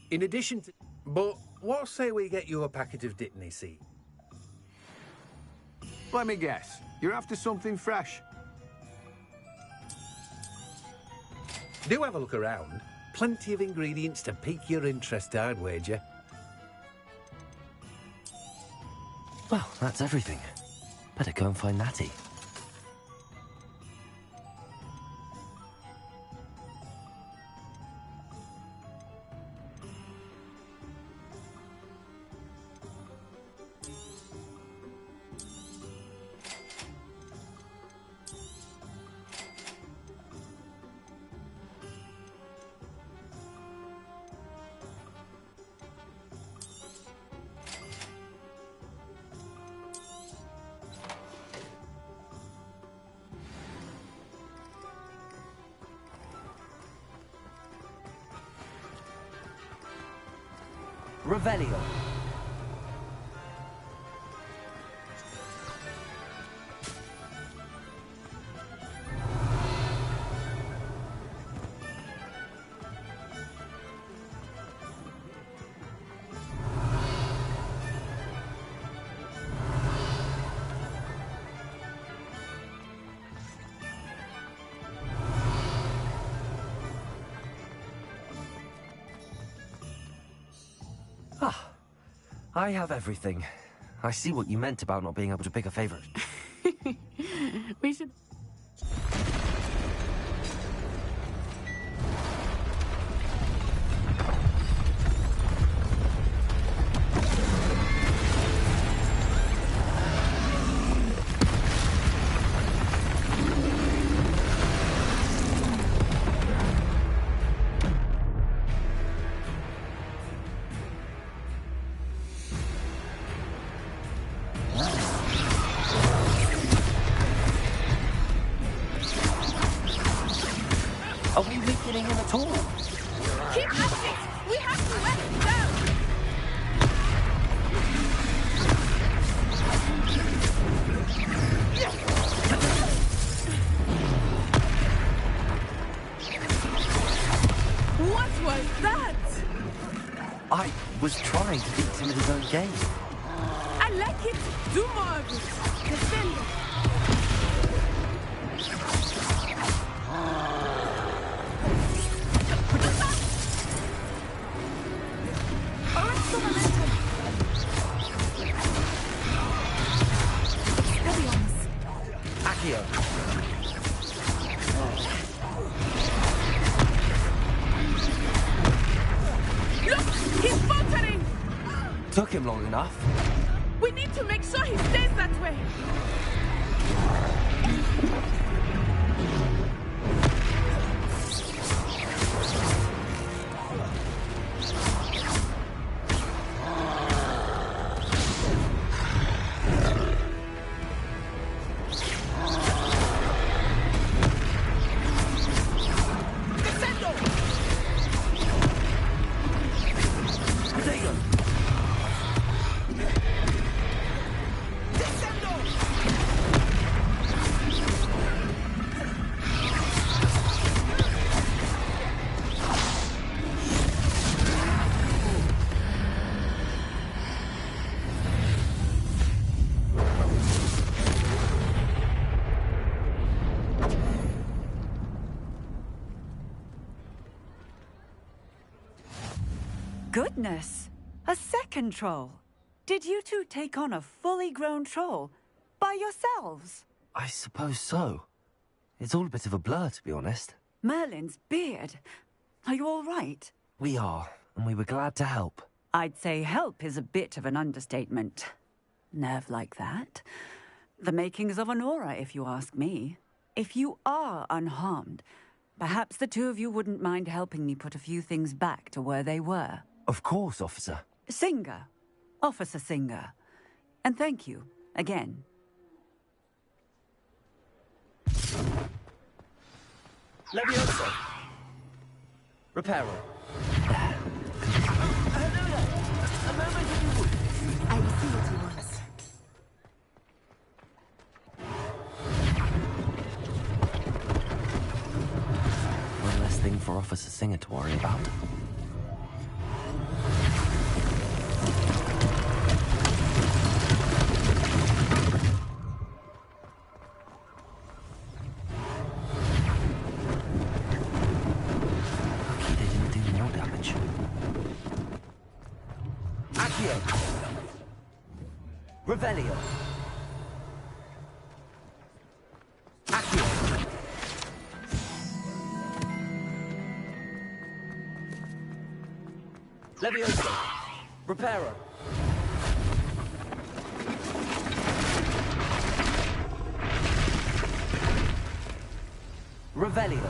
B: In addition to... But what say we get you a packet of dittany seed?
R: Let me guess. You're after something fresh.
B: Do have a look around. Plenty of ingredients to pique your interest, I'd wager.
T: Well, that's everything. Better go and find Natty. Revelio. I have everything. I see what you meant about not being able to pick a favorite.
Q: We should...
T: Are we weakening him at all?
L: Keep at it! We have to let him down!
Q: What was that?
T: I was trying to beat him at his own game.
Q: I like it. Do more of it. Defend it.
T: Accio.
Q: Look! He's faltering!
T: Took him long enough.
Q: We need to make sure he stays that way.
W: Goodness! A second troll! Did you two take on a fully grown troll? By yourselves?
T: I suppose so. It's all a bit of a blur, to be honest.
W: Merlin's beard. Are you all right?
T: We are, and we were glad to help.
W: I'd say help is a bit of an understatement. Nerve like that. The makings of an aura, if you ask me. If you are unharmed, perhaps the two of you wouldn't mind helping me put a few things back to where they were.
T: Of course, officer.
W: Singer. Officer Singer. And thank you, again.
T: Leviosa. Reparo.
G: A moment if you would.
L: I see what he wants.
T: One less thing for Officer Singer to worry about. Lucky they didn't do more damage.
D: Accio. Revelio. Accio. Leviosa. Reparo. Revelio.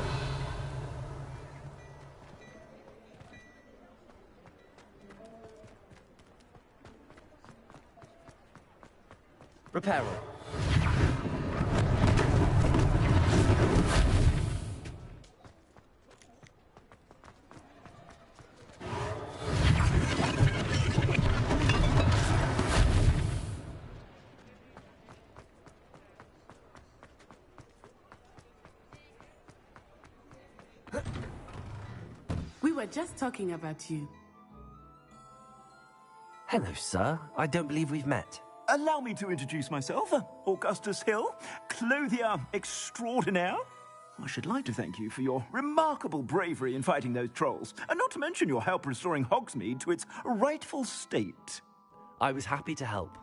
D: Reparo.
Q: We were just talking about you.
T: Hello, sir. I don't believe we've met.
G: Allow me to introduce myself, Augustus Hill, clothier extraordinaire. I should like to thank you for your remarkable bravery in fighting those trolls, and not to mention your help restoring Hogsmeade to its rightful state.
T: I was happy to help.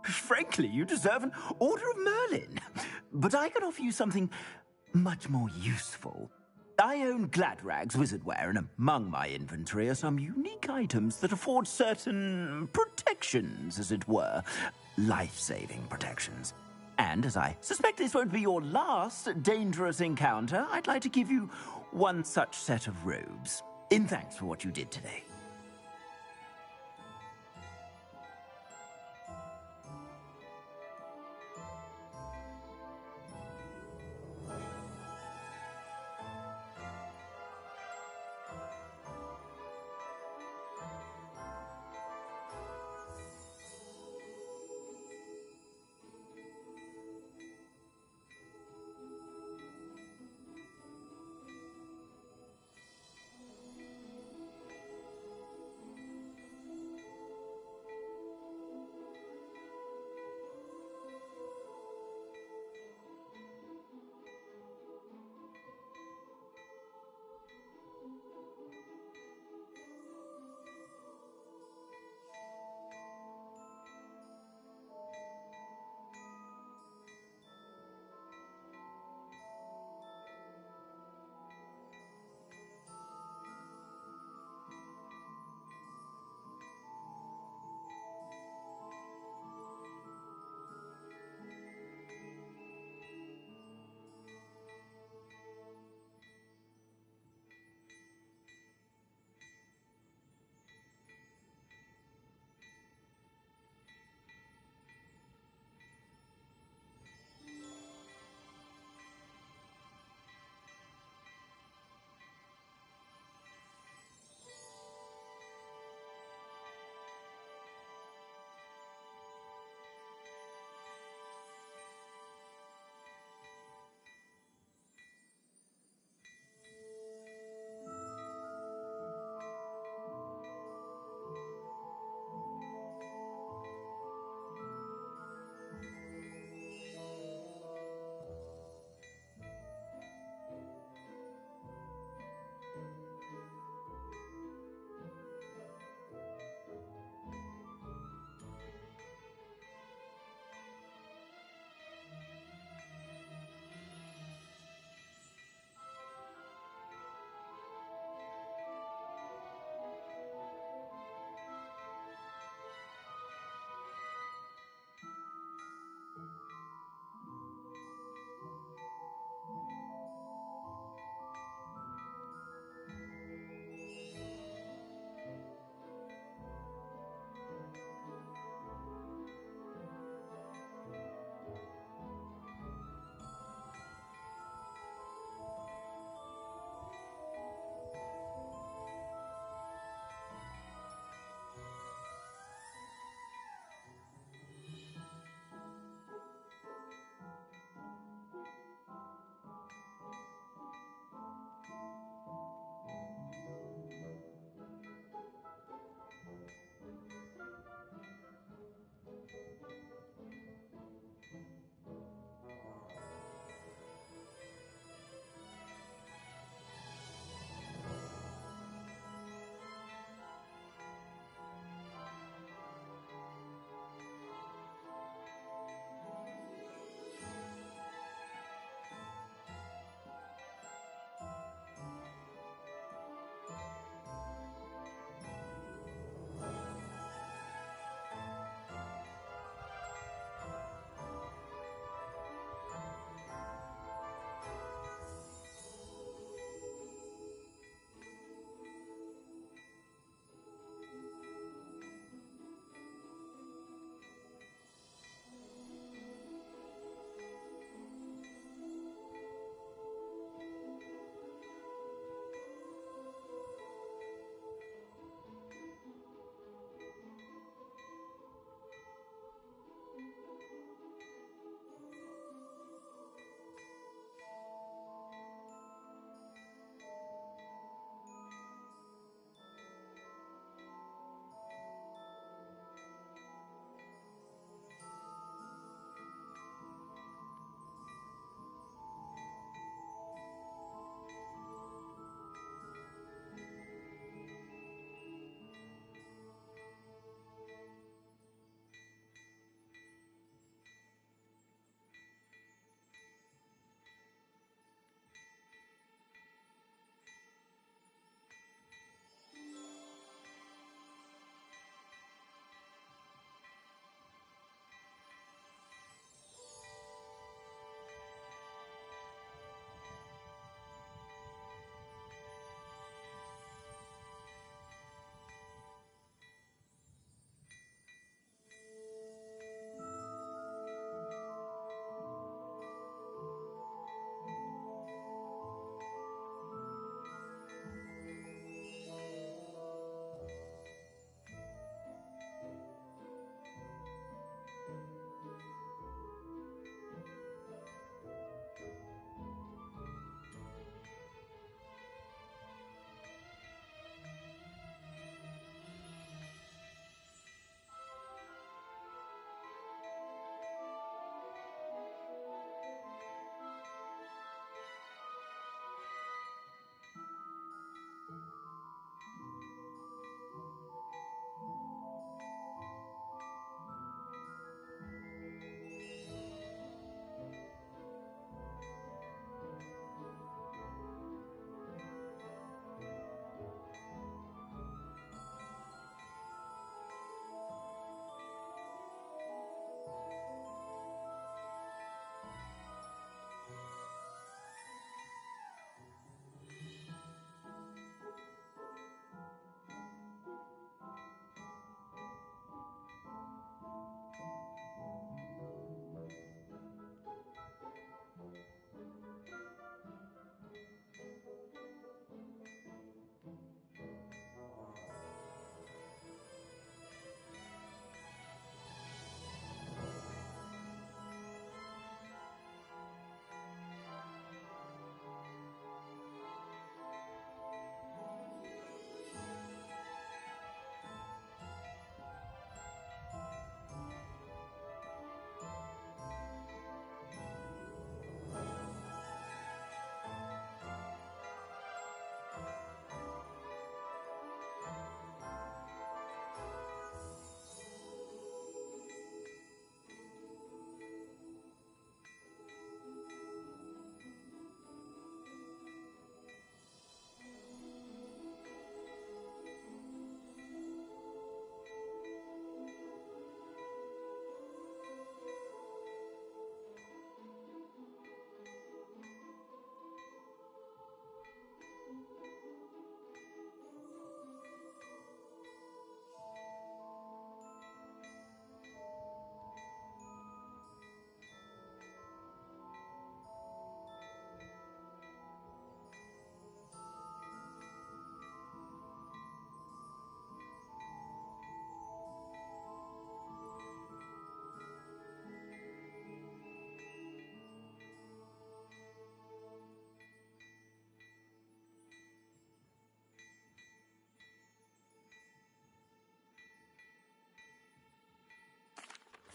G: Frankly, you deserve an Order of Merlin. But I can offer you something much more useful. I own Gladrag's wizardware, and among my inventory are some unique items that afford certain protections, as it were. Life-saving protections. And as I suspect this won't be your last dangerous encounter, I'd like to give you one such set of robes, in thanks for what you did today.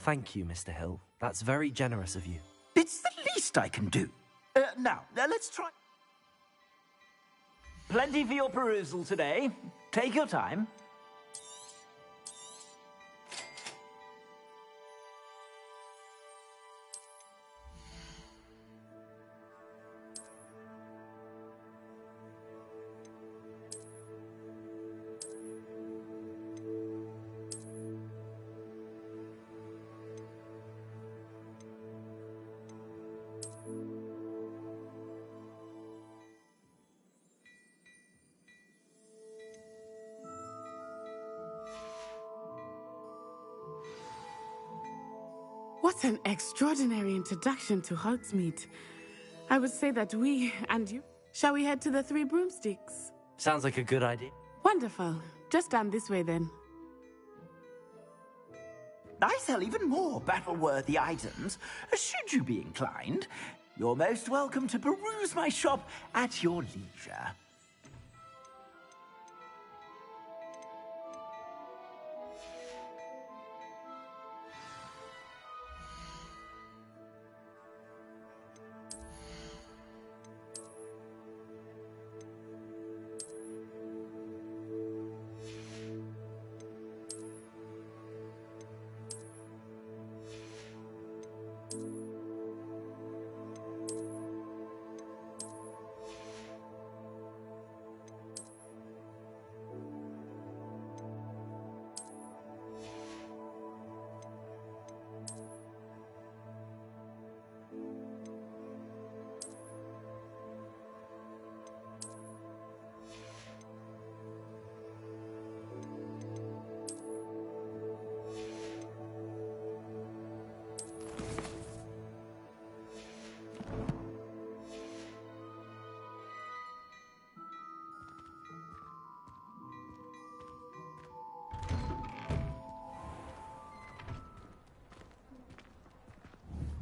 T: Thank you, Mr. Hill. That's very generous of you.
G: It's the least I can do. Now, let's try... Plenty for your perusal today. Take your time.
Q: What an extraordinary introduction to Hogsmeade. I would say that we and you... Shall we head to the Three Broomsticks?
T: Sounds like a good idea.
Q: Wonderful. Just down this way, then.
G: I sell even more battle-worthy items, should you be inclined. You're most welcome to peruse my shop at your leisure.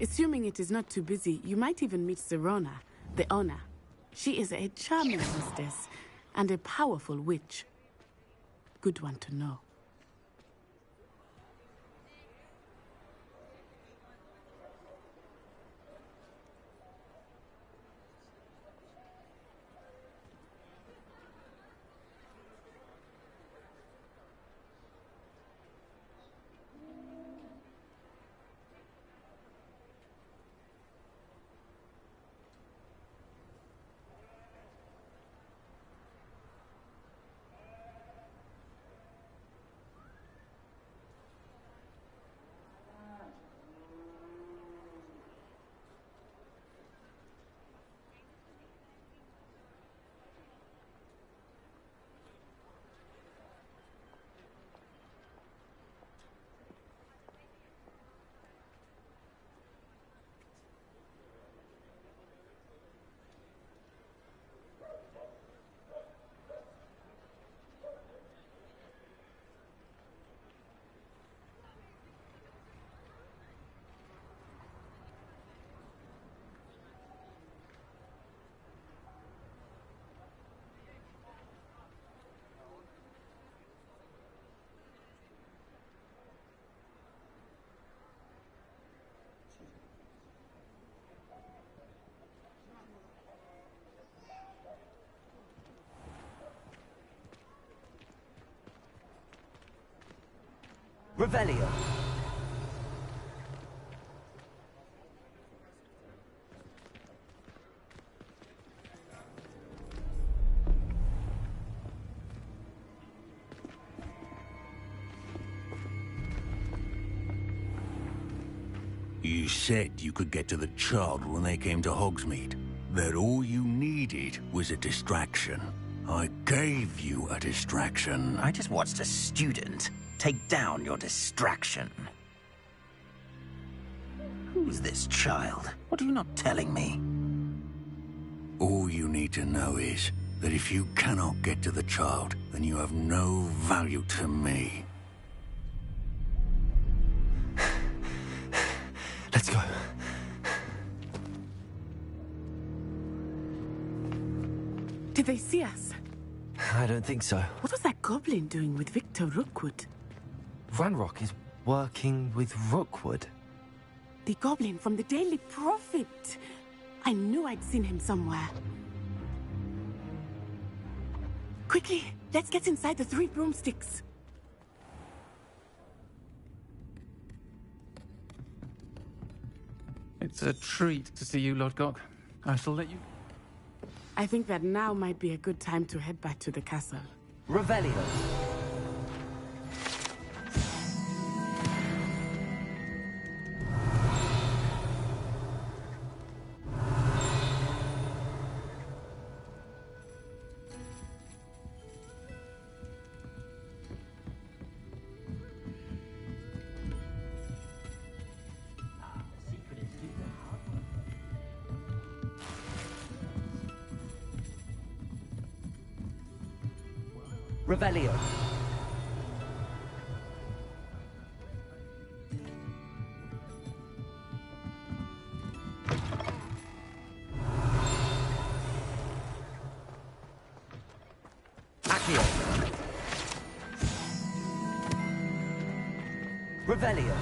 Q: Assuming it is not too busy, you might even meet Serona, the owner. She is a charming hostess and a powerful witch. Good one to know.
G: Revelio.
C: You said you could get to the child when they came to Hogsmeade. That all you needed was a distraction. I gave you a distraction.
G: I just watched a student take down your distraction. Who's this child? What are you not telling me?
C: All you need to know is that if you cannot get to the child, then you have no value to me.
T: Let's go.
Q: Did they see us?
T: I don't think so.
Q: What was that goblin doing with Victor Rookwood?
T: Ranrock is Working with Rookwood?
Q: The goblin from the Daily Prophet. I knew I'd seen him somewhere. Quickly, let's get inside the 3 broomsticks.
E: It's a treat to see you, Lodgok. I shall let you...
Q: I think that now might be a good time to head back to the castle.
T: Revelio. Revelio. Accio. Revelio.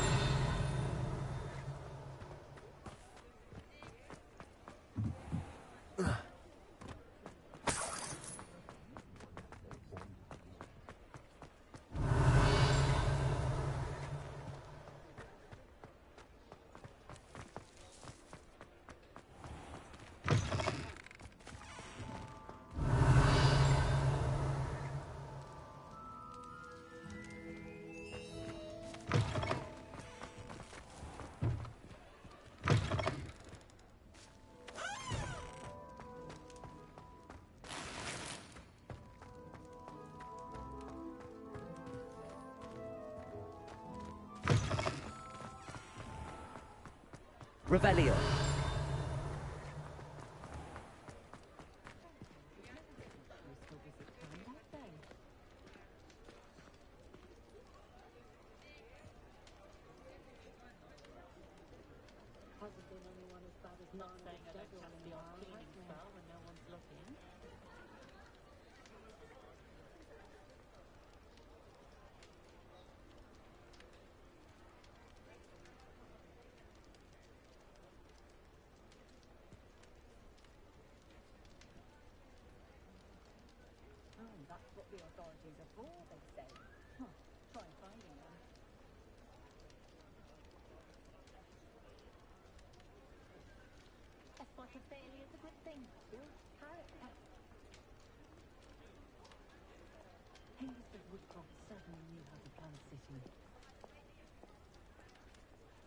T: Revelio.
N: Not saying I don't cast the odd cleaning spell when no one's looking.
I: That's what the authorities are for, they say. Huh. Try finding them. A spot of failure is a good thing. Build character.
N: Hengist's Woodcroft certainly knew how to plan a city.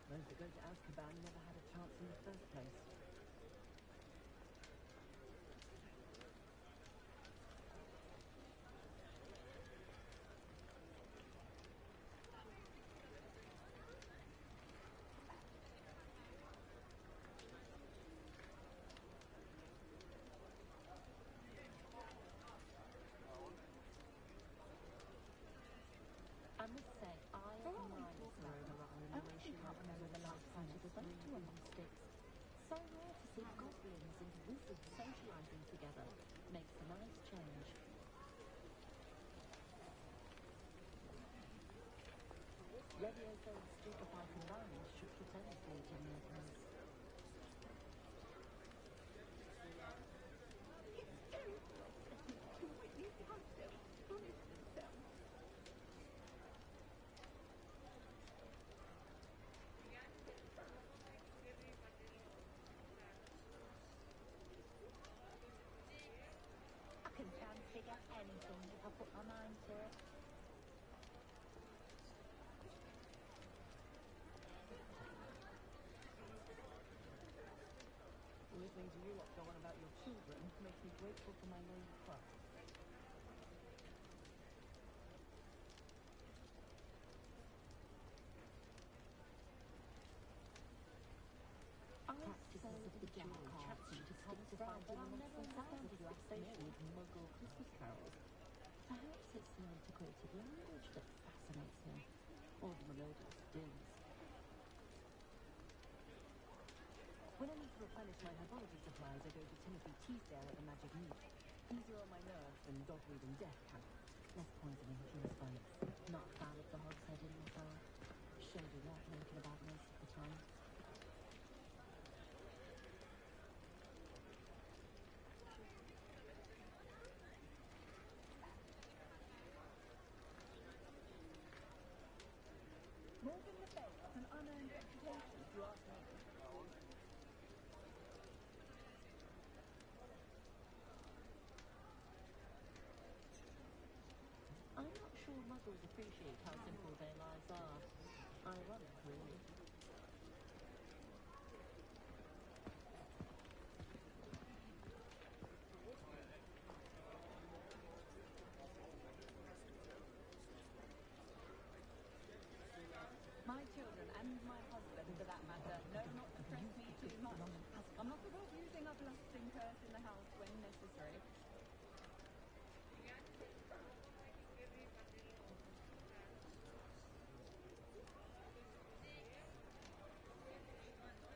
N: Those that go to Azkaban never had a chance in the first place. I must say, I admire this matter. I really can't remember the last time it was only 2 sticks. So rare to see goblins and wizards socializing together. Makes a nice change. Leviosa and Stupefy combined should pretend to be in their place.
I: Anything if I put my mind to it.
N: Listening to you lot go on about your children makes me grateful for my name club. Practices of the Jewel chats you to stick to finding the nonsense of relaxation with Muggle Christmas carols. Perhaps it's the antiquated language that fascinates him, or the melodious dins. When I need to replenish my herbology supplies, I go to Timothy Teasdale at the Magic Meat. Easier on my nerves than dogweed and death camp. Less poisoning, less fights. Not a fan of the hogshead in myself. time. Morgan Le Fay has an unearned reputation, if you ask me. I'm not sure muggles appreciate how simple their lives are. Ironic, really. My children, and my husband for that matter, know not to press me too much. I'm not above using a blasting curse in the house when necessary.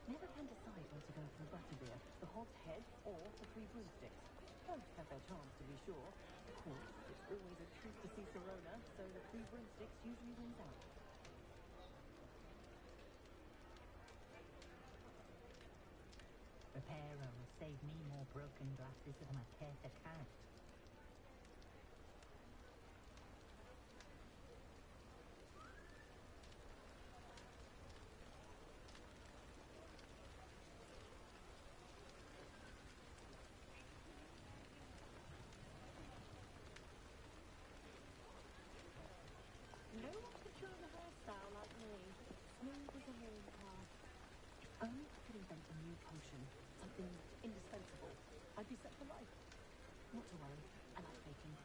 N: Never can decide where to go for a butterbeer, the hog's head or the three broomsticks. Both have their charms, to be sure. Of course, it's always a treat to see Sirona, so the three broomsticks usually wins out.
I: Repairer will save me more broken glasses than I care to count.
N: No one could try the hairstyle like me. Smooth as a hearing path. If only I could invent a new potion. Something indispensable. I'd be set for life. Not to worry. I like baking.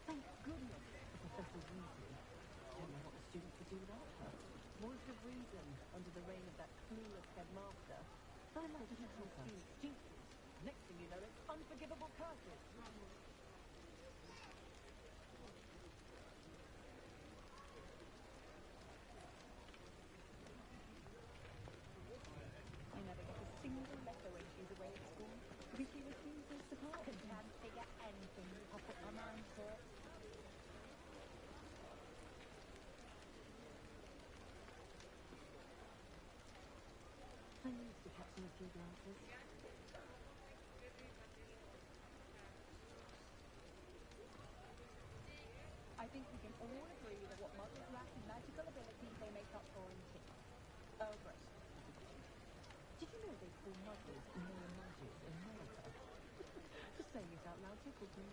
N: Thank goodness for Professor Weasley. Don't know what the students would do without her. Voice of reason under the reign of that clueless headmaster. I like to help her. Stupid. Next thing you know, it's unforgivable curses. I never get a single letter when she's away at school. Vicky refuses to part.
I: Can't figure anything if I put my mind to it.
N: I used to catch them a few glances. I think we can all agree that what muggles lack in magical abilities, they make up for in tips. Oh, great. Did you know they call muggles neo-mages in America? Just saying it out loud tickled me.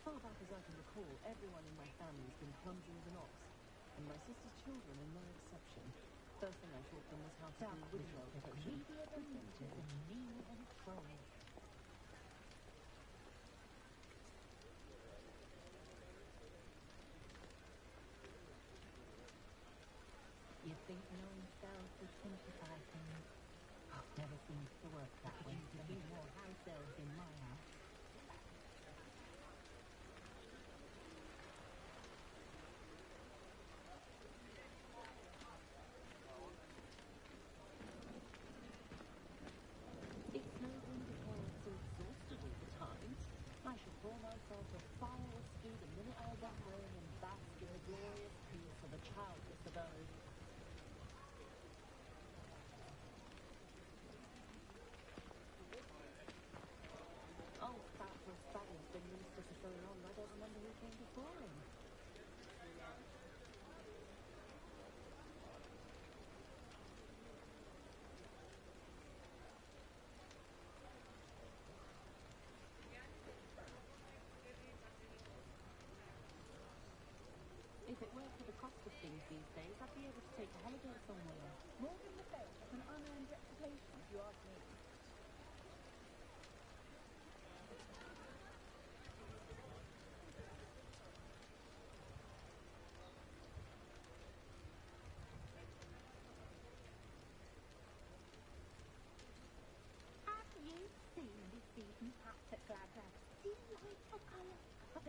N: Far back as I can recall, everyone in my family has been clumsy as an ox, and my sister's children are no exception. First thing I taught them was how to do witchcraft protection.
I: Media adventures and mean and troll. You'd think knowing spells would simplify things. Never seems to work that way. There'd be more house elves in my house.
N: It's no wonder Carol's so exhausted all the time. I should pour myself a fire whiskey the minute I get home and bask in the glorious peace of a childless abode. Oh, fat was Spadding's been minister for so long, I don't remember who came before him. If it weren't for the cost of things these days, I'd be able to take a holiday somewhere.
I: Morgan Le Fay has an unearned reputation, if you ask me.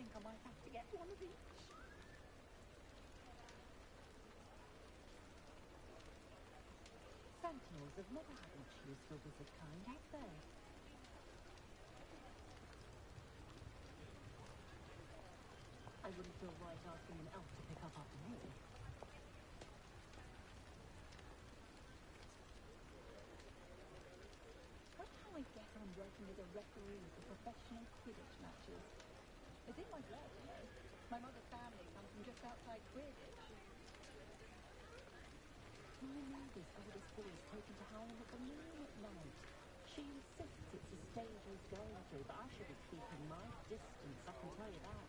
I: think I might have to get one of each. Sentinels have never had much use for wizard kind, have they? I wouldn't feel right asking an elf to pick up after me. Wonder how I get on working as a referee for professional Quidditch matches. It's in my blood, you know. My mother's family comes from just outside Quidditch. My neighbour's oldest boy is taken to howl at the moon at night. She insists it's a stage he's going to, but I should be keeping my distance, I can tell you that.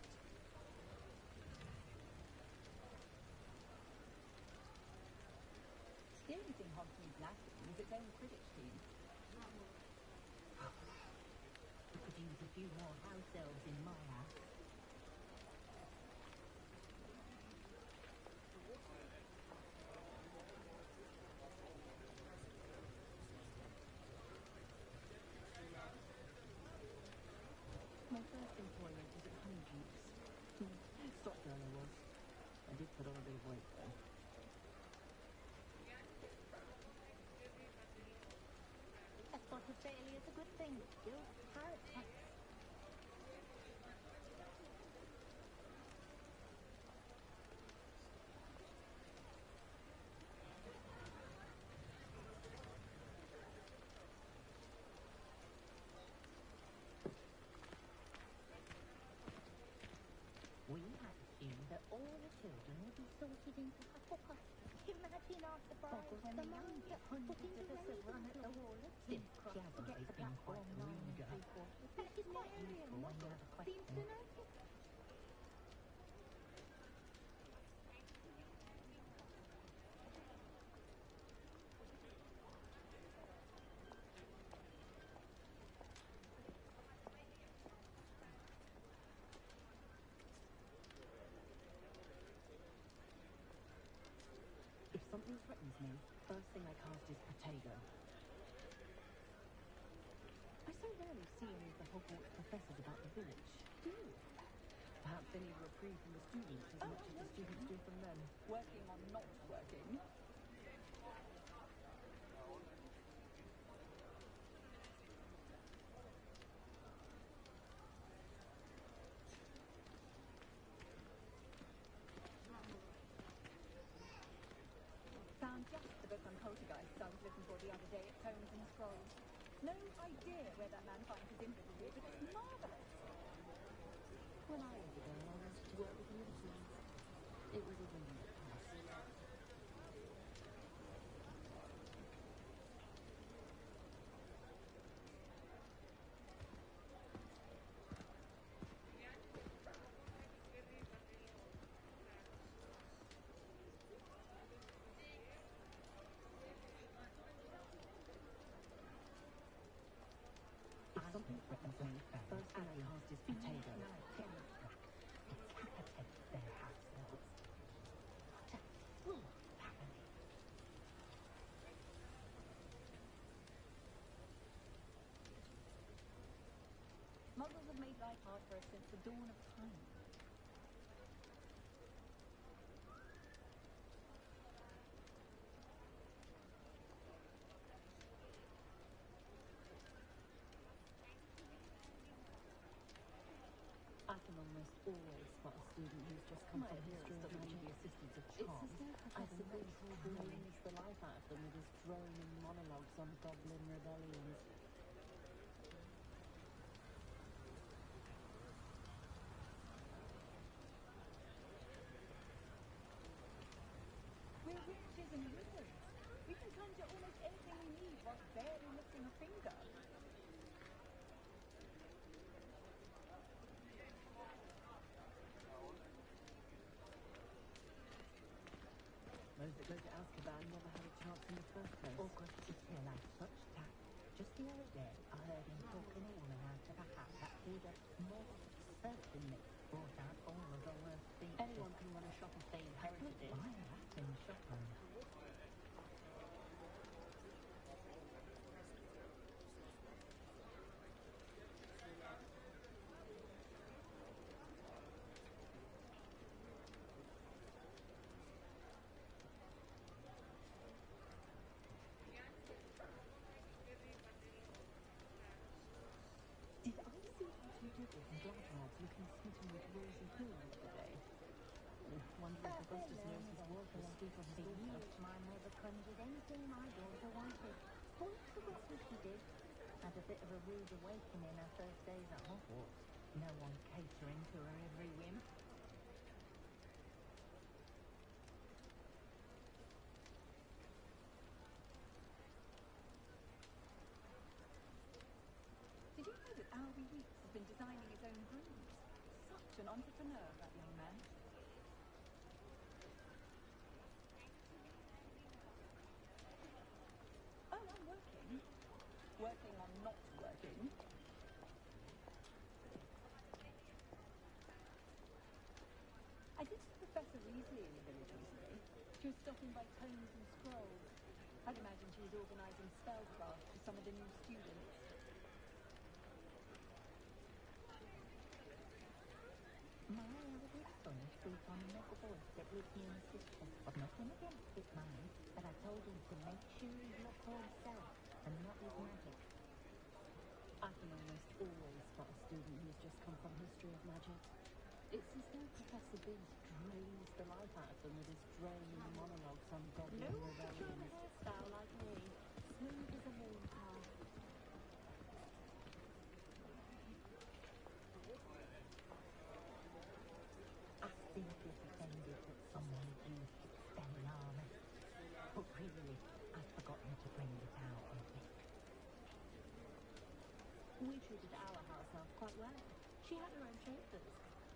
I: The only thing Hogwarts lacking is its own Quidditch team. We could use a few more house elves in my house. My first employment was at Hogwarts. Stock girl I was. I did put on a bit of weight though. A spot of failure is a good thing. You're parrot tax. We had assumed that all the children would be sorted into Hufflepuff. Imagine our surprise when the young get hundreds of us have run at the wall of Tincross to get the platform 9 3/4. That is quite useful when you have a question. If something threatens me, first thing I cast is potato. I so rarely see any of the Hogwarts professors about the village. Do you? Perhaps they need reprieve from the students as much as the students do from them. Working on not working. Found just the book on poltergeists I was looking for the other day at Tomes and Scrolls. No idea where that man finds his inventory, but it's marvellous. When I was a girl, I used to work with Ulysses. It was a dream that passed. If something threatens me, first thing I cast is potato. It's their house elves. What a fool family. Muggles have made life hard for us since the dawn of time. I can almost always spot a student who's just come from history and under the assistance of charm. I suppose he brings the life out of them with his droning monologues on goblin rebellions. We're witches and wizards. We can conjure almost anything we need while barely lifting a finger. Those that go to Azkaban never had a chance in the first place. Awkward to feel like such tact. Just the other day, I heard him talking a woman out of a hat that he'd have most certainly brought out all of the worst features. Anyone can run a shop if they inherited it. Buy that in Shopland.
N: Augustus knows his work will speak on his daughter. My mother conjured anything my daughter wanted. Quite forgotten she did. Had a bit of a rude awakening her first days at Hogwarts. No one catering to her every whim.
A: Did you know that Albie Weeks has been designing his own brooms? Such an entrepreneur, that young man. Oh, I'm working. Working on not working. I did see Professor Weasley in the village recently. She was stopping by tomes and scrolls. I'd imagine she was organising spellcraft for some of the new students.
N: My eldest son speaks on another voice that lives near my sister. I've nothing against it, mind, but I told him to make sure he looked for himself and not his magic.
A: I can almost always spot a student who's just come from history of magic. It's as though Professor Beast drains the life out of them with his droning monologues on goblin
N: No one
A: rebellions.
N: should have a hairstyle like me. Smooth as a moon path. I still get offended that someone used Expelliarmus. But really, I've forgotten to bring it out with me.
A: We treated our house elf quite well. She had her own chambers.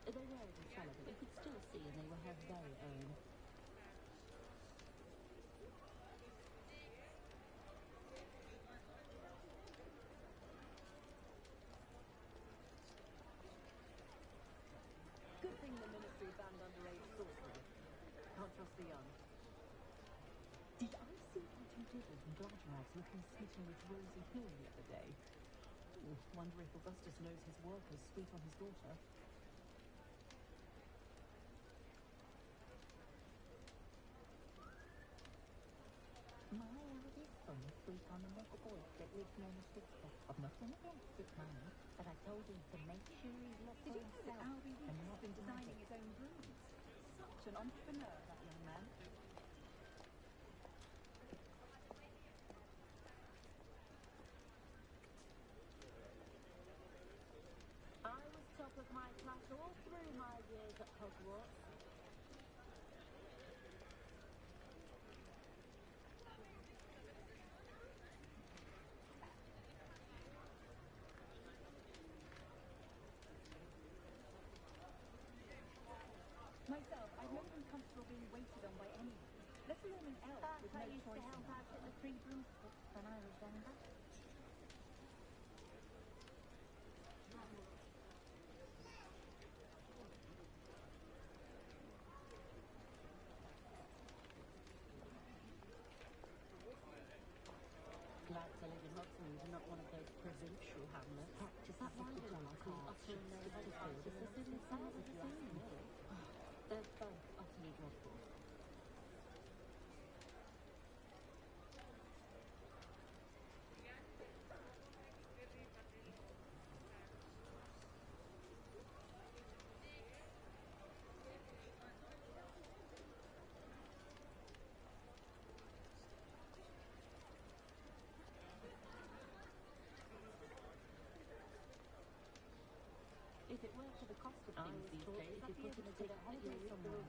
A: They were in the cellar, but you could still see and they were her very own. Good thing the Ministry banned underage sorcery. Can't trust the young.
N: Did I see what you did with Gladriads looking smitten with Rosie Hill the other day?
A: Ooh, wonder if Augustus knows his work is sweet on his daughter.
N: My eldest son speaks on another voice that lives near my sister. I've nothing against it, mind, but I told him to make sure he looked
A: Did
N: for
A: you know that
N: himself
A: Albie
N: and
A: Weeks
N: not
A: has been
N: his
A: designing
N: magic.
A: his own brooms? Such an entrepreneur, that young man.
N: I was top of my class all through my years at Hogwarts.
A: Myself, I've never been comfortable being waited on by anyone, let alone an elf with
N: I
A: no
N: used to
A: choice
N: help
A: in
N: out at the Free Broomstick when I was younger.
A: Glad to live in Hogsmeade, not one of those provincial hamlets.
N: Practice that why do I call uttering those words as a silly sound if you ask me?
A: They're both utterly dreadful. If it weren't for the cost of things these days, I'd be able to take a holiday somewhere.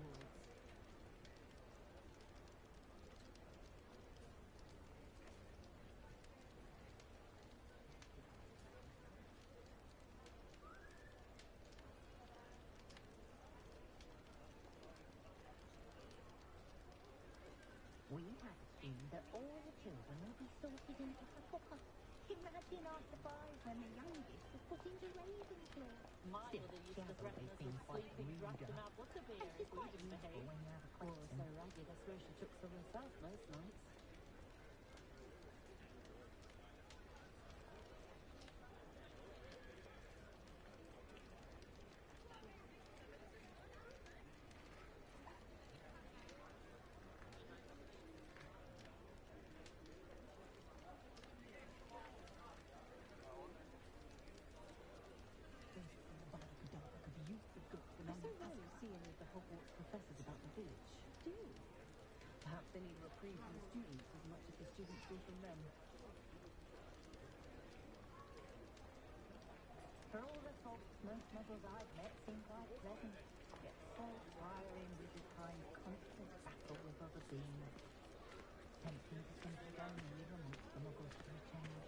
N: We have assumed that all the children will be sorted into Hufflepuff. Imagine our surprise when the youngest was put into Ravenclaw.
A: My
N: Still,
A: mother used
N: she
A: to
N: has
A: threaten
N: always
A: us
N: been
A: with
N: quite
A: sleeping
N: rude.
A: draft in our butterbeer
N: And she's
A: if we
N: quite
A: didn't
N: useful
A: behave.
N: when you have a
A: Oh,
N: question.
A: so ragged, I swear she took some herself most nights.
N: But I could use the good
A: I so rarely see any of the Hogwarts professors about the booth. receive from the students as much as the students do from them. For all the faults, most muggles I've met seem quite pleasant, yet so tiring with the kind constant battle with other beings. Tempting to simply go and live amongst the muggles for a change.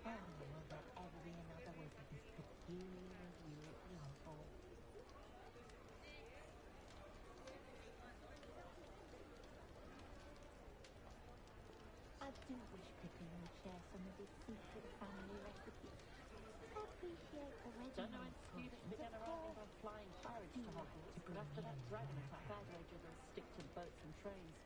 A: Oh, will there ever be another way for this peculiar view at the unfold? I do wish Pippin would share some of his secret family recipes. I appreciate the Regiment. Don't know when students began arriving by flying carriage to Hogwarts, but after that dragon attack, I'd wager they'll stick to boats and trains.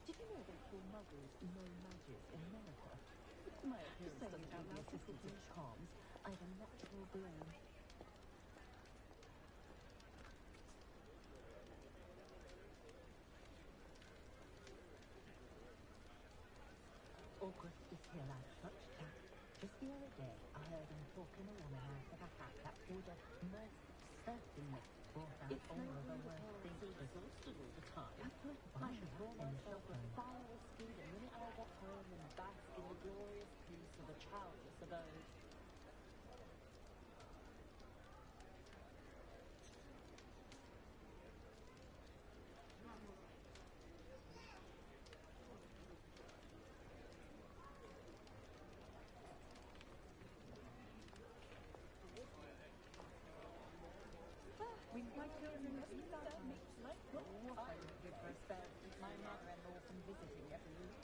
A: Did you know they call muggles no mages in America? My appearance doesn't have the assistance of charms. I have a natural glow. August is here like such tact. Just the other day, I heard him talking a woman out of a hat that would have most certainly brought out all of the worst things. It's exhausted all the time. I should pour myself a fire whiskey the minute I get home and bask in the glorious peace of a childless abode. When my children see that mix like what I would give for a spell with my mother-in-law from visiting every week.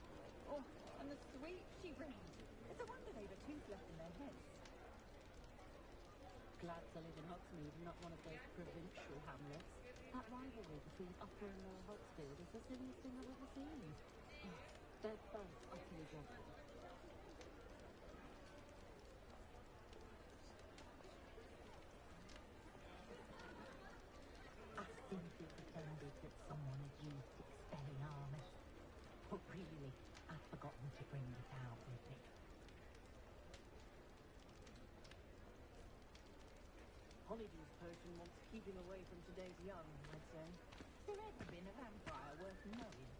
A: Oh, and the sweet she brings. It's a wonder they've a tooth left in their heads. Glad to live in Hogsmeade and not one of those provincial hamlets. That rivalry between Upper and Lower Hogsfield is the silliest thing I've ever seen. Oh, they're both utterly dreadful. I simply pretended that someone had used expelling armor. But really, I'd forgotten to bring it out with me. Honeydew's potion wants keeping away from today's young, I'd say. Has there ever been a vampire worth knowing?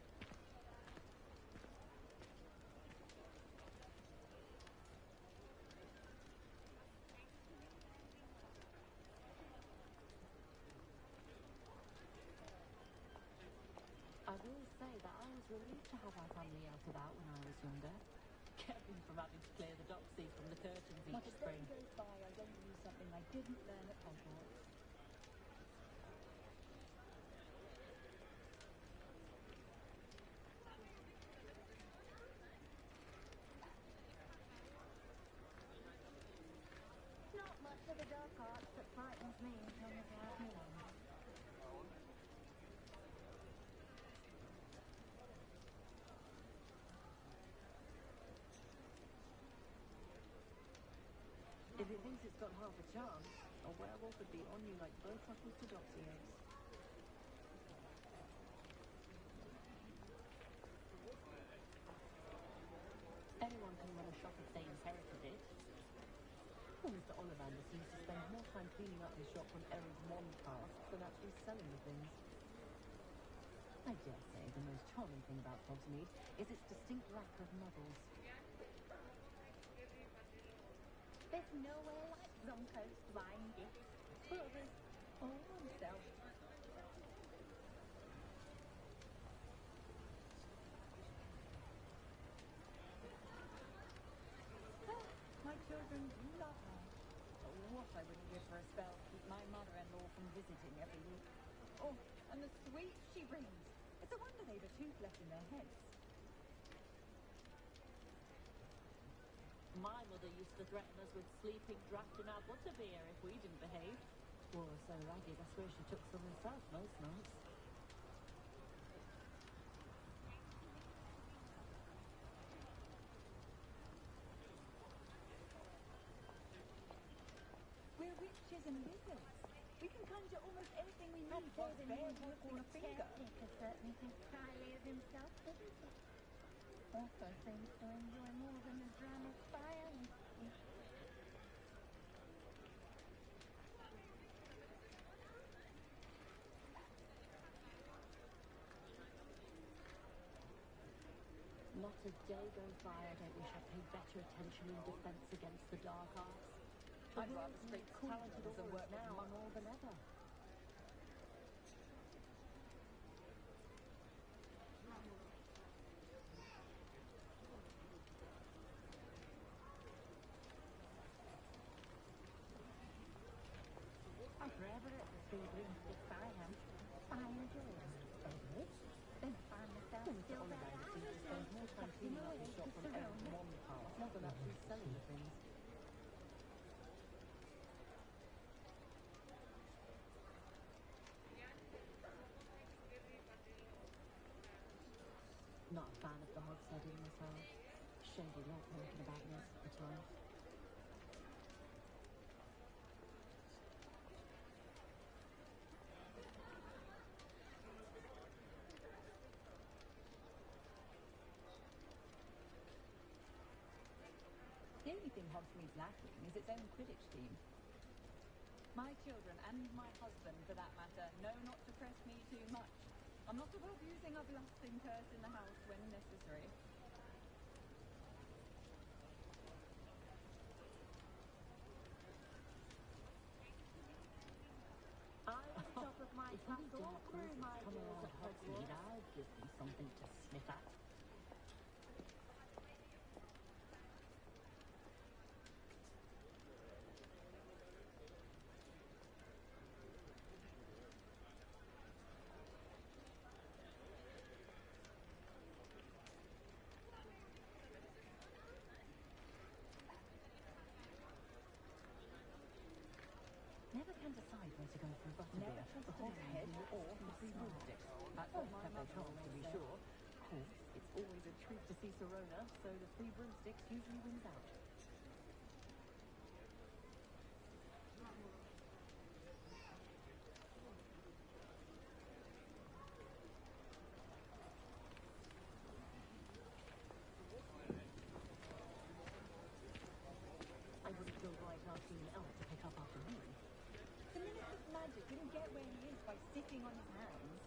A: I will say that I was relieved to have our family out about when I was younger. Kept me from having to clear the dock seat from the curtains each spring. Not a day goes by I don't use something I didn't learn at Hogwarts. Not much of the dark arts that frightens me as long as I have me on. If it thinks it's got half a chance, a werewolf would be on you like both apples to doxy eggs. Anyone can run a shop if they inherited it. Well, Mr. Ollivander seems to spend more time cleaning up his shop on errand wand tasks than actually selling the things. I dare say the most charming thing about Hogsmeade is its distinct lack of muggles. There's nowhere like Zonko's buying gifts for others or oneself. My children love her. Oh, what I wouldn't give for a spell to keep my mother-in-law from visiting every week. Oh, and the sweet she brings. It's a wonder they've a tooth left in their heads. My mother used to threaten us with sleeping draft in our butterbeer if we didn't behave. Well, so ragged, I swear she took some herself most nights. and wizards. We can conjure almost anything we need while bare work on a finger.
N: Caretaker certainly thinks highly of himself, doesn't he? Also seems to enjoy more than a dram of fire whiskey.
A: Not a day goes by I don't wish I paid better attention in defense against the dark arts. I'd rather speak talented than work now more than ever.
N: I'm forever at the sea broomsticks I am. I enjoy them. Then I find myself still there.
A: Spends more time cleaning up his shop than ever one part, more than actually selling the things. Not a fan of the hogshead in myself. Shady lot talking about most of the time.
J: The only thing Hogsmeade's lacking is its own Quidditch team. My children, and my husband for that matter, know not to press me too much. I'm not above using a blasting curse in the house when necessary.
A: I was top of my castle through my years at Hogwarts. I'd give them something to sniff at. Never can decide where to go for a butterbeer. The hogshead or the three broomsticks. That's what my mother told me, to be sure. Of course, it's always a treat to see Serona, so the three broomsticks usually wins out. I wouldn't feel right asking an elf to pick up after me.
J: The Minister of Magic didn't get where he is by sitting on his hands.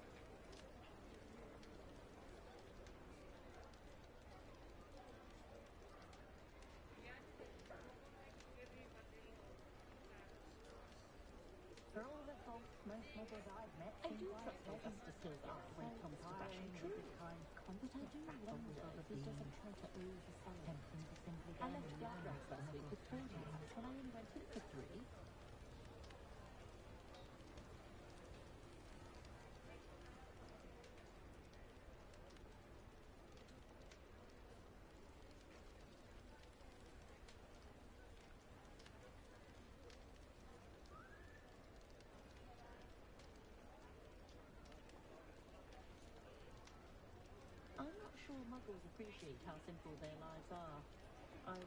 A: For all the faults most muggles I've met, I do trust Augustus Hill's eye when it comes to fashion truly. But I do wonder if he doesn't try to oversell tempting to simply go. I left Gladwell's last week with 4 years when I only went in for 3. I'm not sure muggles appreciate how simple their lives are. I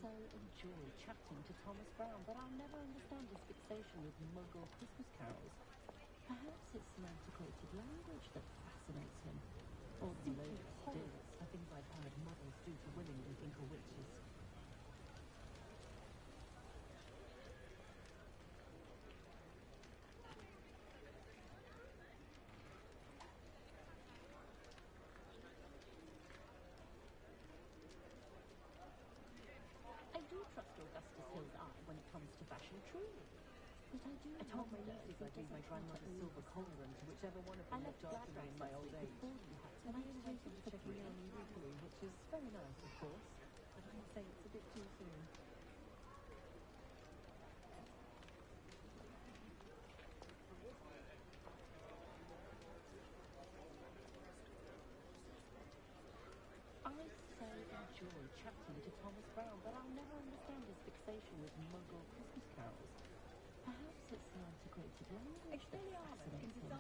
A: so enjoy chatting to Thomas Brown, but I'll never understand his fixation with muggle Christmas carols. Perhaps it's some antiquated language that fascinates him. Or the loads the things I've heard muggles do to women we think are witches. I do trust Augustus Hill's eye when it comes to fashion, truly. But I do. I told my nieces I'd leave my grandmother's silver cauldron to whichever one of them looked after me in my old age. And I was waiting to check in on me weekly, which is very nice, of course. But I say it's a bit too soon. I so enjoy chatting to Thomas Brown, but I'll never understand his fixation with muggle Christmas carols. Perhaps it's the antiquated language that fascinates him.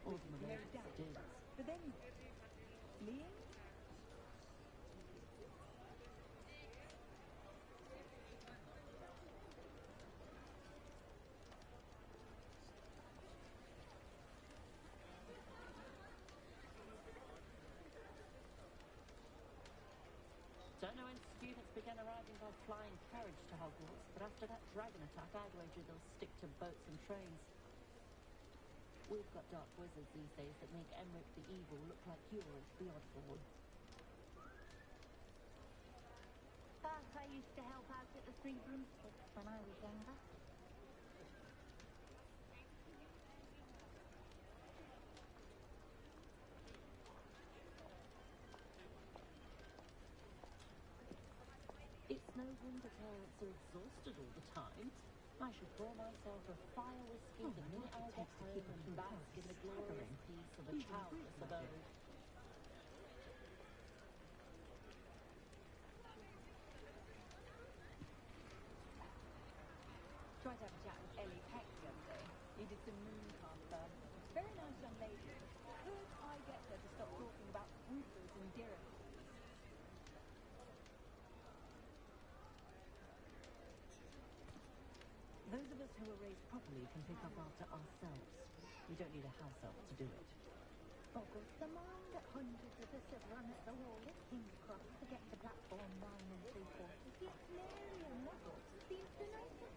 A: Or the melodic stills.
J: But then, fleeing?
A: Don't know when students began arriving by flying carriage to Hogwarts, but after that dragon attack, I'd wager they'll stick to boats and trains. We've got dark wizards these days that make Emmerich the Evil look like you're the oddball.
N: I used to help out at the Three Broomsticks when I was younger.
A: It's no wonder parents are exhausted all the time. I should pour myself a fire whiskey the minute I get home and bask in the glorious peace of a childless abode.
J: Tried to have a chat with Ellie Peck the other day. He did some mooncalf. Very nice young lady. Could I get her to stop talking about roofers and dirhams?
A: Those of us who are raised properly can pick up after ourselves. We don't need a house elf to do it.
N: August, the mind that hundreds of us have run at the wall at King's Cross to get to platform 9 3/4. Yet Mary and Muggles seem to know it.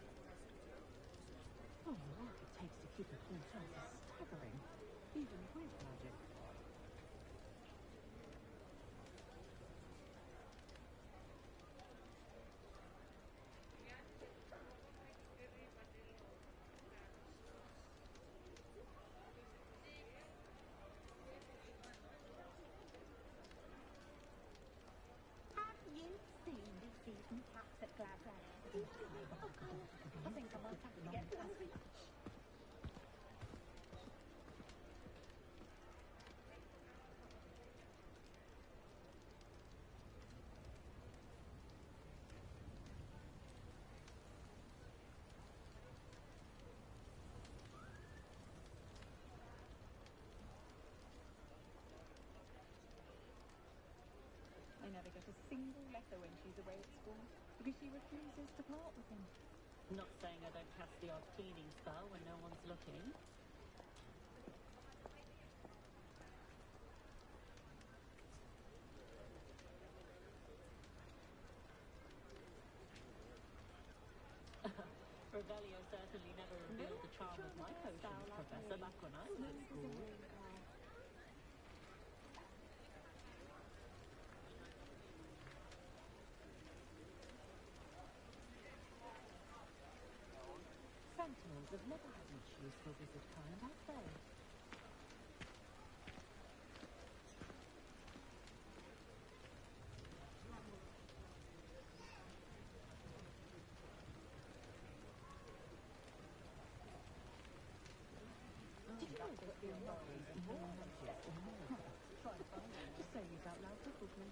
A: Oh, the work it takes to keep a clean house is staggering, even with magic.
N: Have you seen this season cats at Gladwell? I think I might have to get one of each.
J: I never get a single letter when she's away at school because she refuses to part with him.
A: Not saying I don't cast the odd cleaning spell when no one's looking. Revelio certainly never revealed the charm of my potions, Professor, back when I was at school. Sentinels have never had much use for wizard kind, have they? Did you know that the Murrays are more magic in America? Try to find it. Just saying it out loud, tickled me.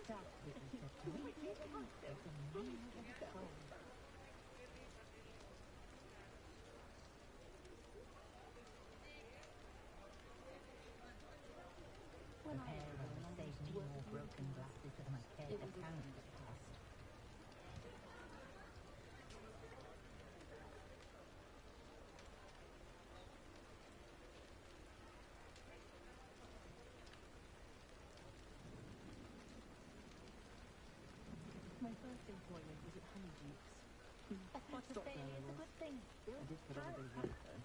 A: That little technique is a mean soul.
N: When
A: The pair will save me more broken glasses than I care to count at past. My first employment was at Honeydews.
N: That's not to say it's a good thing.
A: I did put on a bit of weight though.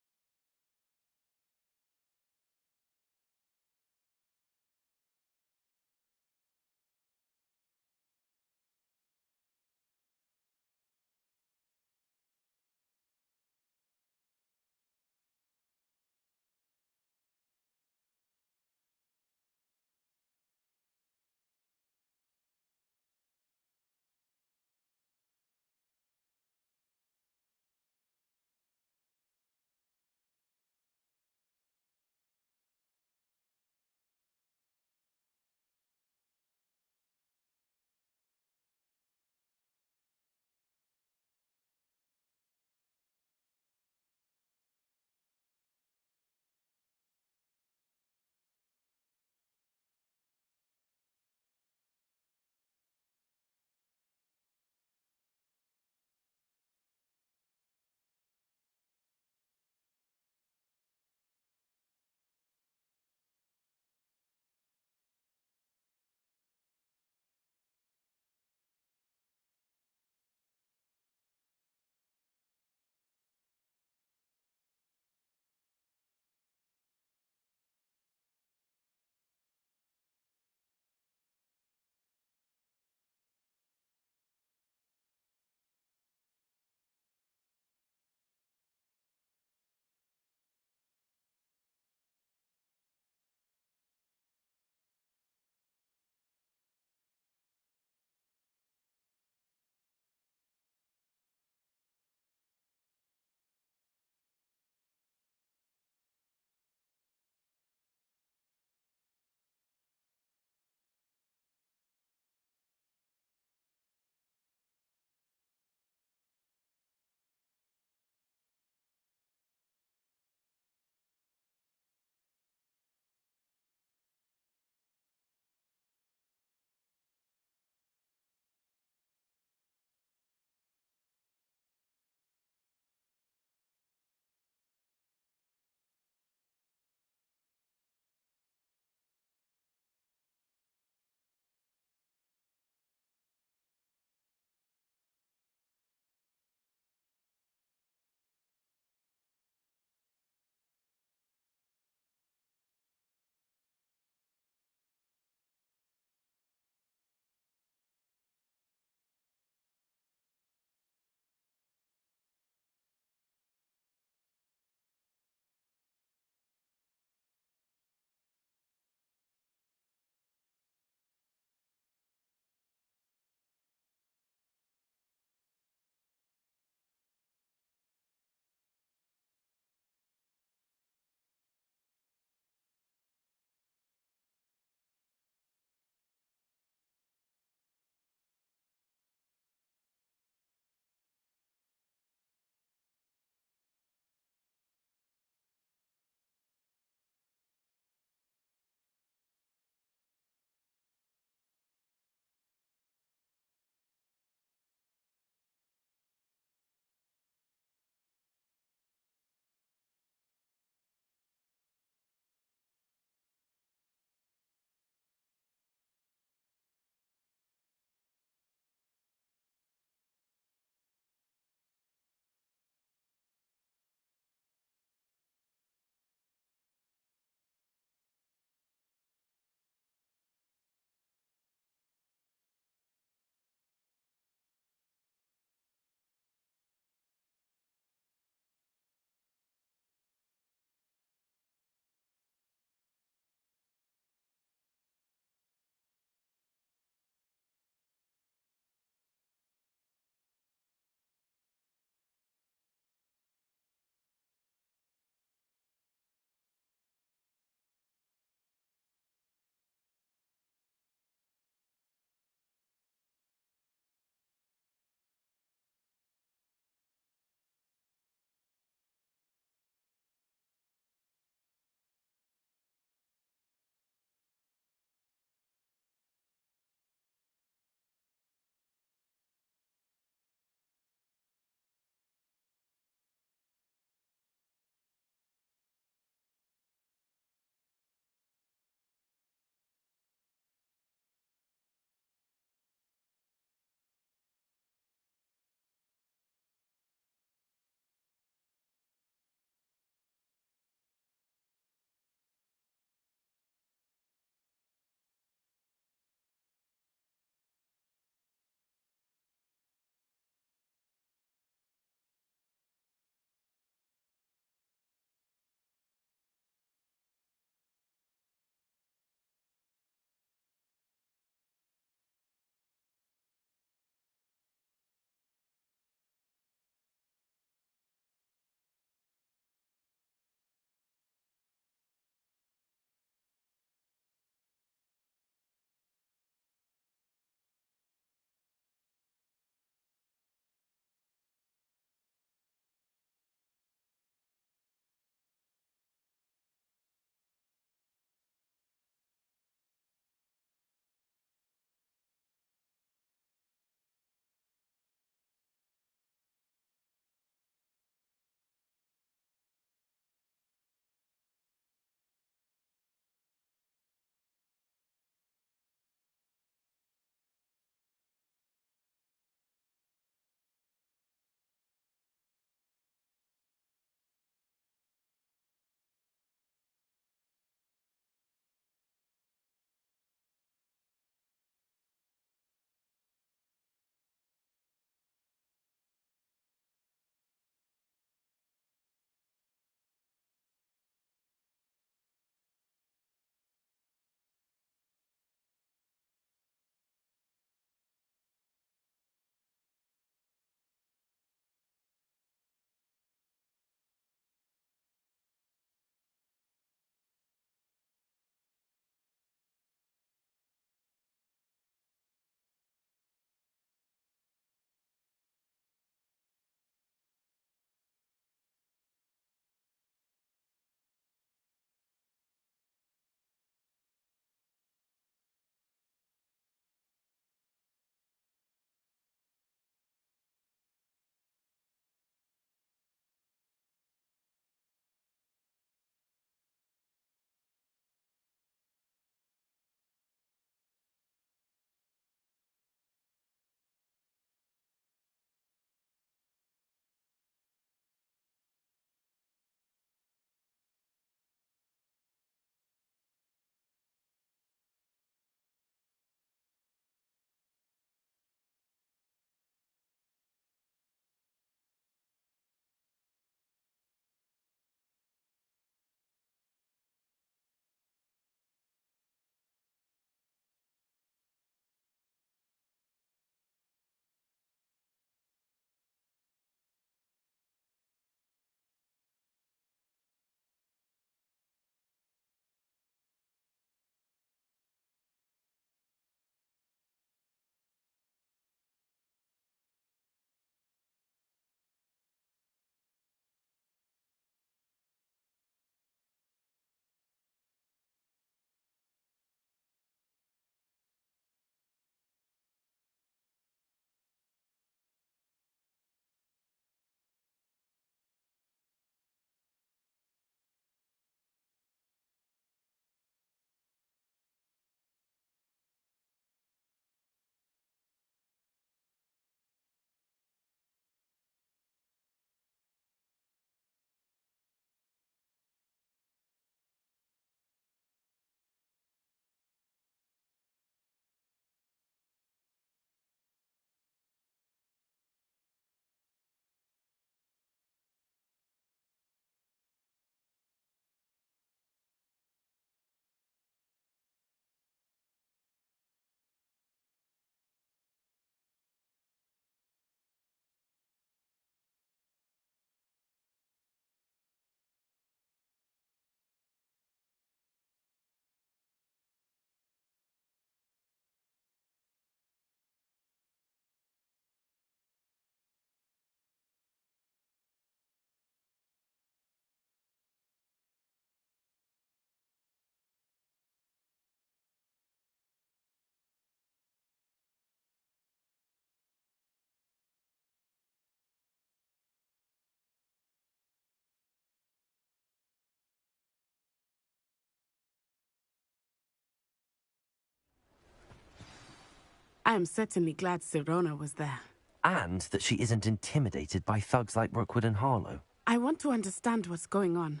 Q: I am certainly glad Sirona was there.
T: And that she isn't intimidated by thugs like Rookwood and Harlow.
Q: I want to understand what's going on,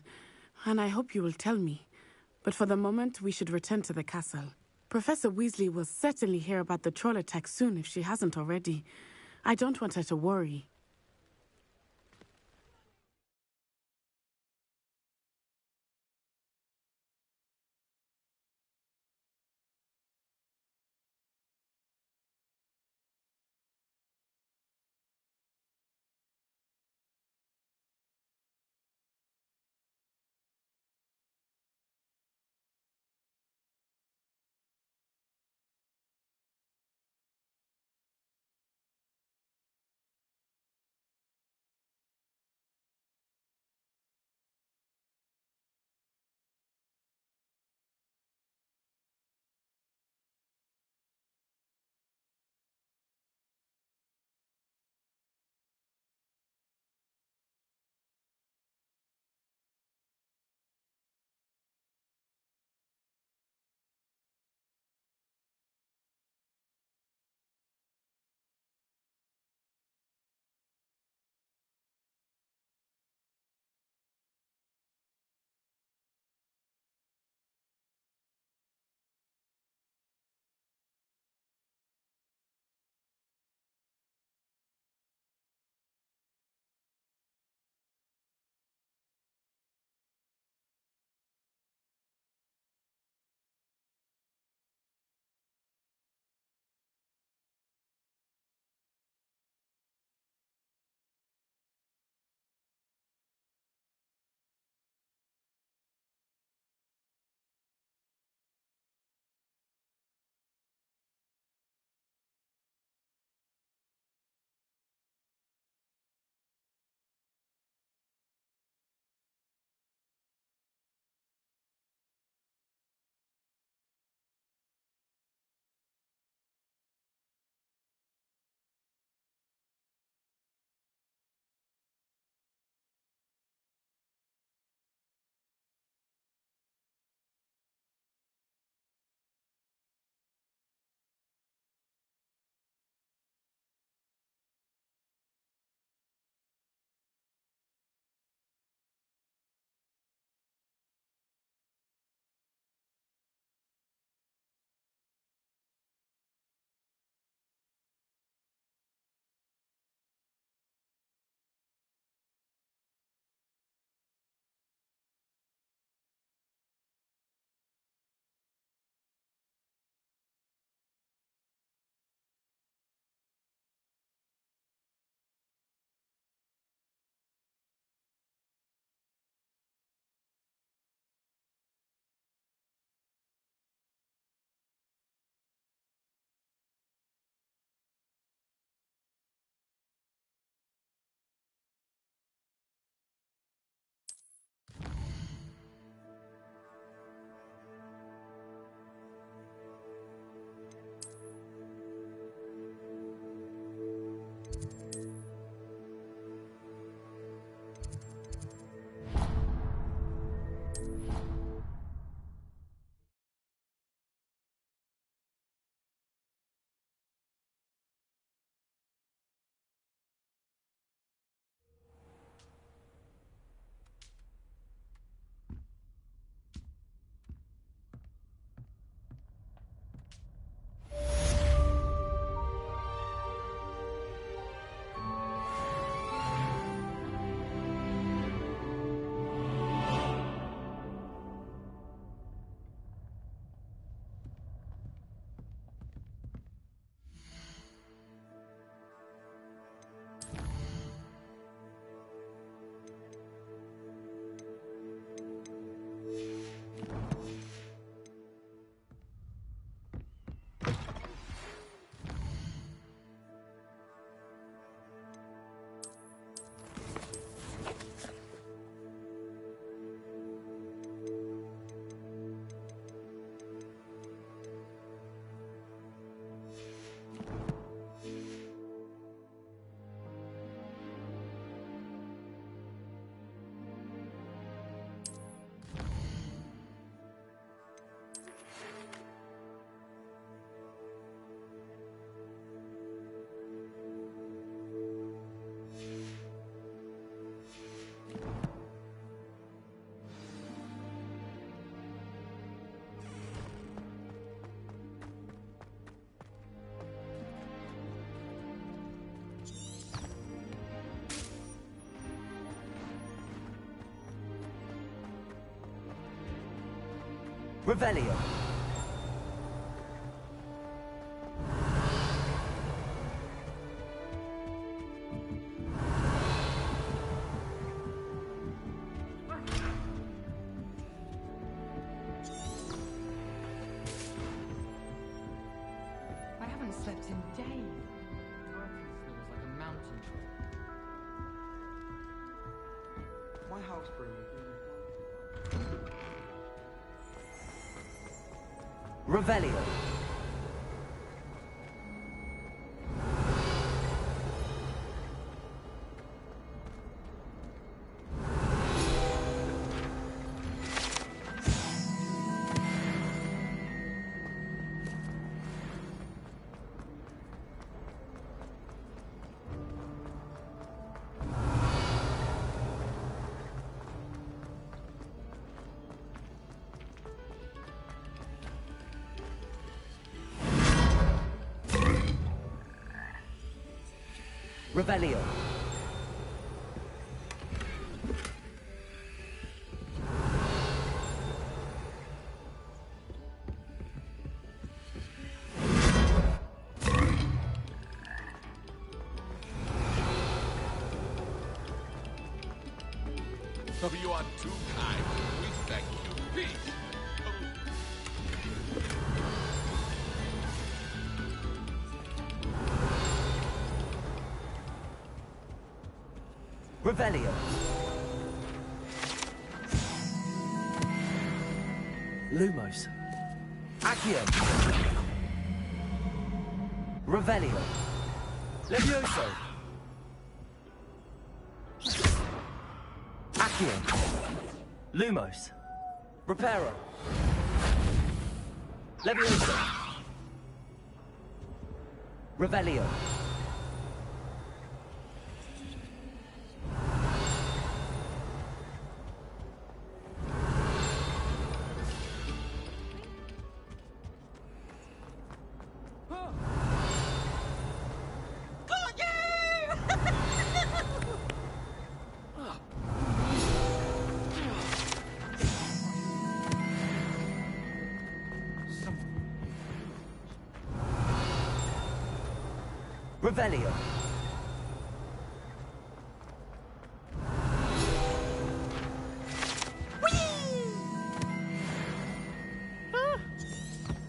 Q: and I hope you will tell me. But for the moment, we should return to the castle. Professor Weasley will certainly hear about the troll attack soon if she hasn't already. I don't want her to worry.
T: Revelio.
M: I haven't slept in days.
E: Tarleton snores like a mountain. My house brew would be...
T: Revelio. Revelio.
V: Oh, you are too kind. We thank you. Peace.
T: Revelio. Lumos. Accio. Revelio. Levioso. Accio. Lumos. Reparo. Levioso. Revelio. Revelio.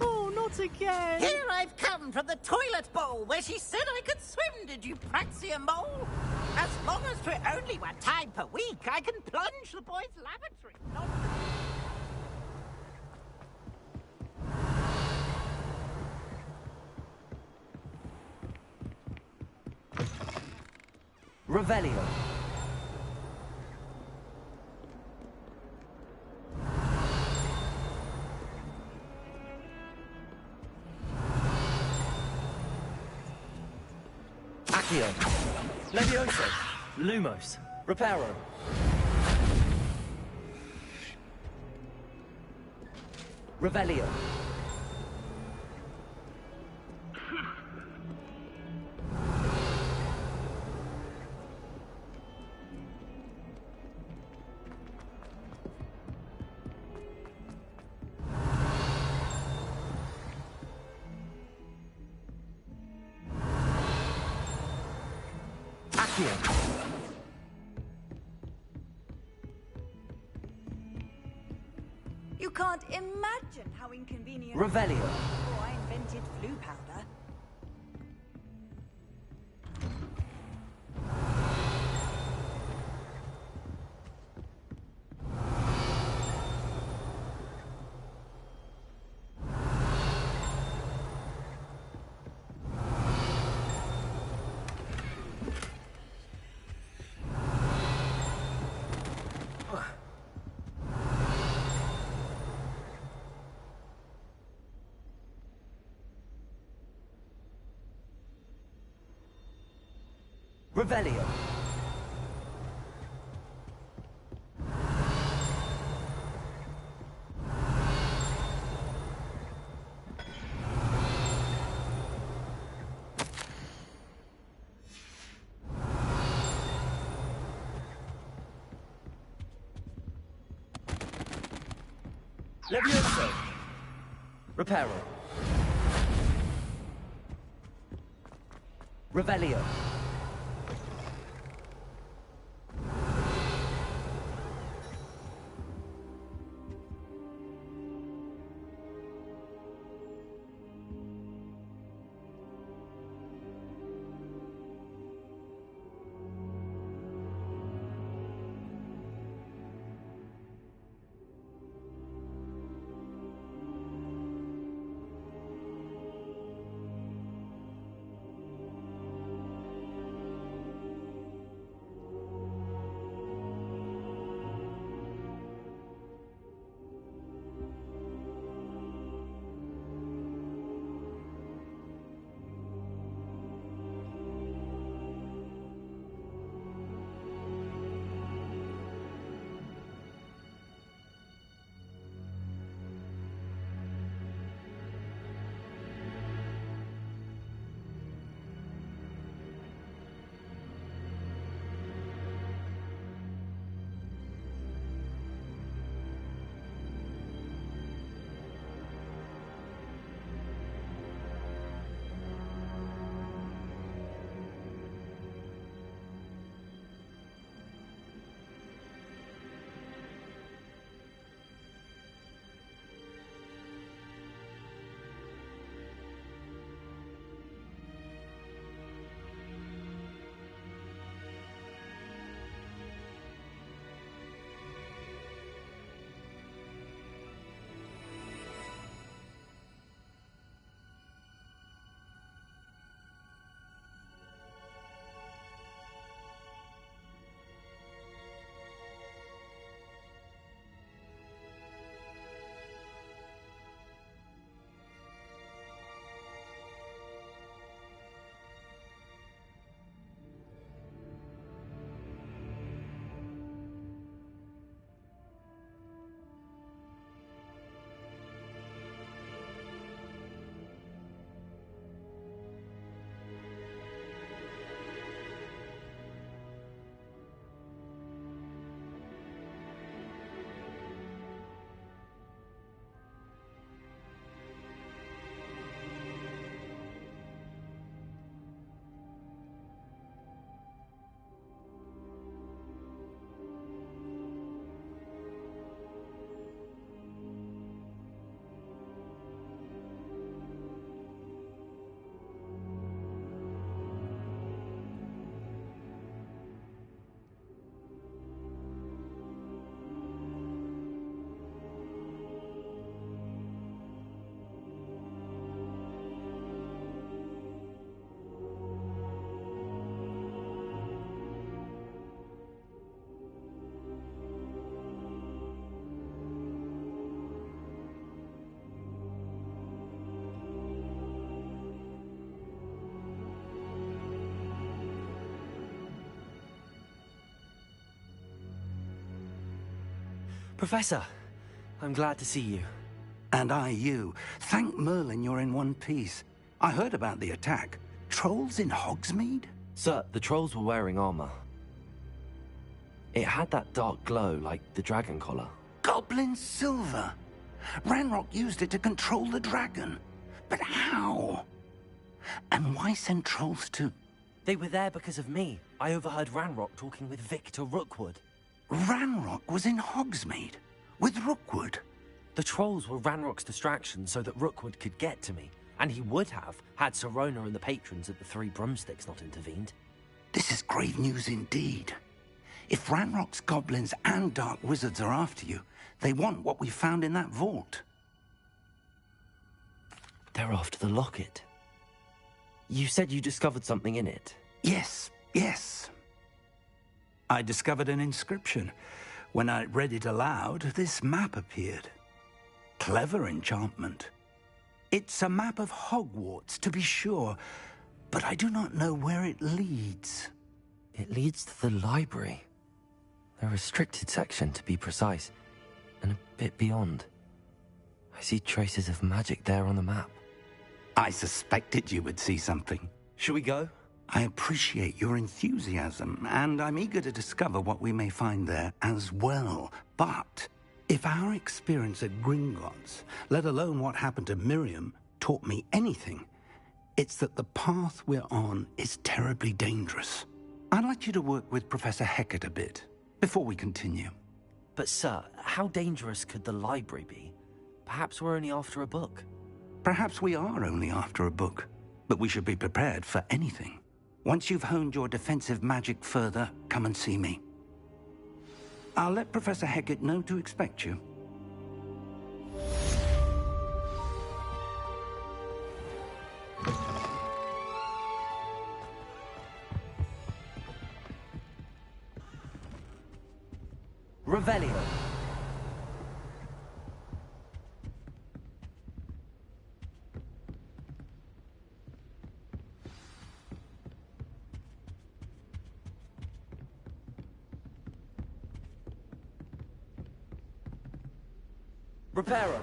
O: Oh, not again!
U: Here I've come from the toilet bowl where she said I could swim, did you praxia mole? As long as for only 1 time per week, I can plunge the boy's lavatory. Not...
T: Revelio. Accio. Levioso. Lumos. Reparo. Revelio.
X: You can't imagine how inconvenient.
T: Revelio.
X: Before I invented flu powder.
T: Revelio. Levioso! Reparo. Revelio. Professor, I'm glad to see you.
G: And I you. Thank Merlin you're in one piece. I heard about the attack. Trolls in Hogsmeade?
T: Sir, the trolls were wearing armor. It had that dark glow like the dragon collar.
G: Goblin silver! Ranrock used it to control the dragon. But how? And why send trolls to...
T: They were there because of me. I overheard Ranrock talking with Victor Rookwood.
G: Ranrock was in Hogsmeade? With Rookwood?
T: The trolls were Ranrock's distraction so that Rookwood could get to me. And he would have, had Sirona and the patrons at the Three Broomsticks not intervened.
G: This is grave news indeed. If Ranrock's goblins and dark wizards are after you, they want what we found in that vault.
T: They're after the locket. You said you discovered something in it.
G: Yes. I discovered an inscription. When I read it aloud, this map appeared. Clever enchantment. It's a map of Hogwarts, to be sure, but I do not know where it leads.
T: It leads to the library. The restricted section, to be precise, and a bit beyond. I see traces of magic there on the map.
G: I suspected you would see something.
T: Shall we go?
G: I appreciate your enthusiasm, and I'm eager to discover what we may find there as well. But if
H: If our experience at Gringotts, let alone what happened to Miriam, taught me anything, it's that the path we're on is terribly dangerous. I'd like you to work with Professor Hecat a bit, before we continue.
T: But sir, how dangerous could the library be? Perhaps we're only after a book.
H: Perhaps we are only after a book, but we should be prepared for anything. Once you've honed your defensive magic further, come and see me. I'll let Professor Hecat know to expect you.
T: Revelio. Reparo.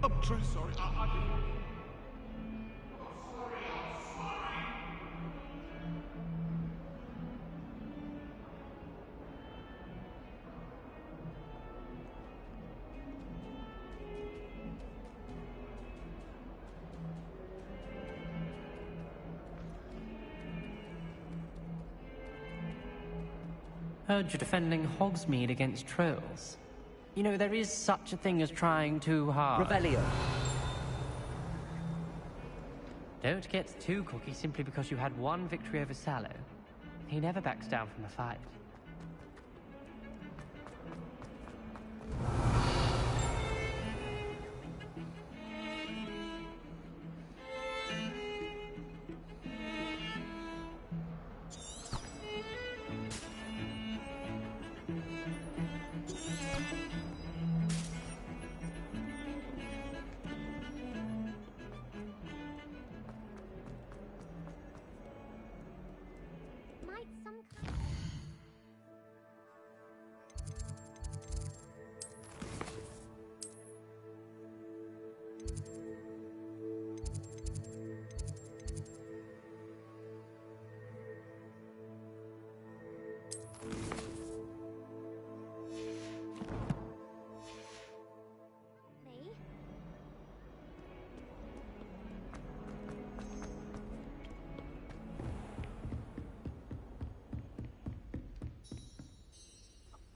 V: I'm truly sorry.
K: Heard you're defending Hogsmeade against trolls. You know, there is such a thing as trying too hard.
T: Revelio.
K: Don't get too cocky simply because you had one victory over Sallow. He never backs down from a fight.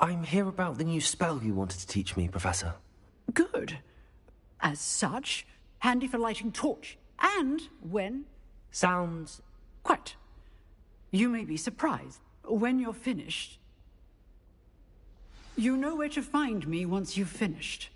T: I'm here about the new spell you wanted to teach me, Professor.
P: Good. As such, handy for lighting torch. And when...
T: Sounds...
P: Quite. You may be surprised. When you're finished... You know where to find me once you've finished.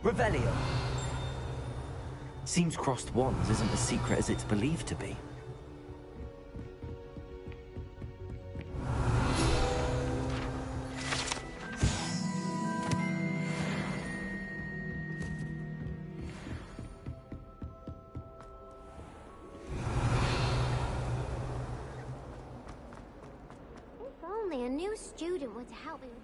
T: Revelio! Seems crossed wands isn't as secret as it's believed to be.
N: If only a new student were to help me with...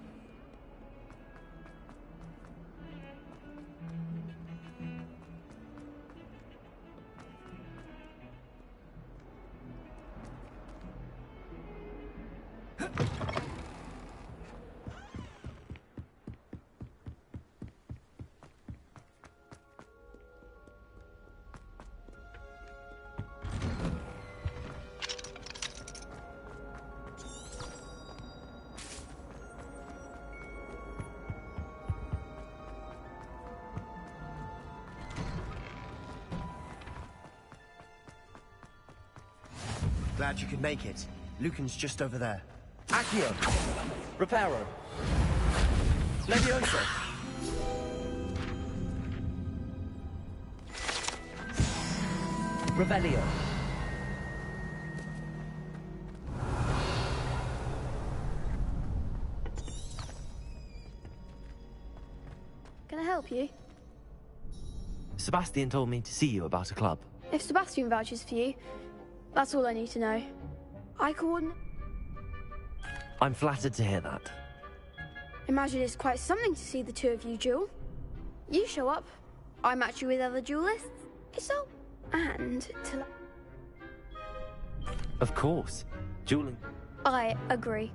B: Glad you could make it. Lucan's just over there.
T: Accio! Reparo! Levioso! Revelio!
F: Can I help you?
T: Sebastian told me to see you about a club.
F: If Sebastian vouches for you, that's all I need to know. I coordinate...
T: I'm flattered to hear that.
F: Imagine it's quite something to see the two of you duel. You show up, I match you with other duelists. It's all... And to...
T: Of course. Dueling.
F: I agree.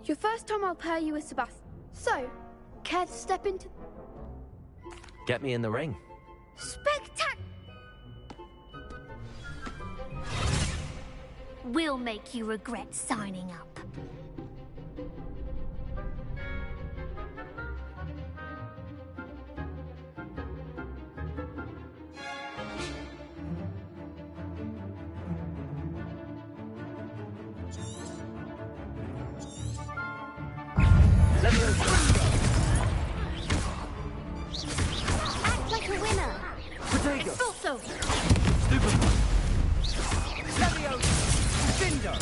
F: Your first time I'll pair you with Sebastian. So, care to step into...
T: Get me in the ring.
N: Spectac... We'll make you regret signing up. Act like a winner.
T: Potato.
N: Expulso.
T: Stupefy.
B: Levioso! Cinder!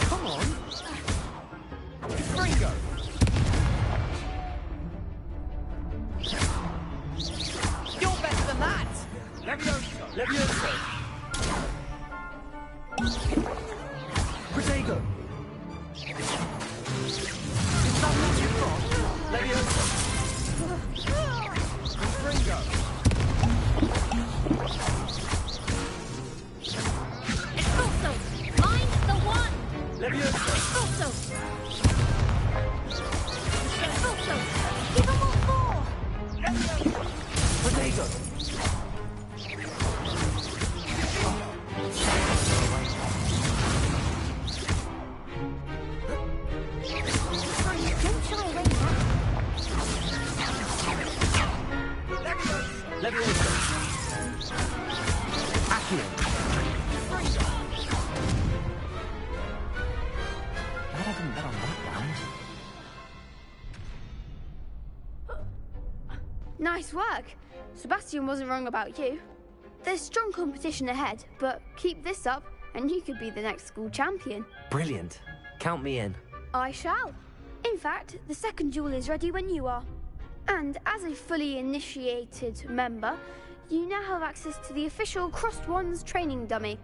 B: Come on! Fringo! You're better than that! Levioso!
T: Levioso! Protego!
B: Is that what you've got?
T: Levioso!
B: Fringo!
N: Expulso. Find the one.
T: Levioso!
N: Expulso. Expulso. Give them all four.
T: Protego!
N: Don't shy away now.
T: Levioso! Accio! Glad I didn't bet on that round.
F: Nice work. Sebastian wasn't wrong about you. There's strong competition ahead, but keep this up and you could be the next school champion.
T: Brilliant. Count me in.
F: I shall. In fact, the second duel is ready when you are. And as a fully initiated member, you now have access to the official Crossed Wands training dummy.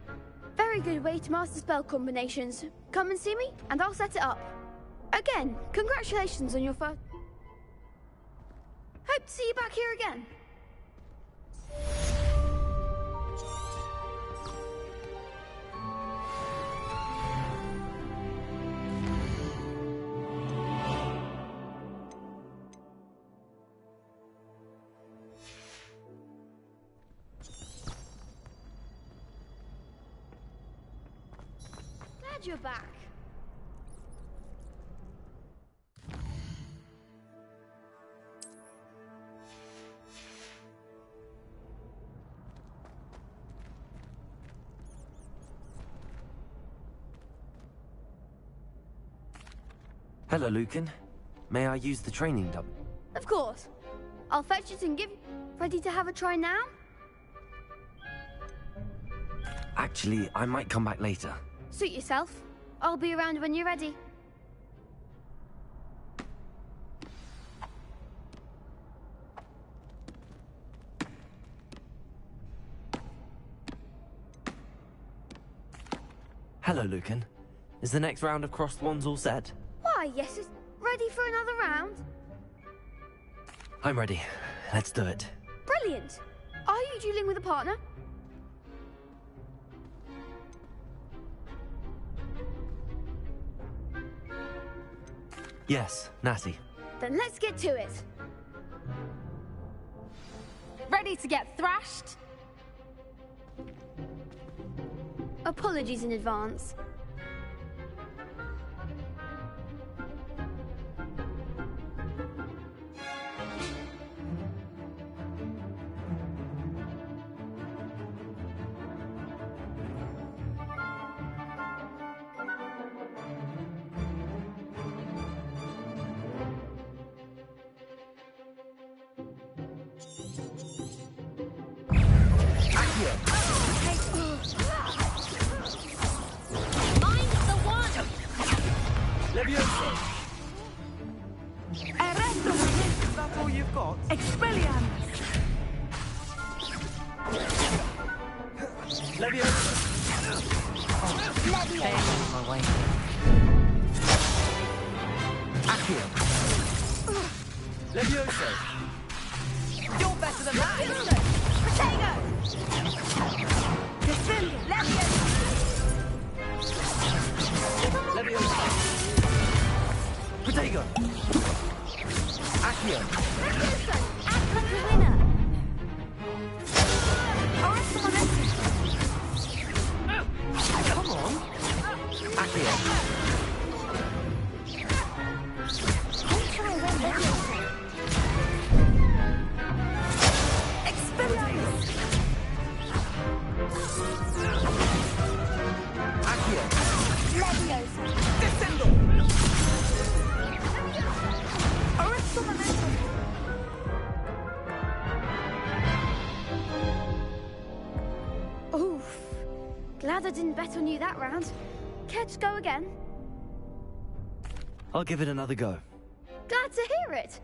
F: Very good way to master spell combinations. Come and see me, and I'll set it up. Again, congratulations on your first... Hope to see you back here again. Glad you're back.
T: Hello, Lucan. May I use the training dummy?
F: Of course. I'll fetch it and give... Ready to have a try now?
T: Actually, I might come back later.
F: Suit yourself. I'll be around when you're ready.
T: Hello, Lucan. Is the next round of crossed wands all set?
F: Why, yes, it's ready for another round.
T: I'm ready. Let's do it.
F: Brilliant. Are you dueling with a partner?
T: Yes, Natty.
F: Then let's get to it.
L: Ready to get thrashed?
F: Apologies in advance. Oof. Glad I didn't bet on you that round. Care to go again?
T: I'll give it another go.
F: Glad to hear it.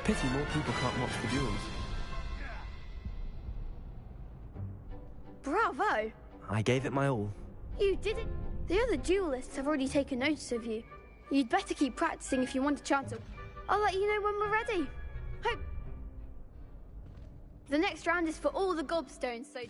T: Pity more people can't watch the duels.
F: Bravo!
T: I gave it my all.
F: You did it. The other duelists have already taken notice of you. You'd better keep practicing if you want a chance at... I'll let you know when we're ready. Hope... The next round is for all the gobstones, so...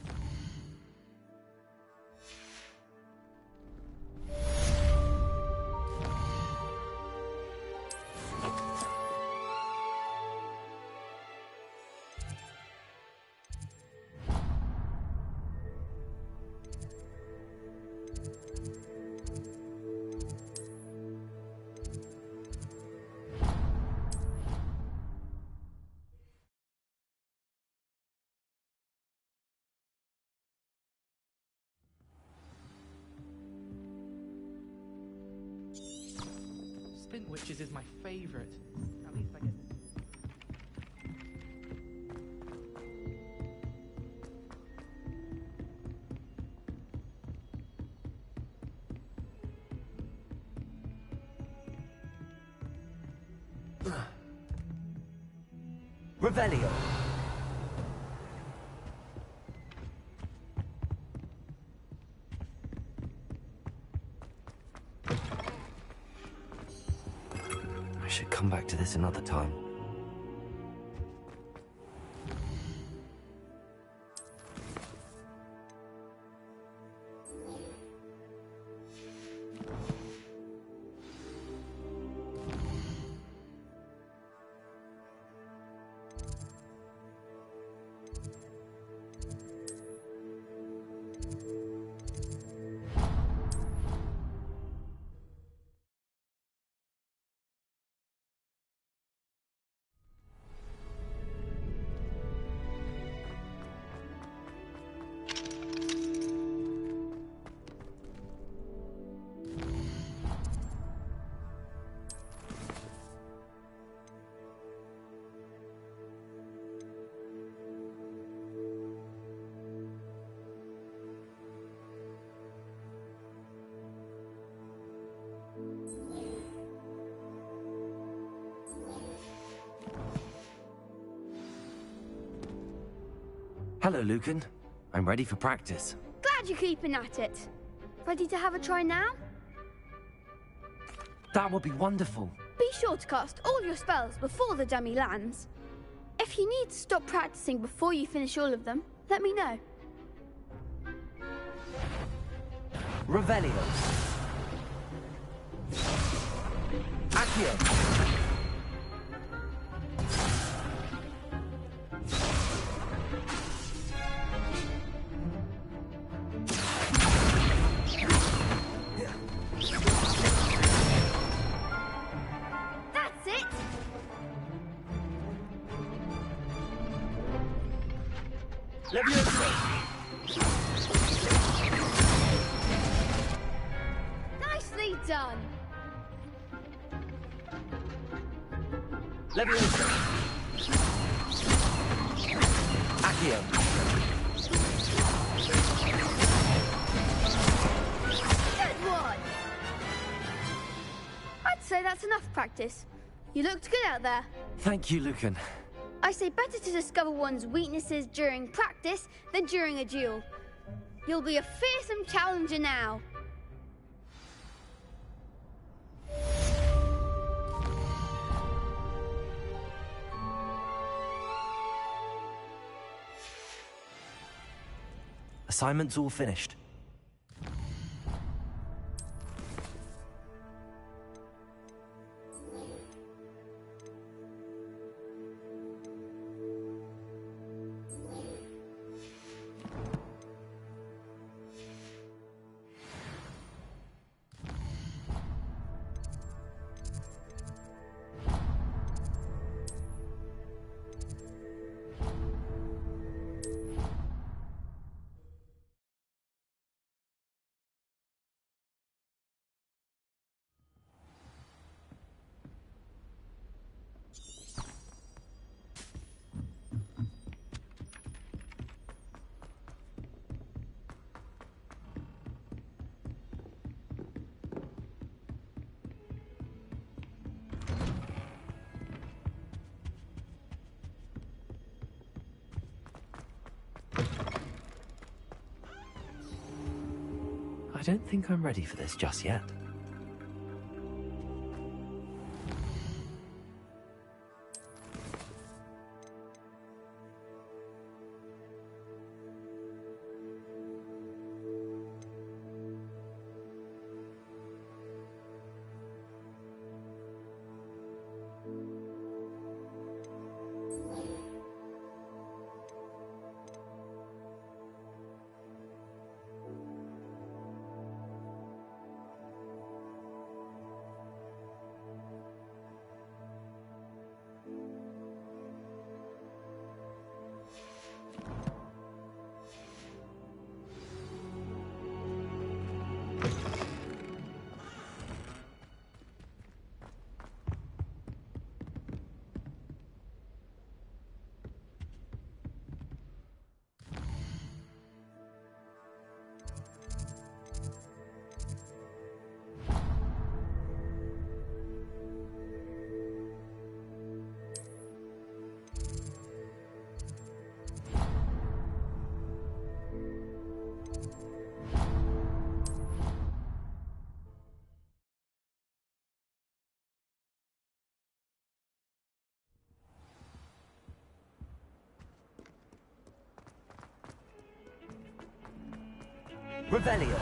E: Splint Witches is my favourite. At least I get this.
T: Revelio. I should come back to this another time. Hello, Lucan. I'm ready for practice.
F: Glad you're keeping at it. Ready to have a try now?
T: That would be wonderful.
F: Be sure to cast all your spells before the dummy lands. If you need to stop practicing before you finish all of them, let me know.
T: Revelio. Accio.
F: That's it! Nicely done!
T: Leviosa. Accio.
F: Good one! I'd say that's enough practice. You looked good out there.
T: Thank you, Lucan.
F: I say better to discover one's weaknesses during practice than during a duel. You'll be a fearsome challenger now.
T: Assignment's all finished. I don't think I'm ready for this just yet.
B: Revelio.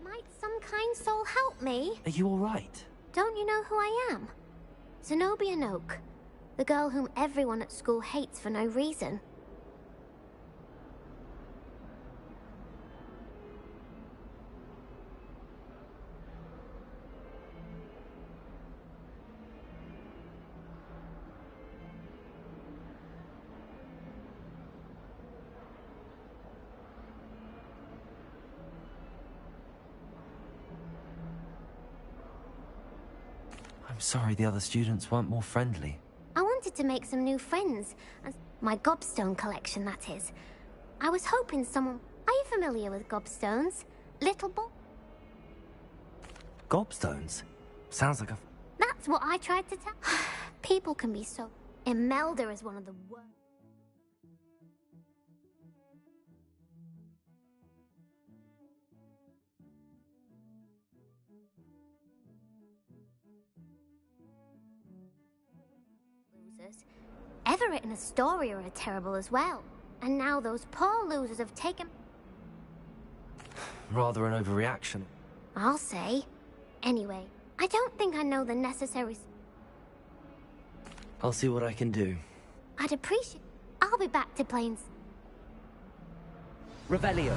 D: Might some kind soul help me?
T: Are you all right?
D: Don't you know who I am? Zenobia Noak, the girl whom everyone at school hates for no reason.
T: I'm sorry the other students weren't more friendly.
D: I wanted to make some new friends, and my gobstone collection, that is. I was hoping someone... Are you familiar with gobstones? Little boy?
T: Gobstones? Sounds like a...
D: That's what I tried to tell... People can be so... Imelda is one of the worst... losers. Everett and Astoria are terrible as well. And now those poor losers have taken...
T: Rather an overreaction.
D: I'll say. Anyway, I don't think I know the necessary...
T: I'll see what I can do.
D: I'd appreciate... I'll be back to playing...
B: Revelio.